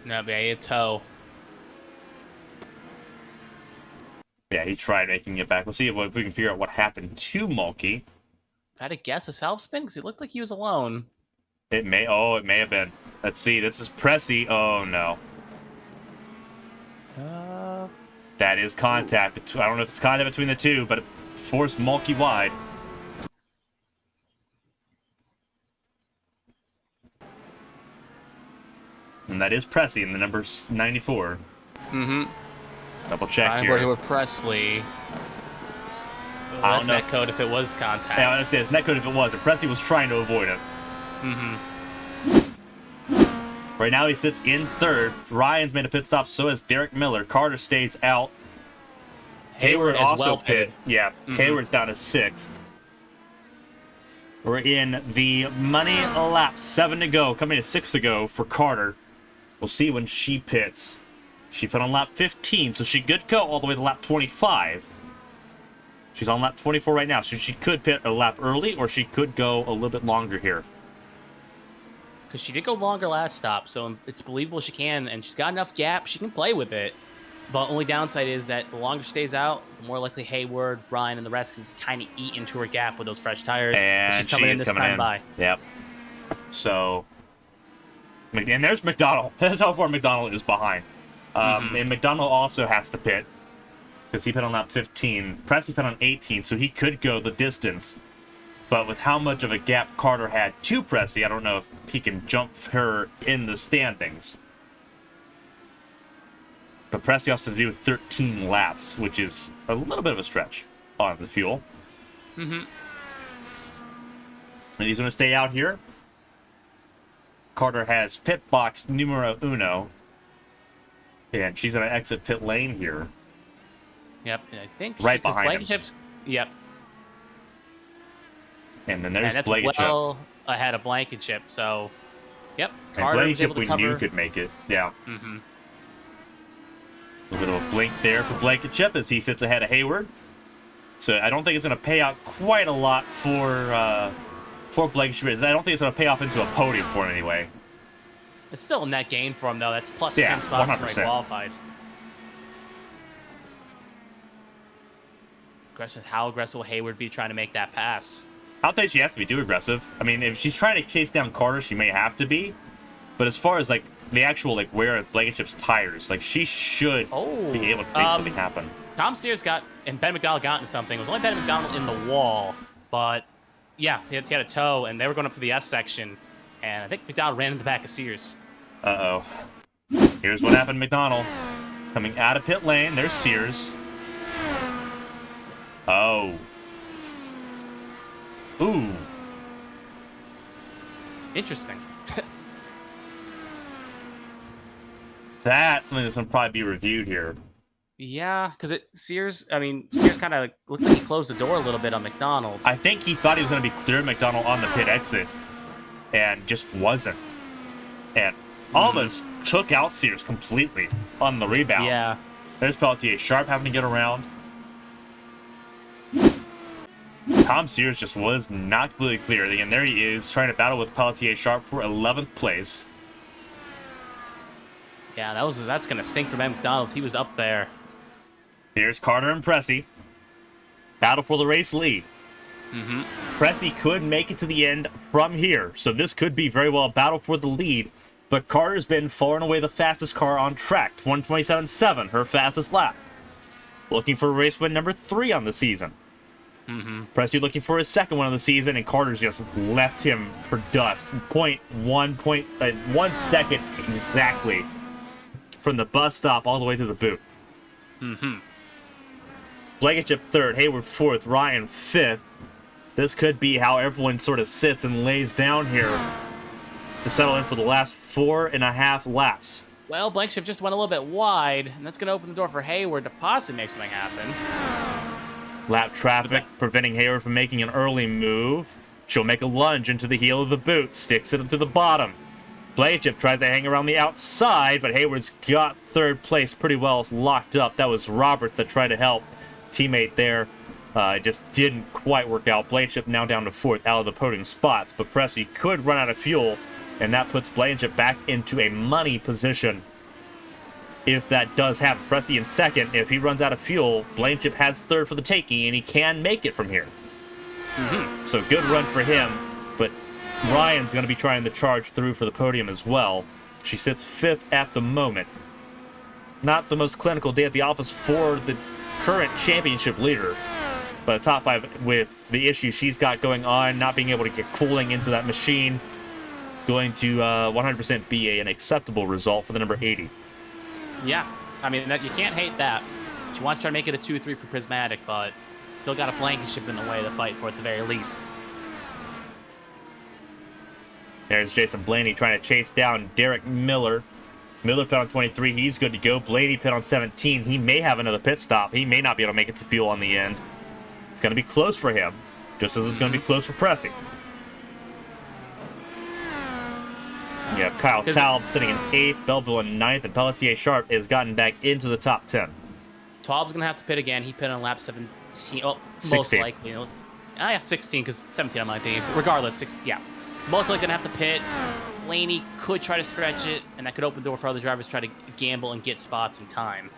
No, but a toe. Yeah, he tried making it back. We'll see if we can figure out what happened to Mulkey. If I had to guess, a self spin, because it looked like he was alone. It may have been. Let's see. This is Pressy. Oh no. That is contact. I don't know if it's contact between the two, but it forced Mulkey wide. And that is Pressy in the number 94. Mm-hmm. Double check I'm here. working with Presley. Well, that's net code if it was contact. Yeah, I understand. It's net code if it was. And Pressy was trying to avoid it. Mm-hmm. Right now he sits in third. Ryan's made a pit stop, so has Derek Miller. Carter stays out. Hayward as also well pit. Yeah, Hayward's down to 6th. We're in the money lap. 7 to go. Coming to 6 to go for Carter. We'll see when she pits. She put on lap 15, so she could go all the way to lap 25. She's on lap 24 right now, so she could pit a lap early, or she could go a little bit longer here. Because she did go longer last stop, so it's believable she can, and she's got enough gap, she can play with it. But only downside is that the longer she stays out, the more likely Hayward, Ryan, and the rest can kind of eat into her gap with those fresh tires. And she's coming in this time by. Yep. So, and there's McDonald. That's how far McDonald is behind. And McDonald also has to pit because he pit on lap 15. Pressy pit on 18, so he could go the distance. But with how much of a gap Carter had to Pressy, I don't know if he can jump her in the standings. But Pressy has to do 13 laps, which is a little bit of a stretch on the fuel. And he's going to stay out here. Carter has pit box numero uno. And she's going to exit pit lane here. Yep, and I think right behind him. Blankenship's, yep. And then there's that's Blankenship. well ahead of Blankenship, so yep. And Carter was able Blankenship to we cover. knew could make it, yeah. A little bit of a blink there for Blankenship as he sits ahead of Hayward. So I don't think it's going to pay out quite a lot for Blankenship. I don't think it's going to pay off into a podium for him anyway. It's still a net gain for him, though. That's plus Yeah, 10 spots for 100%. he qualified. How aggressive will Hayward be trying to make that pass? I don't think she has to be too aggressive. I mean, if she's trying to chase down Carter, she may have to be. But as far as, like, the actual, like, wear of Blankenship's tires, like, she should be able to make something happen. Tom Sears and Ben McDonald got into something. It was only Ben McDonald in the wall, but, yeah, he had a tow, and they were going up to the S section, and I think McDonald ran in the back of Sears. Uh-oh. Here's what happened to McDonald. Coming out of pit lane, there's Sears. Oh. Ooh. Interesting. That's something that's going to probably be reviewed here. Yeah, because Sears kind of looked like he closed the door a little bit on McDonald. I think he thought he was going to be clear of McDonald on the pit exit, and just wasn't. And almost took out Sears completely on the rebound. Yeah. There's Pelletier Sharp having to get around. Tom Sears just was not completely clear. Again, there he is, trying to battle with Pelletier Sharp for 11th place. Yeah, that's going to stink for Ben McDonald. He was up there. Here's Carter and Pressy. Battle for the race lead. Pressy could make it to the end from here, so this could be very well a battle for the lead. But Carter's been far and away the fastest car on track. 127.7, her fastest lap. Looking for race win number 3 on the season. Pressy looking for his second one of the season, and Carter's just left him for dust. 1 second exactly from the bus stop all the way to the boot. Blankenship 3rd, Hayward 4th, Ryan 5th. This could be how everyone sort of sits and lays down here to settle in for the last 4.5 laps. Well, Blankenship just went a little bit wide, and that's going to open the door for Hayward to possibly make something happen. Lap traffic preventing Hayward from making an early move. She'll make a lunge into the heel of the boot, sticks it to the bottom. Blankenship tries to hang around the outside, but Hayward's got 3rd place pretty well locked up. That was Roberts that tried to help teammate there. It just didn't quite work out. Blankenship now down to 4th out of the podium spots, but Pressy could run out of fuel, and that puts Blankenship back into a money position. If that does happen, Pressy in 2nd. If he runs out of fuel, Blankenship has 3rd for the taking, and he can make it from here. So good run for him, but Ryan's going to be trying to charge through for the podium as well. She sits 5th at the moment. Not the most clinical day at the office for the current championship leader, but a top 5 with the issues she's got going on, not being able to get cooling into that machine, going to 100% be an acceptable result for the number 80. Yeah, I mean, you can't hate that. She wants to try to make it a 2-3 for Prismatic, but still got a Blankenship in the way to fight for at the very least. There's Jason Blaney trying to chase down Derek Miller. Miller pit on 23. He's good to go. Blaney pit on 17. He may have another pit stop. He may not be able to make it to fuel on the end. It's going to be close for him, just as it's going to be close for Pressy. You have Kyle Taub sitting in 8th, Belleville in 9th, and Pelletier Sharp has gotten back into the top 10. Taub's going to have to pit again. He pit on lap 17. Oh, 16. Most likely. Yeah, 16, because 17 on my thing. Regardless, 16, yeah. Most likely going to have to pit. Blaney could try to stretch it, and that could open the door for other drivers to try to gamble and get spots in time.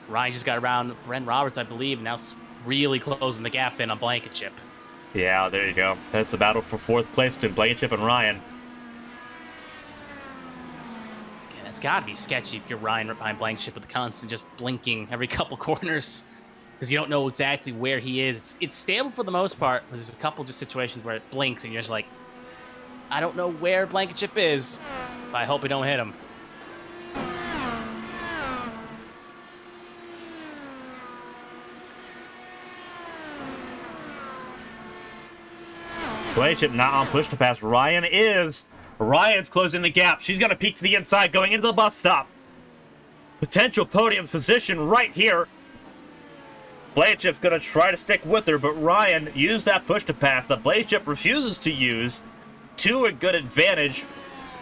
Ryan just got around Brent Roberts, I believe, and now really closing the gap in on Blankenship. Yeah, there you go. That's the battle for 4th place between Blankenship and Ryan. Yeah, that's got to be sketchy if you're Ryan behind Blankenship with the constant just blinking every couple corners, because you don't know exactly where he is. It's stable for the most part, but there's a couple just situations where it blinks and you're just like, I don't know where Blankenship is, but I hope we don't hit him. Blankenship not on push to pass. Ryan is. Ryan's closing the gap. She's going to peek to the inside going into the bus stop. Potential podium position right here. Blankenship's going to try to stick with her, but Ryan used that push to pass that Blankenship refuses to use to a good advantage.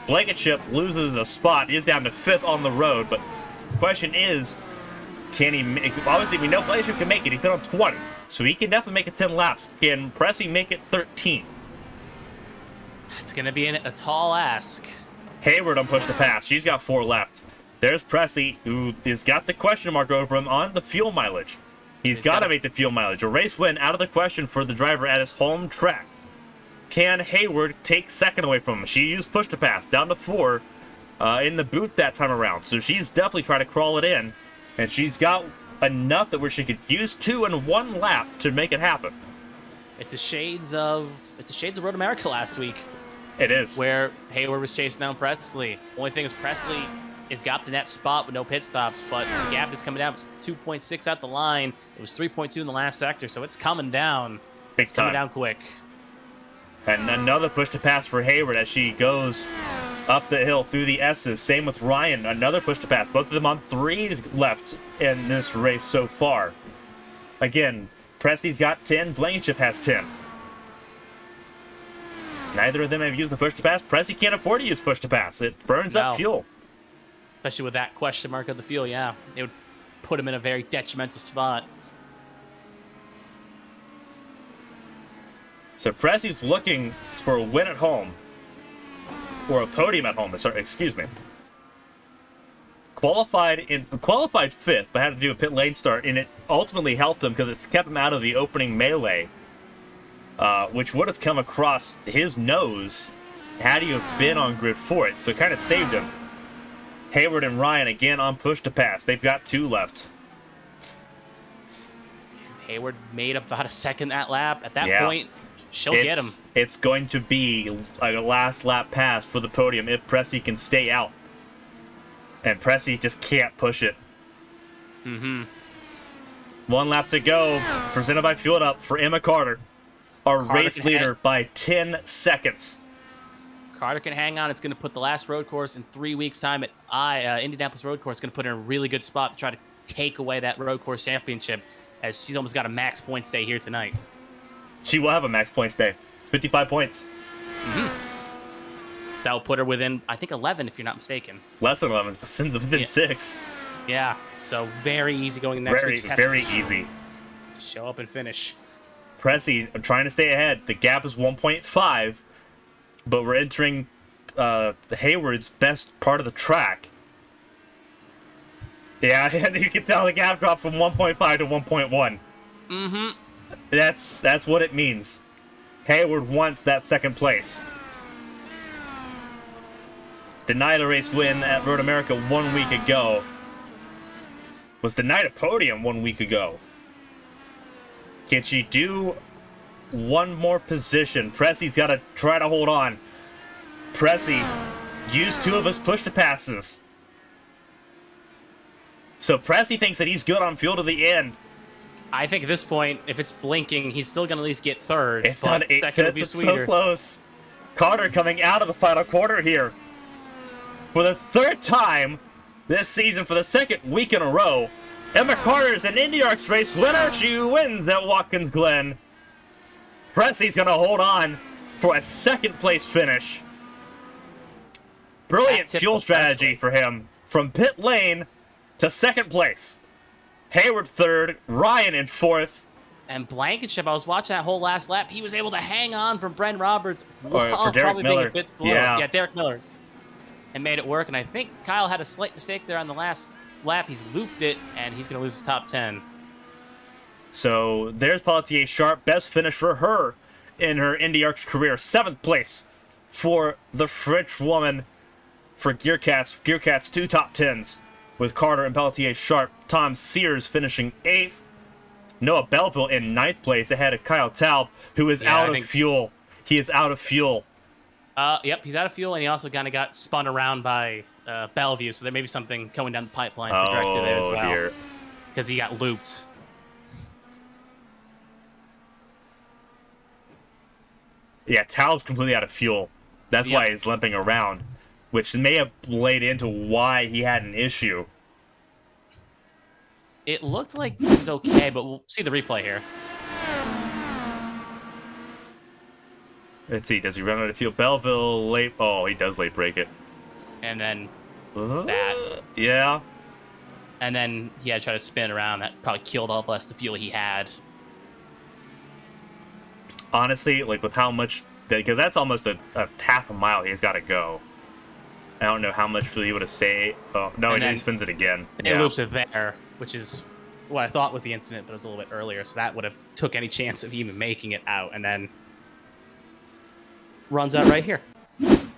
Blankenship loses a spot. He is down to 5th on the road, but the question is, can he make, obviously we know Blankenship can make it. He put on 20, so he can definitely make it 10 laps. Can Pressy make it 13? It's going to be a tall ask. Hayward on push to pass. She's got 4 left. There's Pressy, who has got the question mark over him on the fuel mileage. He's got to make the fuel mileage. A race win out of the question for the driver at his home track. Can Hayward take 2nd away from him? She used push to pass down to 4 in the boot that time around. So she's definitely trying to crawl it in. And she's got enough that where she could use 2 in 1 lap to make it happen. It's a shades of Road America last week. It is. Where Hayward was chasing down Presley. Only thing is Presley has got the net spot with no pit stops, but the gap is coming down. It's 2.6 at the line. It was 3.2 in the last sector, so it's coming down. It's coming down quick. And another push to pass for Hayward as she goes up the hill through the S's. Same with Ryan. Another push to pass. Both of them on 3 left in this race so far. Again, Pressy's got 10. Blankenship has 10. Neither of them have used the push to pass. Pressy can't afford to use push to pass. It burns up fuel. Especially with that question mark of the fuel, yeah. It would put him in a very detrimental spot. So Pressy's looking for a win at home. Or a podium at home, sorry, excuse me. Qualified 5th, but had to do a pit lane start, and it ultimately helped him because it kept him out of the opening melee. Which would have come across his nose had he have been on grid for it, so it kind of saved him. Hayward and Ryan again on push to pass. They've got 2 left. Hayward made about a 2nd that lap. At that point, she'll get him. It's going to be a last lap pass for the podium if Pressy can stay out. And Pressy just can't push it. 1 lap to go. Presented by Fueled Up for Emma Carter. Our race leader by 10 seconds. Carter can hang on. It's going to put the last road course in 3 weeks' time at Indianapolis Road Course. Going to put her in a really good spot to try to take away that road course championship, as she's almost got a max points day here tonight. She will have a max points day. 55 points. So that will put her within, I think, 11, if you're not mistaken. Less than 11, within 6. Yeah, so very easy going next week. Very easy. Show up and finish. Pressy, I'm trying to stay ahead. The gap is 1.5, but we're entering Hayward's best part of the track. Yeah, and you can tell the gap dropped from 1.5 to 1.1. That's what it means. Hayward wants that 2nd place. Denied a race win at Road America 1 week ago. Was denied a podium 1 week ago. Can she do one more position? Pressy's got to try to hold on. Pressy used 2 of his push to passes. So Pressy thinks that he's good on fuel to the end. I think at this point, if it's blinking, he's still going to at least get third. It's not 8 second would be tenths. It's sweeter. so close. Carter coming out of the final quarter here. For the third time this season, for the second week in a row, Emma Carter's an IndyARCS race winner. She wins at Watkins Glen. Presley's going to hold on for a second-place finish. Brilliant fuel strategy for him. From pit lane to second place. Hayward third, Ryan in fourth. And Blankenship, I was watching that whole last lap. He was able to hang on from Brent Roberts for Derek probably Miller. being a bit slow. Yeah, Derek Miller. And made it work. And I think Kyle had a slight mistake there on the last lap. He's looped it, and he's going to lose his top 10. So there's Pelletier Sharp. Best finish for her in her IndyARCS career. 7th place for the French woman for Gear Cats. Gear Cats 2 top 10s with Carter and Pelletier Sharp. Tom Sears finishing 8th. Noah Belleville in 9th place ahead of Kyle Taub, who is out of fuel. He is out of fuel. Yep, he's out of fuel, and he also kind of got spun around by Bellevue, so there may be something going down the pipeline for Director there as well. Because he got looped. Yeah, Taub's completely out of fuel. That's why he's limping around, which may have played into why he had an issue. It looked like it was okay, but we'll see the replay here. Let's see, does he run out of fuel? Belleville late. Oh, he does late break it. And then that. Yeah. And then he had to try to spin around. That probably killed all the less the fuel he had. Honestly, like with how much, because that's almost a half a mile he's got to go. I don't know how much fuel he would have saved. Oh, no, and he spins it again. It loops it there, which is what I thought was the incident, but it was a little bit earlier, so that would have took any chance of even making it out, and then runs out right here. But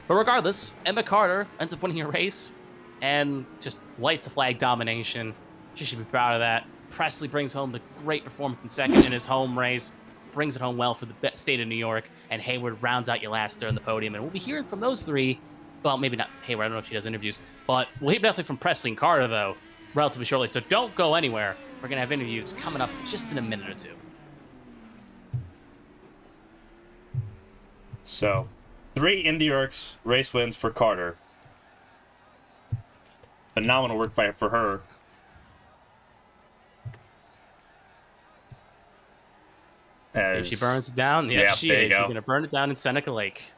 regardless, Emma Carter ends up winning a race and just lights the flag domination. She should be proud of that. Presley brings home the great performance in second in his home race, brings it home well for the state of New York, and Hayward rounds out your last third on the podium. And we'll be hearing from those three. Well, maybe not Hayward, I don't know if she does interviews, but we'll hear definitely from Presley and Carter, though, relatively shortly. So don't go anywhere. We're going to have interviews coming up just in a minute or two. So, 3 IndyARCS race wins for Carter. Phenomenal work for her. So if she burns it down, yeah, she is. She's going to burn it down in Seneca Lake.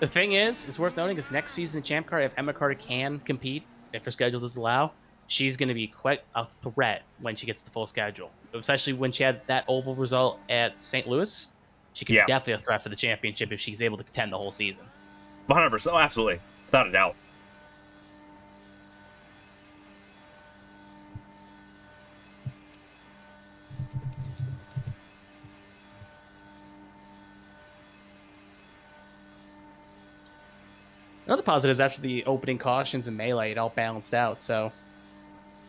The thing is, it's worth noting, is next season in Champ Car, if Emma Carter can compete, if her schedule does allow, she's going to be quite a threat when she gets the full schedule. Especially when she had that oval result at St. Louis. She could be definitely a threat for the championship if she's able to contend the whole season. 100%. Oh, absolutely. Without a doubt. Another positive is after the opening cautions and melee, it all balanced out. So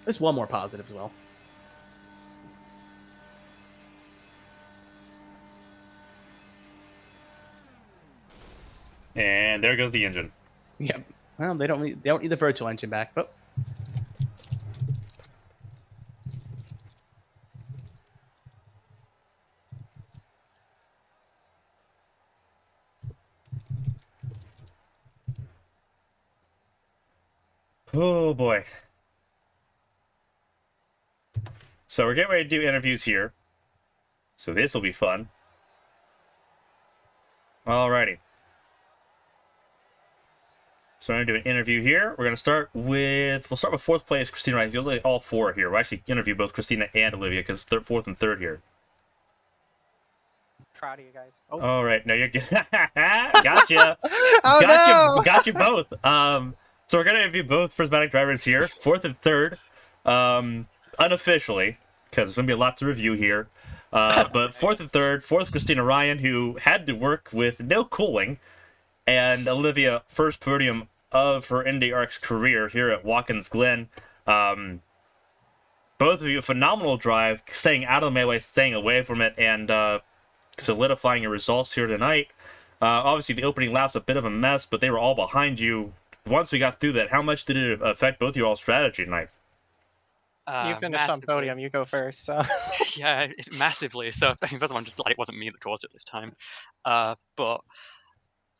there's one more positive as well. And there goes the engine. Yep. Well, they don't need the virtual engine back, but oh boy. So we're getting ready to do interviews here. So this will be fun. Alrighty. So I'm going to do an interview here. We're going to start with, we'll start with 4th place, Christina Rice. You'll all 4 here. We'll actually interview both Christina and Olivia because 4th and 3rd here. Proud of you guys. Oh. All right. No, you're good. Gotcha. Oh, Got you both. So we're going to interview both prismatic drivers here, 4th and 3rd, unofficially, because there's going to be a lot to review here. But 4th and 3rd, 4th Christina Ryan, who had to work with no cooling, and Olivia, first podium of her IndyARCS career here at Watkins Glen. both of you, phenomenal drive, staying out of the melee, staying away from it, and solidifying your results here tonight. Obviously, the opening lap's a bit of a mess, but they were all behind you. Once we got through that, how much did it affect both your all strategy tonight? You finished on podium. You go first. So Yeah, massively. So I mean, first of all, I'm just glad it wasn't me that caused it this time. But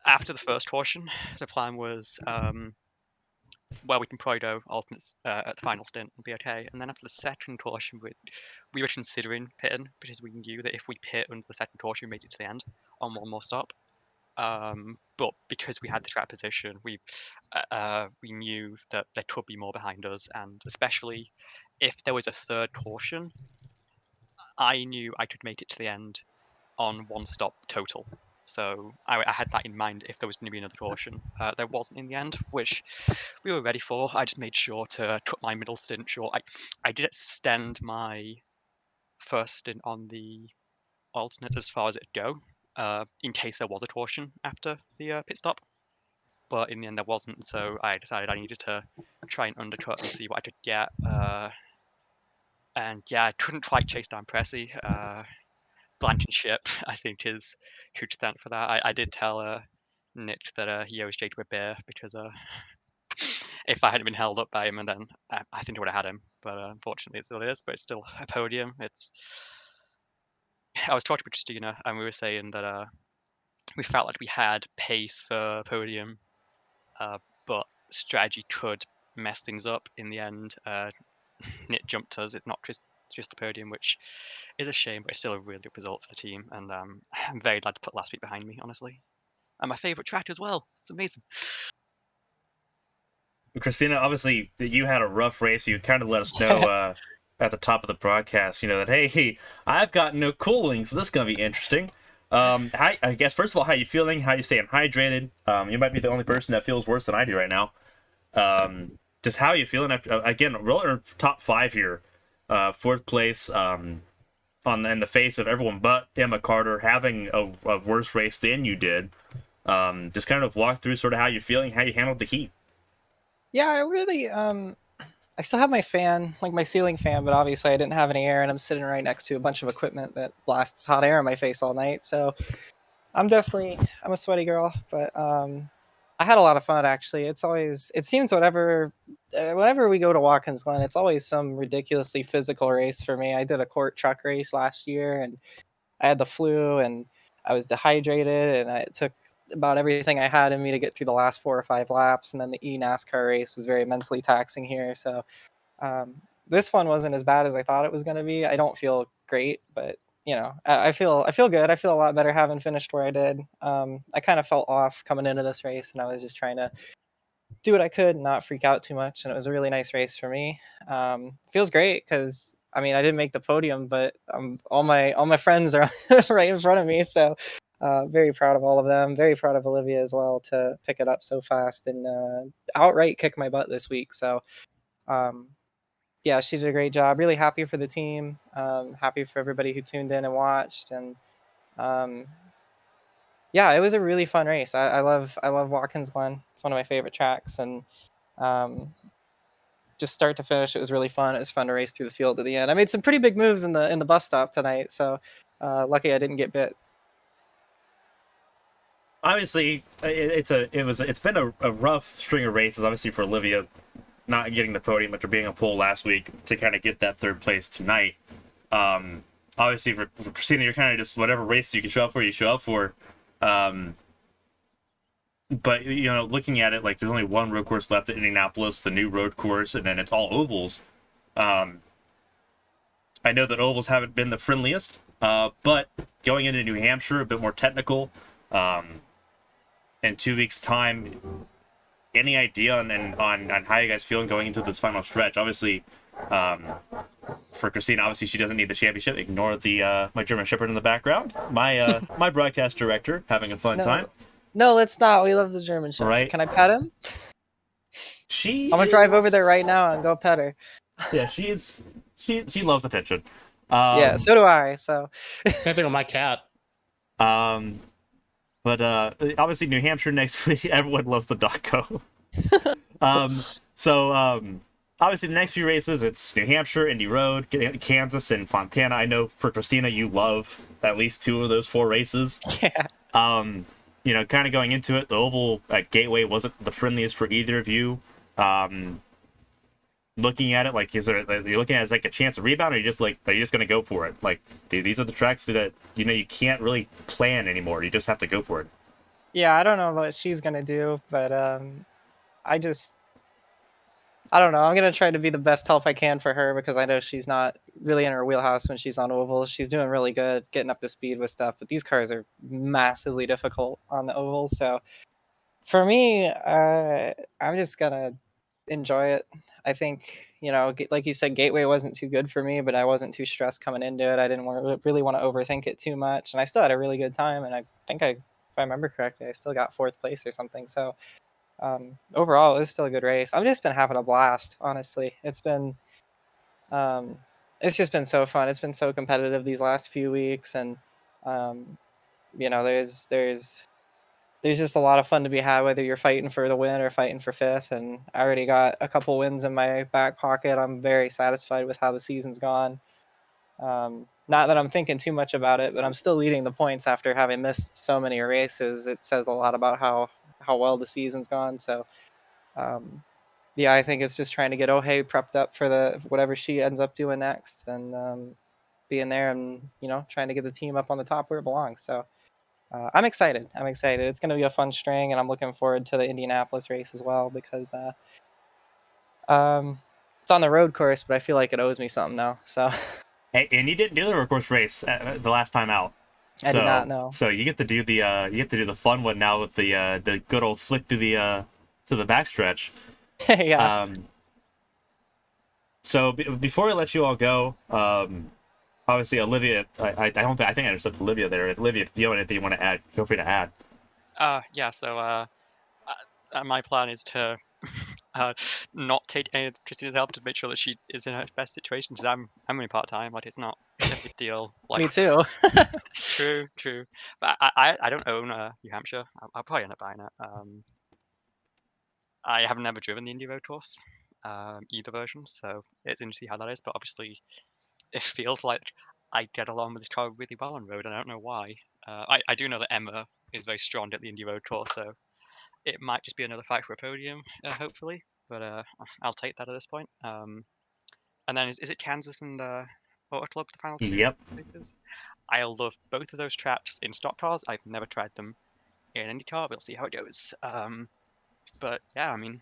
after the first caution, the plan was, well, we can prodo alternates at the final stint and be okay. And then after the second caution, we were considering pitting because we knew that if we pit under the second caution, we made it to the end on one more stop. But because we had the track position, we knew that there could be more behind us, and especially if there was a third caution, I knew I could make it to the end on one stop total. So I had that in mind if there was going to be another caution. There wasn't in the end, which we were ready for. I just made sure to cut my middle stint short. I did extend my first stint on the alternates as far as it'd go, in case there was a caution after the pit stop. But in the end, there wasn't, so I decided I needed to try and undercut and see what I could get. And yeah, I couldn't quite chase down Pressy. Blanching ship, I think, is huge thank for that. I did tell Nick that he owes Jacob a beer because if I hadn't been held up by him, and then I think I would have had him. But unfortunately, it's what it is. But it's still a podium. I was talking to Christina, and we were saying that we felt like we had pace for podium, but strategy could mess things up in the end. Nick jumped us. It's not just the podium, which is a shame, but it's still a really good result for the team. And I'm very glad to put last week behind me, honestly. And my favourite track as well. It's amazing. Christina, obviously, you had a rough race. You kind of let us know at the top of the broadcast, that, hey, I've got no cooling, so this is going to be interesting. I guess, first of all, how you feeling? How you staying hydrated? You might be the only person that feels worse than I do right now. Just how you feeling? Again, we're top 5 here. 4th place in the face of everyone but Emma Carter having a worse race than you did. Just kind of walk through sort of how you're feeling, how you handled the heat. yeah, I really I still have my fan, like my ceiling fan, but obviously I didn't have any air, and I'm sitting right next to a bunch of equipment that blasts hot air in my face all night. So I'm a sweaty girl, but I had a lot of fun actually. It seems whenever we go to Watkins Glen, it's always some ridiculously physical race for me. I did a court truck race last year, and I had the flu, and I was dehydrated, and it took about everything I had in me to get through the last 4 or 5 laps. And then the NASCAR race was very mentally taxing here. So this one wasn't as bad as I thought it was going to be. I don't feel great, but I feel good. I feel a lot better having finished where I did. I kind of felt off coming into this race, and I was just trying to do what I could and not freak out too much. And it was a really nice race for me. Feels great because I didn't make the podium, but all my friends are right in front of me. So very proud of all of them. Very proud of Olivia as well to pick it up so fast and outright kick my butt this week. So yeah, she did a great job. Really happy for the team. Happy for everybody who tuned in and watched. And yeah, it was a really fun race. I love Watkins Glen. It's one of my favorite tracks. And just start to finish, it was really fun. It was fun to race through the field at the end. I made some pretty big moves in the bus stop tonight. So lucky I didn't get bit. Obviously, it's been a rough string of races. Obviously for Olivia, not getting the podium after being a pole last week to kind of get that 3rd place tonight. Obviously for Christina, you're kind of just whatever race you can show up for, you show up for. But looking at it, like there's only one road course left at Indianapolis, the new road course, and then it's all ovals. I know that ovals haven't been the friendliest, but going into New Hampshire, a bit more technical. In 2 weeks' time, any idea on how you guys feeling going into this final stretch? Obviously, for Christina, obviously she doesn't need the championship. Ignore the my German Shepherd in the background. My my broadcast director having a fun time. No, let's not. We love the German Shepherd. Right. Can I pet him? I'm gonna drive over there right now and go pet her. Yeah, she loves attention. Yeah, so do I. So same thing with my cat. But obviously New Hampshire next week, everyone loves the Daco. obviously, the next few races, it's New Hampshire, Indy Road, Kansas, and Fontana. I know for Christina, you love at least 2 of those 4 races. Yeah. You know, kind of going into it, the oval at Gateway wasn't the friendliest for either of you. Looking at it, like, you're looking at it as like a chance of rebound, or are you just gonna go for it? Like, these are the tracks that you can't really plan anymore. You just have to go for it. Yeah, I don't know what she's gonna do, but I don't know. I'm gonna try to be the best help I can for her because I know she's not really in her wheelhouse when she's on ovals. She's doing really good getting up to speed with stuff, but these cars are massively difficult on the ovals. So for me, I'm just gonna enjoy it. I think, like you said, Gateway wasn't too good for me, but I wasn't too stressed coming into it. I didn't really want to overthink it too much, and I still had a really good time. And I think if I remember correctly, I still got 4th place or something. So overall, it was still a good race. I've just been having a blast, honestly. It's just been so fun. It's been so competitive these last few weeks, and there's just a lot of fun to be had, whether you're fighting for the win or fighting for 5th. And I already got a couple wins in my back pocket. I'm very satisfied with how the season's gone. Not that I'm thinking too much about it, but I'm still leading the points after having missed so many races. It says a lot about how well the season's gone. So, yeah, I think it's just trying to get Ohay prepped up for whatever she ends up doing next, and being there and trying to get the team up on the top where it belongs. So I'm excited. It's going to be a fun string, and I'm looking forward to the Indianapolis race as well because it's on the road course, but I feel like it owes me something now. So. Hey, and you didn't do the road course race the last time out. I did not know. So you get to do the fun one now with the good old flick to the backstretch. Yeah. So before I let you all go, obviously Olivia, I think I understood Olivia there. Olivia, if you have anything you want to add, feel free to add. Yeah. So my plan is to not take any of Christina's help to make sure that she is in her best situation. Because I'm only part time. Like, it's not a big deal. Like, me too. True. But I don't own New Hampshire. I'll probably end up buying it. I have never driven the Indy road course, either version, so it's interesting to see how that is. But obviously, it feels like I get along with this car really well on road, and I don't know why. I do know that Emma is very strong at the Indy road course, so it might just be another fight for a podium, hopefully. But I'll take that at this point. And then is it Kansas and Auto Club, the final 2 Yep. races? I love both of those tracks in stock cars. I've never tried them in IndyCar. We'll see how it goes. But yeah, I mean,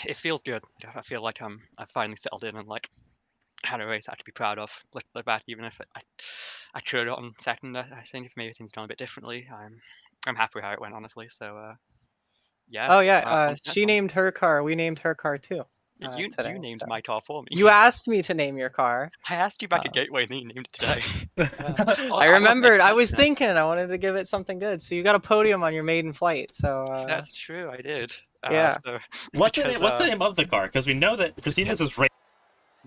it feels good. I feel like I've finally settled in and like had a race I have to be proud of. Look back, even if I could have gotten second. I think if maybe things gone a bit differently, I'm happy with how it went, honestly. So yeah. Oh yeah, she named her car. We named her car too. You named my car for me. You asked me to name your car. I asked you back at Gateway, and then you named it today. I remembered. I was thinking. I wanted to give it something good. So you got a podium on your maiden flight. So that's true. I did. Yeah. So, what's the name of the car? Because we know that Christina's is right.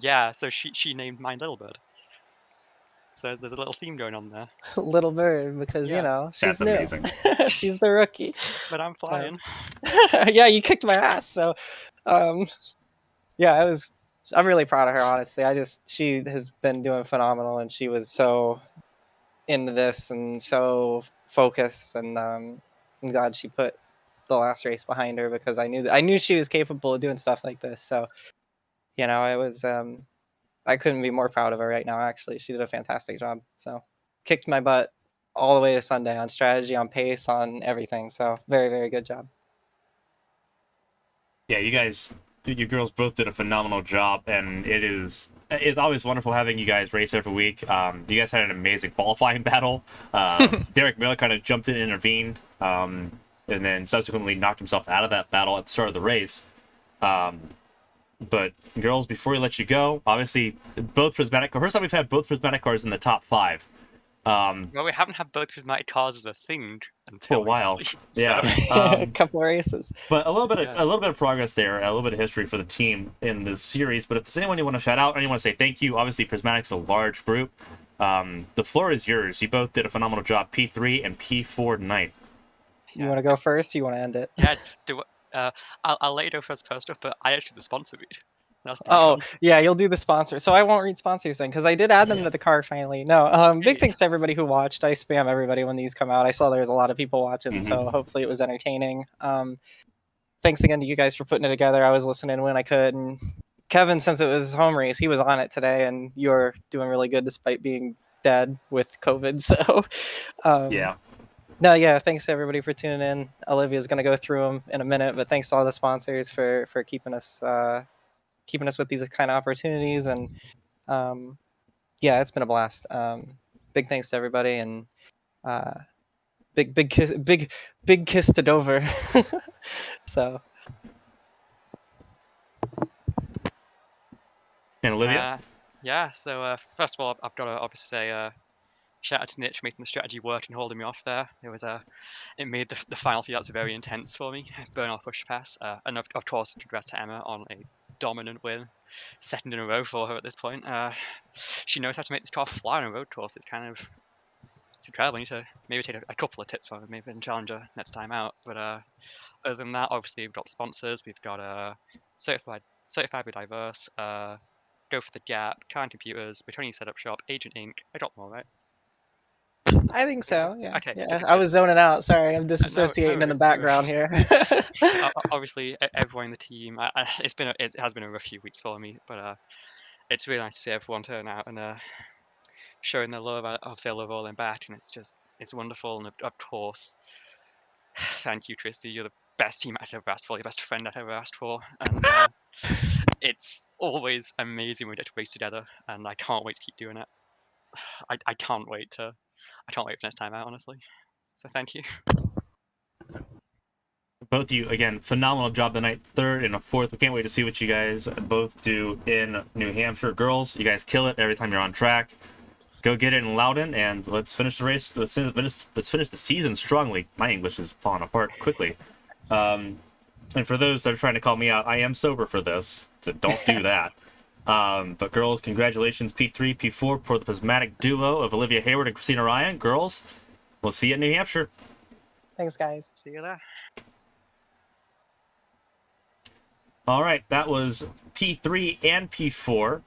Yeah. So she named mine Little Bird. So there's a little theme going on there. Little Bird, because she's that's new. Amazing. She's the rookie. But I'm flying. Yeah, you kicked my ass. So, yeah, I'm really proud of her, honestly. She has been doing phenomenal, and she was so into this and so focused, and I'm glad she put the last race behind her because I knew she was capable of doing stuff like this. So, it was I couldn't be more proud of her right now. Actually, she did a fantastic job. So, kicked my butt all the way to Sunday on strategy, on pace, on everything. So, very, very good job. Yeah, you girls both did a phenomenal job, and it's always wonderful having you guys race every week. You guys had an amazing qualifying battle. Derek Miller kind of jumped in and intervened, and then subsequently knocked himself out of that battle at the start of the race. But girls, before we let you go, obviously both prismatic cars. First time we've had both prismatic cars in the top 5. Well, we haven't had both prismatic cars as a thing until for a while. recently, Yeah, A couple of races. but a little bit of progress there, a little bit of history for the team in this series. But if there's anyone you want to shout out, or you want to say thank you, obviously Prismatic's a large group. The floor is yours. You both did a phenomenal job, P3 and P4 tonight. You want to go first? Or you want to end it? Yeah. I'll let you know first post stuff, but I actually the sponsor read. That's Oh, yeah, you'll do the sponsor. So I won't read sponsors then, because I did add them to the card finally. No, big thanks to everybody who watched. I spam everybody when these come out. I saw there was a lot of people watching, so hopefully it was entertaining. Thanks again to you guys for putting it together. I was listening when I could. And Kevin, since it was home race, he was on it today, and you're doing really good despite being dead with COVID. So, Yeah. No, yeah, thanks to everybody for tuning in. Olivia's going to go through them in a minute, but thanks to all the sponsors for keeping us with these kind of opportunities. And yeah, it's been a blast. Big thanks to everybody, and big kiss to Dover. So. And Olivia? Yeah, so first of all, I've got to obviously say shout out to Niche for making the strategy work and holding me off there. It made the final few outs very intense for me. Burn off push pass, and of course, congrats to Emma on a dominant win, second in a row for her at this point. She knows how to make this car fly on a road course. It's incredible. I need to maybe take a couple of tips from her, maybe and challenge her next time out. But other than that, obviously we've got sponsors. We've got certified with diverse. Go for the Gap, Kind Computers, Between Setup Shop, Agent Inc. I got more, right? I think so. Yeah. Okay. Yeah. I was zoning out. Sorry, I'm disassociating in the background here. Obviously, everyone in the team. It has been a rough few weeks for me, but it's really nice to see everyone turn out and showing their love. Obviously, I love all them back, and it's wonderful. And of course, thank you, Tristy. You're the best team I've ever asked for. Your best friend I've ever asked for, and it's always amazing when we get to race together, and I can't wait to keep doing it. I can't wait for next time out, honestly. So thank you. Both of you, again, phenomenal job tonight. Third and a fourth. We can't wait to see what you guys both do in New Hampshire. Girls, you guys kill it every time you're on track. Go get it in Loudon, and let's finish the race. Let's finish the season strongly. My English is falling apart quickly. And for those that are trying to call me out, I am sober for this, so don't do that. But girls, congratulations, P3, P4 for the prismatic duo of Olivia Hayward and Christina Ryan. Girls, we'll see you in New Hampshire. Thanks, guys. See you there. All right, that was P3 and P4.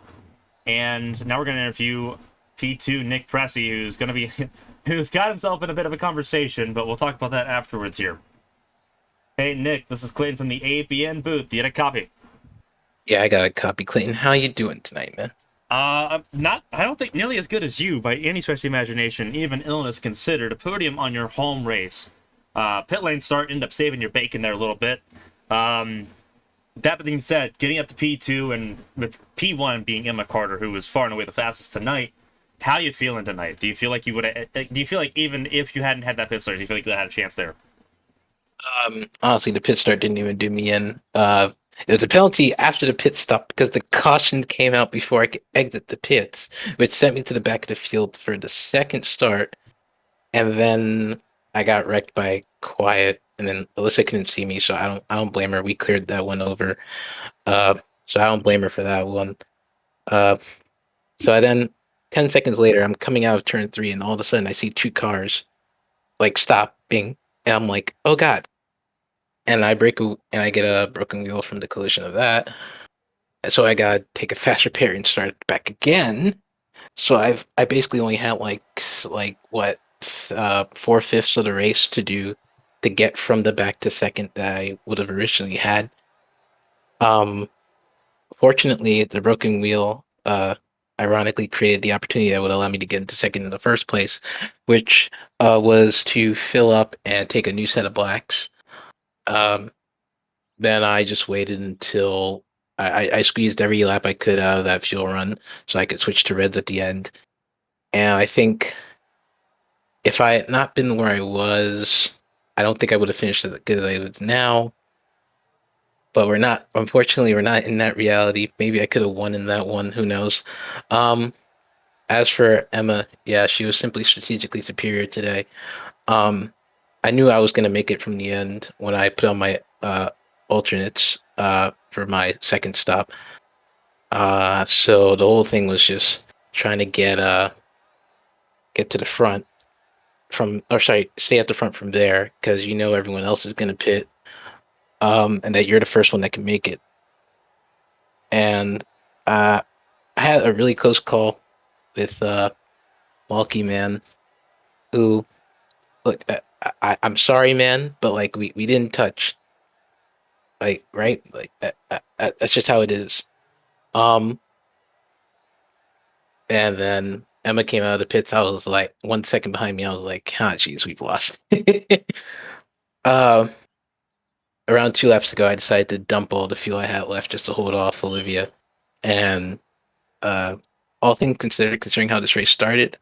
And now we're going to interview P2, Nick Pressey, who's got himself in a bit of a conversation, but we'll talk about that afterwards here. Hey, Nick, this is Clayton from the ABN booth. You had a copy? Yeah, I got a copy, Clayton. How you doing tonight, man? I don't think nearly as good as you by any stretch of the imagination, even illness considered. A podium on your home race. Pit lane start, end up saving your bacon there a little bit. That being said, getting up to P2 and with P1 being Emma Carter, who was far and away the fastest tonight, how you feeling tonight? Do you feel like even if you hadn't had that pit start, do you feel like you had a chance there? Honestly, the pit start didn't even do me in. It was a penalty after the pit stop because the caution came out before I could exit the pits, which sent me to the back of the field for the second start. And then I got wrecked by Quiet, and then Alyssa couldn't see me, so I don't blame her. We cleared that one over. So I don't blame her for that one. So then 10 seconds later, I'm coming out of turn 3, and all of a sudden I see 2 cars like stopping, and I'm like, oh god. And I get a broken wheel from the collision of that. And so I gotta take a fast repair and start back again. So I basically only had like what 4/5 of the race to do to get from the back to second that I would have originally had. Fortunately, the broken wheel ironically created the opportunity that would allow me to get into second in the first place, which was to fill up and take a new set of blacks. Then I just waited until I squeezed every lap I could out of that fuel run so I could switch to reds at the end. And I think if I had not been where I was, I don't think I would have finished as good as I would now. But unfortunately, we're not in that reality. Maybe I could have won in that one, who knows. As for Emma, yeah, she was simply strategically superior today. I knew I was going to make it from the end when I put on my alternates for my second stop. So the whole thing was just trying to get to the front stay at the front from there, because everyone else is going to pit. and that you're the first one that can make it. And I had a really close call with Malky, man, who, look, I'm sorry, man, but like we didn't touch, like, right, like that's just how it is. Um, and then Emma came out of the pits. I was like 1 second behind me. I was like, ah, geez, we've lost. Um, around 2 laps to go, I decided to dump all the fuel I had left just to hold off Olivia. And all things considered, considering how this race started,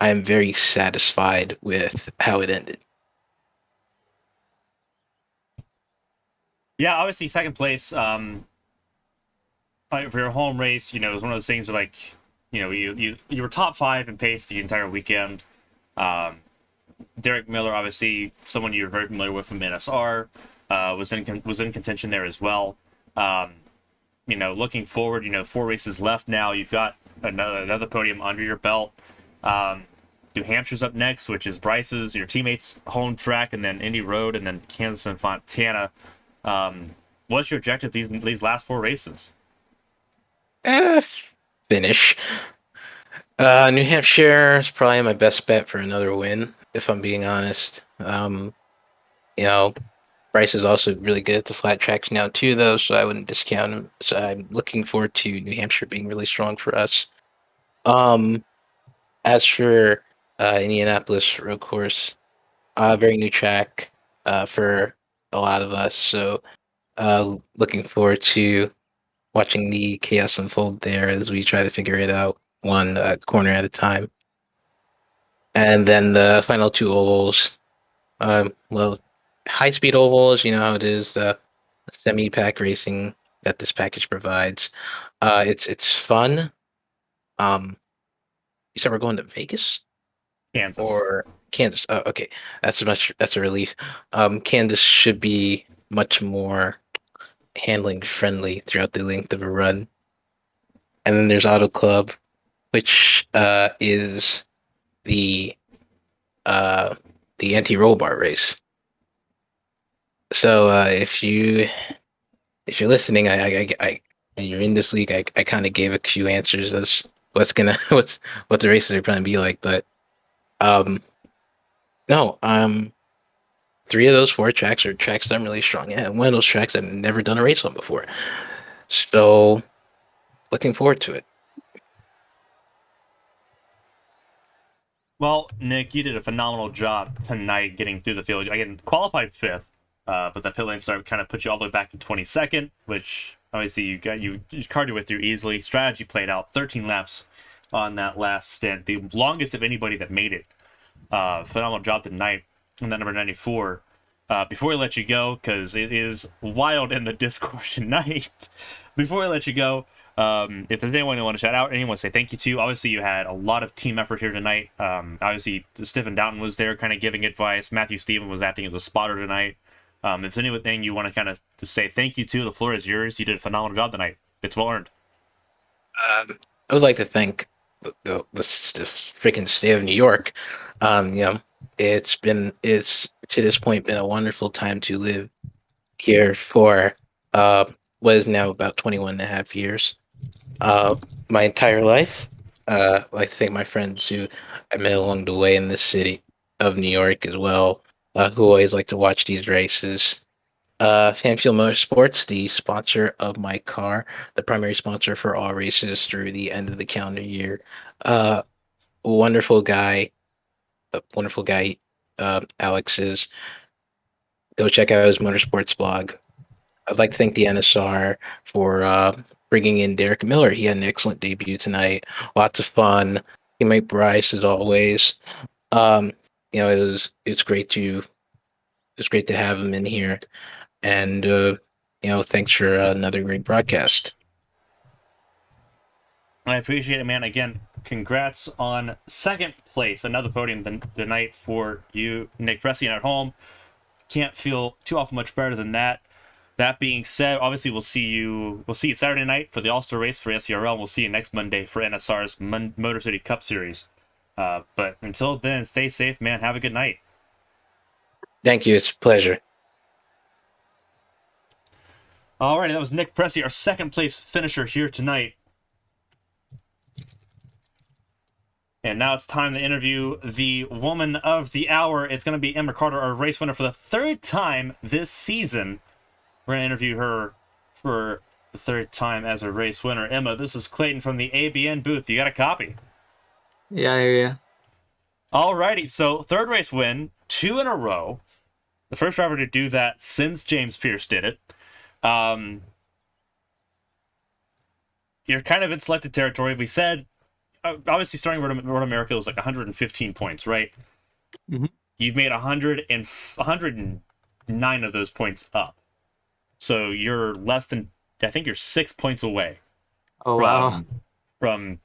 I am very satisfied with how it ended. Yeah, obviously second place. Like, for your home race, it was one of those things where, like, you were top 5 in pace the entire weekend. Derek Miller, obviously someone you're very familiar with from NSR, was in contention there as well. Looking forward, 4 races left now. You've got another podium under your belt. New Hampshire's up next, which is Bryce's, your teammates' home track, and then Indy Road, and then Kansas and Fontana. What's your objective these last 4 races? Finish. New Hampshire is probably my best bet for another win, if I'm being honest. Bryce is also really good at the flat tracks now too, though, so I wouldn't discount him. So I'm looking forward to New Hampshire being really strong for us. As for Indianapolis road course, very new track for a lot of us. So looking forward to watching the chaos unfold there as we try to figure it out one corner at a time. And then the final 2 ovals, high-speed ovals, you know how it is, the semi-pack racing that this package provides. It's fun. You said we're going to Vegas? Kansas. Or Kansas. Oh, okay. That's a relief. Kansas should be much more handling friendly throughout the length of a run. And then there's Auto Club, which is the anti-roll bar race. So if you're listening, I and you're in this league, I kind of gave a few answers as what the races are going to be like, but no, 3 of those 4 tracks are tracks that I'm really strong at. One of those tracks I've never done a race on before, so looking forward to it. Well, Nick, you did a phenomenal job tonight getting through the field. Again, qualified 5th, but that pit lane start kind of put you all the way back to 22nd, which obviously you carted with you easily. Strategy played out, 13 laps on that last stint, the longest of anybody that made it. Phenomenal job tonight on that number 94. Before we let you go, because it is wild in the Discord tonight, before we let you go, if there's anyone you want to shout out, anyone to say thank you to, obviously you had a lot of team effort here tonight. Obviously Stephen Downton was there kind of giving advice. Matthew Stephen was acting as a spotter tonight. If there's anything you want to kind of to say thank you to, the floor is yours. You did a phenomenal job tonight. It's well earned. I would like to thank the freaking state of New York. It's to this point been a wonderful time to live here for what is now about 21 and a half years. My entire life. I'd like to thank my friends who I met along the way in this city of New York as well, who always like to watch these races. Fanfield Motorsports, the sponsor of my car, the primary sponsor for all races through the end of the calendar year. Wonderful guy, Alex is. Go check out his motorsports blog. I'd like to thank the NSR for bringing in Derek Miller. He had an excellent debut tonight. Lots of fun. Teammate Bryce, as always. It's great to have him in here. And thanks for another great broadcast. I appreciate it, man. Again, congrats on 2nd place, another podium the night for you, Nick Pressing at home. Can't feel too awful much better than that. That being said, obviously we'll see you Saturday night for the All-Star race for SCRL, and we'll see you next Monday for NSR's Motor City Cup Series. But until then, stay safe, man. Have a good night. Thank you. It's a pleasure. Alrighty, that was Nick Pressey, our second place finisher here tonight. And now it's time to interview the woman of the hour. It's going to be Emma Carter, our race winner for the third time this season. We're going to interview her for the third time as a race winner. Emma, this is Clayton from the ABN booth. You got a copy? Yeah, I hear you. Alrighty, so third race win, 2 in a row. The first driver to do that since James Pierce did it. You're kind of in selected territory. We said, obviously starting Road America was like 115 points, right? Mm-hmm. You've made 109 of those points up. So you're less than, I think you're 6 points away. Oh, wow. From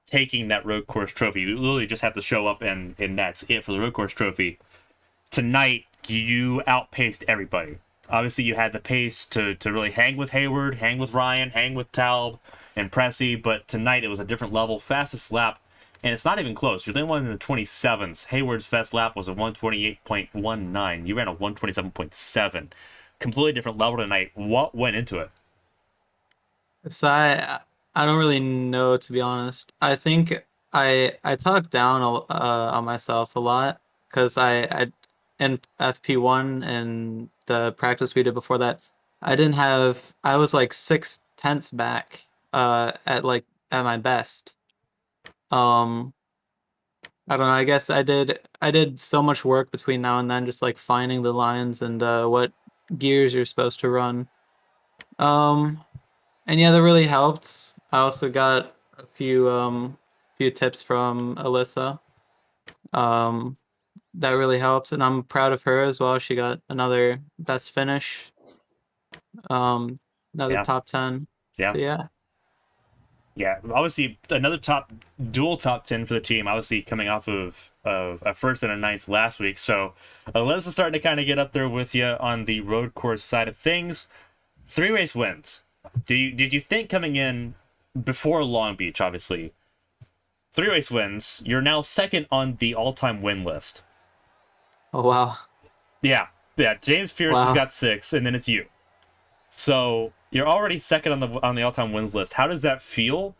taking that road course trophy. You literally just have to show up and that's it for the road course trophy. Tonight, you outpaced everybody. Obviously, you had the pace to really hang with Hayward, hang with Ryan, hang with Taub and Pressey, but tonight it was a different level. Fastest lap, and it's not even close. You're the only one in the 27s. Hayward's fast lap was a 128.19. You ran a 127.7. Completely different level tonight. What went into it? So I don't really know, to be honest. I think I talked down on myself a lot because I in FP1 and the practice we did before that, I was like 0.6 back at my best. I don't know, I guess I did so much work between now and then, just like finding the lines and what gears you're supposed to run. And yeah, that really helped. I also got a few tips from Alyssa. That really helped, and I'm proud of her as well. She got another best finish. Another top 10. Yeah. So yeah. Yeah, obviously another dual top 10 for the team, obviously coming off of a first and a ninth last week. So Alyssa's starting to kind of get up there with you on the road course side of things. 3 race wins. Did you think coming in before Long Beach, obviously, 3 race wins, you're now second on the all-time win list. Oh, wow. Yeah, James Pierce has got 6, and then it's you. So you're already second on the all-time wins list. How does that feel?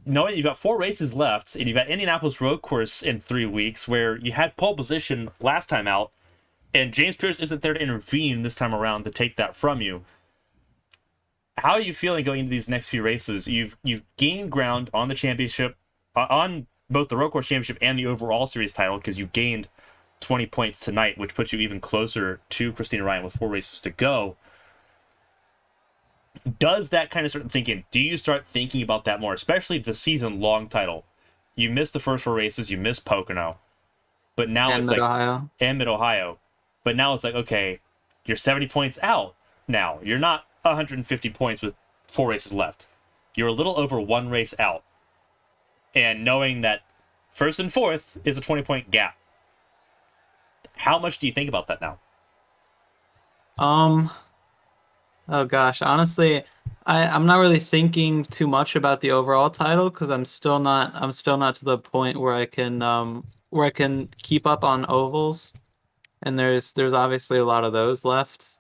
Knowing you've got 4 races left, and you've got Indianapolis road course in 3 weeks, where you had pole position last time out, and James Pierce isn't there to intervene this time around to take that from you. How are you feeling going into these next few races? You've gained ground on the championship, on both the road course championship and the overall series title, because you gained 20 points tonight, which puts you even closer to Christina Ryan with 4 races to go. Does that kind of start thinking? Do you start thinking about that more, especially the season-long title? You missed the first 4 races, you missed Pocono, but now it's Mid-Ohio. And Mid-Ohio. But now it's like, okay, you're 70 points out now. You're not 150 points with 4 races left. You're a little over 1 race out. And knowing that first and fourth is a 20-point gap. How much do you think about that now? Oh gosh, honestly, I'm not really thinking too much about the overall title because I'm still not to the point where I can keep up on ovals, and there's obviously a lot of those left.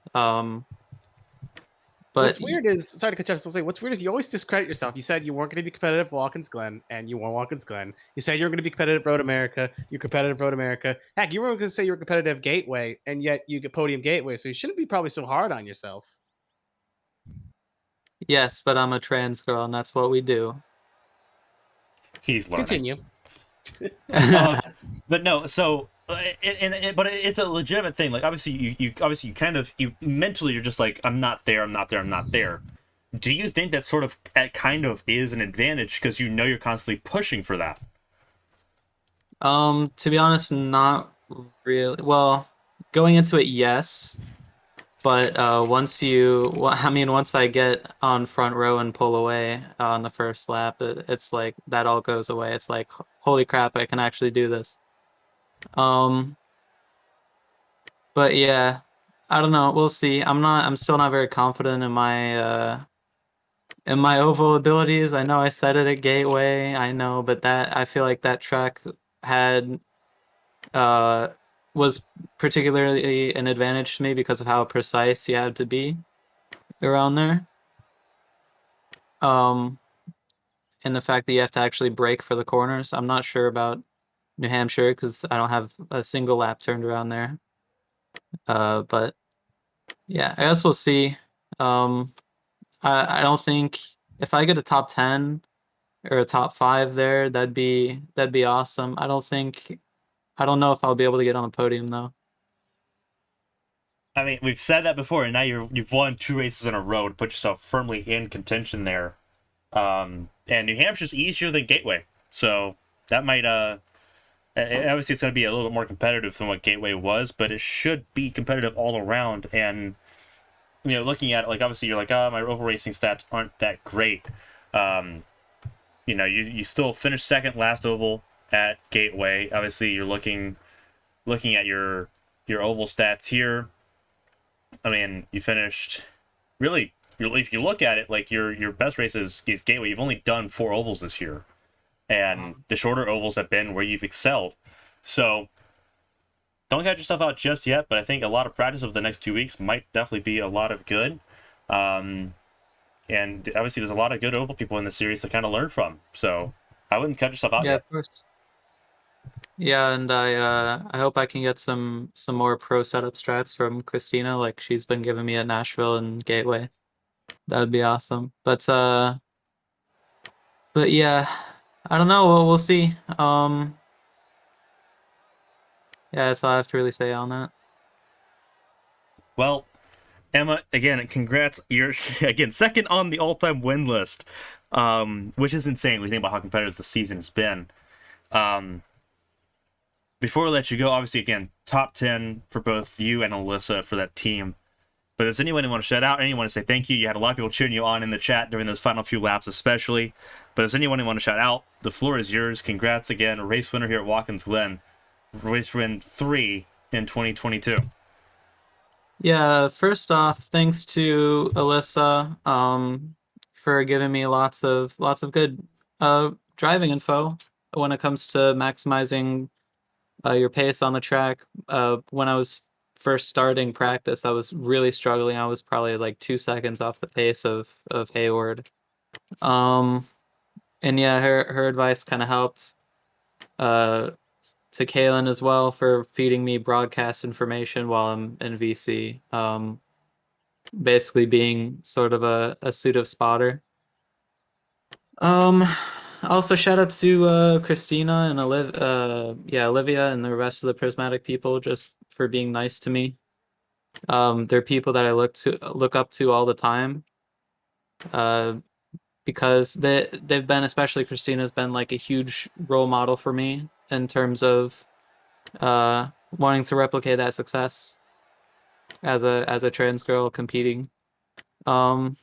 But what's weird is, sorry to cut you off, so I'll say, what's weird is you always discredit yourself. You said you weren't going to be competitive Watkins Glen, and you won Watkins Glen. You said you were going to be competitive Road America. You're competitive Road America. Heck, you were going to say you were competitive Gateway, and yet you get podium Gateway, so you shouldn't be probably so hard on yourself. yes, but I'm a trans girl, and that's what we do. He's learning. Continue. But no, so but it's a legitimate thing. Like obviously you mentally you're just like, I'm not there. Do you think that kind of is an advantage because you know you're constantly pushing for that? To be honest, not really. Well, going into it, yes. But once I get on front row and pull away on the first lap, it's like that all goes away. It's like, holy crap, I can actually do this. But yeah, I don't know. We'll see. I'm still not very confident in my oval abilities. I know I said it at Gateway. I know, but I feel like that track was particularly an advantage to me because of how precise you had to be around there. and the fact that you have to actually brake for the corners. I'm not sure about New Hampshire because I don't have a single lap turned around there. But yeah, I guess we'll see. I don't think if I get a top 10 or a top 5 there, that'd be awesome. I don't know if I'll be able to get on the podium though. I mean, we've said that before, and now you've won 2 races in a row to put yourself firmly in contention there. And New Hampshire's easier than Gateway, so that might obviously it's going to be a little bit more competitive than what Gateway was, but it should be competitive all around. And looking at it, like obviously you're like, oh, my oval racing stats aren't that great. You still finished second last oval at Gateway. Obviously, you're looking at your oval stats here. I mean, you finished really. If you look at it, like your best race is Gateway. You've only done 4 ovals this year, and the shorter ovals have been where you've excelled. So don't count yourself out just yet. But I think a lot of practice over the next 2 weeks might definitely be a lot of good. And obviously, there's a lot of good oval people in the series to kind of learn from. So I wouldn't cut yourself out Yeah, yet. of course. Yeah, and I hope I can get some more pro setup strats from Christina, like she's been giving me at Nashville and Gateway. That would be awesome. But yeah, I don't know. We'll see. Yeah, that's all I have to really say on that. Well, Emma, again, congrats. You're again second on the all-time win list, which is insane when you think about how competitive the season has been. Before we let you go, obviously, again, top 10 for both you and Alyssa for that team. But does anyone want to shout out? Anyone want to say thank you? You had a lot of people cheering you on in the chat during those final few laps especially. But does anyone want to shout out? The floor is yours. Congrats again. Race winner here at Watkins Glen. Race win 3 in 2022. Yeah, first off, thanks to Alyssa for giving me lots of good driving info when it comes to maximizing your pace on the track. When I was first starting practice, I was really struggling. I was probably like 2 seconds off the pace of Hayward. And yeah, her advice kind of helped. To Kaylin as well for feeding me broadcast information while I'm in VC. Basically being sort of a pseudo spotter. Also shout out to Christina and Olivia and the rest of the Prismatic people just for being nice to me. They're people that I look up to all the time. Because they've been, especially Christina's been like a huge role model for me in terms of wanting to replicate that success as a trans girl competing. So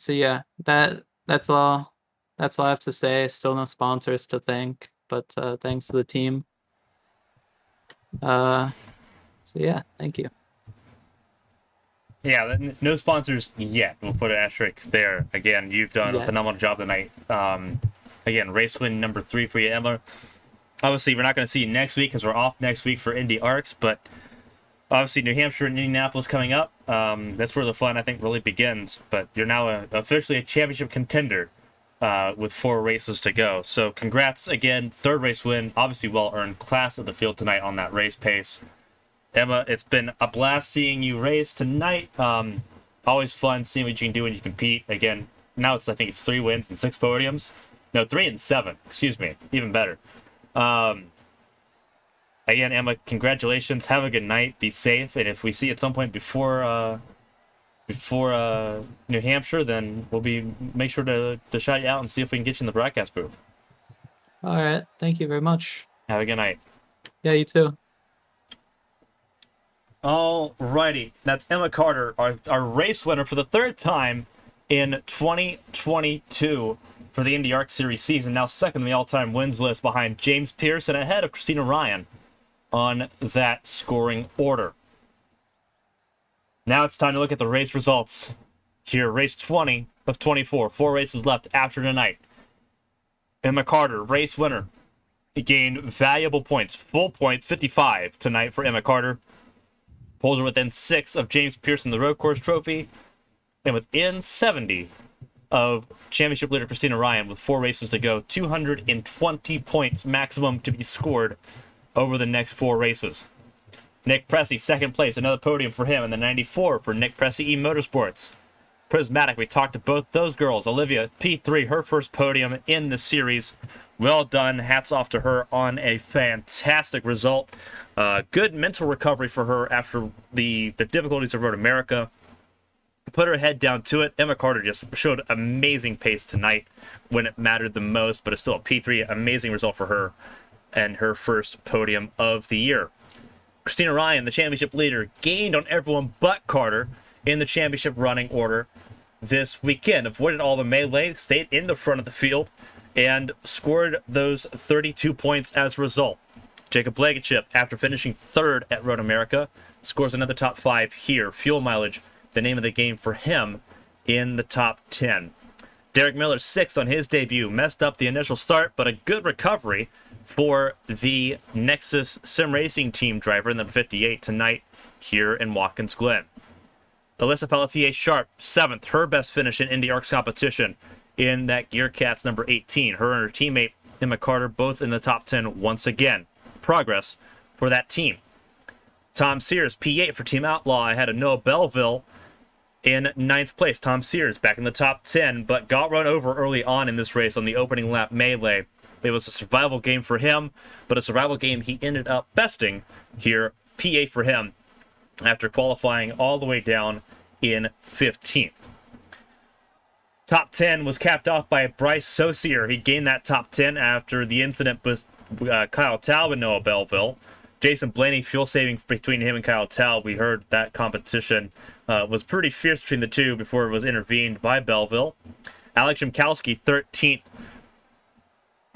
yeah, that's all I have to say. Still no sponsors to thank, but thanks to the team. So yeah, thank you. Yeah, no sponsors yet. We'll put an asterisk there. Again, you've done a phenomenal job tonight. Again, race win number 3 for you, Emma. Obviously, we're not going to see you next week because we're off next week for IndyARCS, but obviously New Hampshire and Indianapolis coming up. That's where the fun, I think, really begins. But you're now officially a championship contender with 4 races to go. So congrats again. 3rd race win. Obviously well-earned. Class of the field tonight on that race pace. Emma, it's been a blast seeing you race tonight. Always fun seeing what you can do when you compete. Again, now I think it's 3 wins and 6 podiums. No, 3 and 7. Excuse me. Even better. Again, Emma, congratulations. Have a good night. Be safe. And if we see at some point before New Hampshire, then we'll make sure to shout you out and see if we can get you in the broadcast booth. All right. Thank you very much. Have a good night. Yeah, you too. Alrighty. That's Emma Carter, our race winner for the 3rd time in 2022 for the IndyARCS Series season. Now 2nd in the all-time wins list behind James Pierce and ahead of Christina Ryan on that scoring order. Now it's time to look at the race results. Here, race 20 of 24. 4 races left after tonight. Emma Carter, race winner. Gained valuable points. Full points, 55 tonight for Emma Carter. Pulls her within 6 of James Pierce in the road course trophy. And within 70 of championship leader Christina Ryan with 4 races to go. 220 points maximum to be scored over the next 4 races. Nick Pressey, second place, another podium for him, and the 94 for Nick Pressey eMotorsports. Prismatic, we talked to both those girls. Olivia, P3, her first podium in the series. Well done. Hats off to her on a fantastic result. Good mental recovery for her after the difficulties of Road America. Put her head down to it. Emma Carter just showed amazing pace tonight when it mattered the most, but it's still a P3. Amazing result for her and her first podium of the year. Christina Ryan, the championship leader, gained on everyone but Carter in the championship running order this weekend. Avoided all the melee, stayed in the front of the field, and scored those 32 points as a result. Jacob Blankenship, after finishing 3rd at Road America, scores another top 5 here. Fuel mileage, the name of the game for him, in the top 10. Derek Miller, 6th on his debut. Messed up the initial start, but a good recovery for the Nexus Sim Racing team driver in the 58 tonight here in Watkins Glen. Alyssa Pelletier-Sharp, 7th, her best finish in IndyARCS competition in that GearCats number 18. Her and her teammate, Emma Carter, both in the top 10 once again. Progress for that team. Tom Sears, P8 for Team Outlaw, ahead of Noah Belleville in 9th place. Tom Sears back in the top 10, but got run over early on in this race on the opening lap melee. It was a survival game for him, but a survival game he ended up besting here. P8 for him after qualifying all the way down in 15th. Top 10 was capped off by Bryce Saucier. He gained that top 10 after the incident with Kyle Taub and Noah Belleville. Jason Blaney, fuel saving between him and Kyle Taub. We heard that competition was pretty fierce between the two before it was intervened by Belleville. Alex Shimkowski, 13th.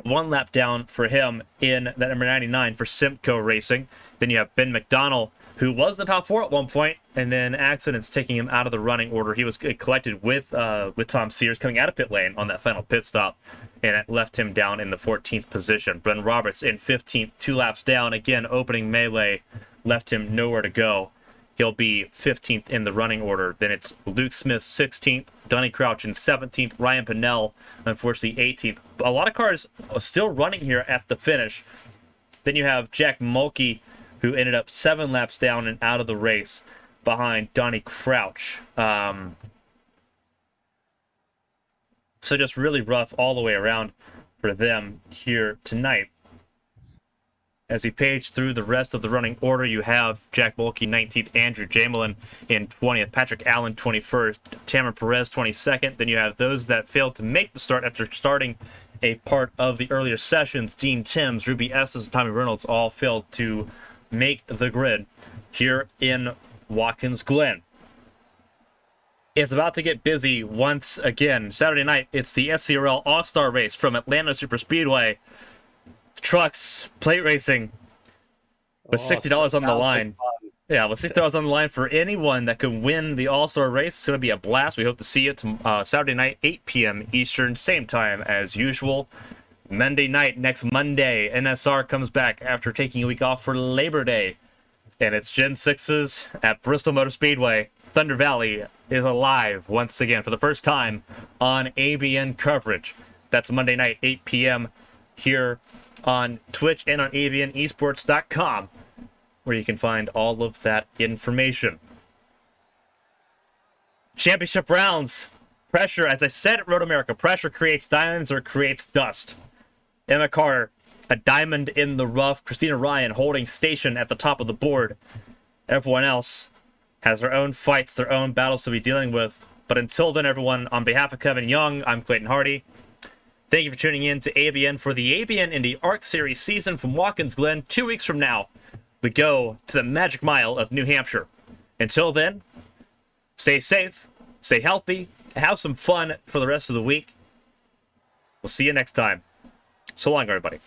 1 lap down for him in that number 99 for Simcoe Racing. Then you have Ben McDonnell, who was in the top 4 at one point, and then accidents taking him out of the running order. He was collected with Tom Sears coming out of pit lane on that final pit stop, and it left him down in the 14th position. Brendan Roberts in 15th, 2 laps down. Again, opening melee left him nowhere to go. He'll be 15th in the running order. Then it's Luke Smith, 16th, Donnie Crouch in 17th, Ryan Pinnell, unfortunately, 18th. A lot of cars still running here at the finish. Then you have Jack Mulkey, who ended up 7 laps down and out of the race behind Donnie Crouch. So just really rough all the way around for them here tonight. As we page through the rest of the running order, you have Jack Mulkey, 19th, Andrew Jamelin in 20th, Patrick Allen, 21st, Tamara Perez, 22nd. Then you have those that failed to make the start after starting a part of the earlier sessions. Dean Timms, Ruby Estes, and Tommy Reynolds all failed to make the grid here in Watkins Glen. It's about to get busy once again. Saturday night, it's the SCRL All-Star Race from Atlanta Superspeedway. Trucks, plate racing, with $60 on the line. Yeah, with $60 on the line for anyone that can win the All-Star Race. It's going to be a blast. We hope to see you Saturday night, 8 p.m. Eastern, same time as usual. Monday night, next Monday, NSR comes back after taking a week off for Labor Day. And it's Gen 6s at Bristol Motor Speedway. Thunder Valley is alive once again for the first time on ABN coverage. That's Monday night, 8 p.m. here on Twitch and on ABNEsports.com, where you can find all of that information. Championship rounds. Pressure, as I said at Road America, pressure creates diamonds or creates dust. Emma Carter, a diamond in the rough. Christina Ryan holding station at the top of the board. Everyone else has their own fights, their own battles to be dealing with. But until then, everyone, on behalf of Kevin Young, I'm Clayton Hardy. Thank you for tuning in to ABN for the ABN IndyARCS Series season from Watkins Glen. 2 weeks from now, we go to the Magic Mile of New Hampshire. Until then, stay safe, stay healthy, have some fun for the rest of the week. We'll see you next time. So long, everybody.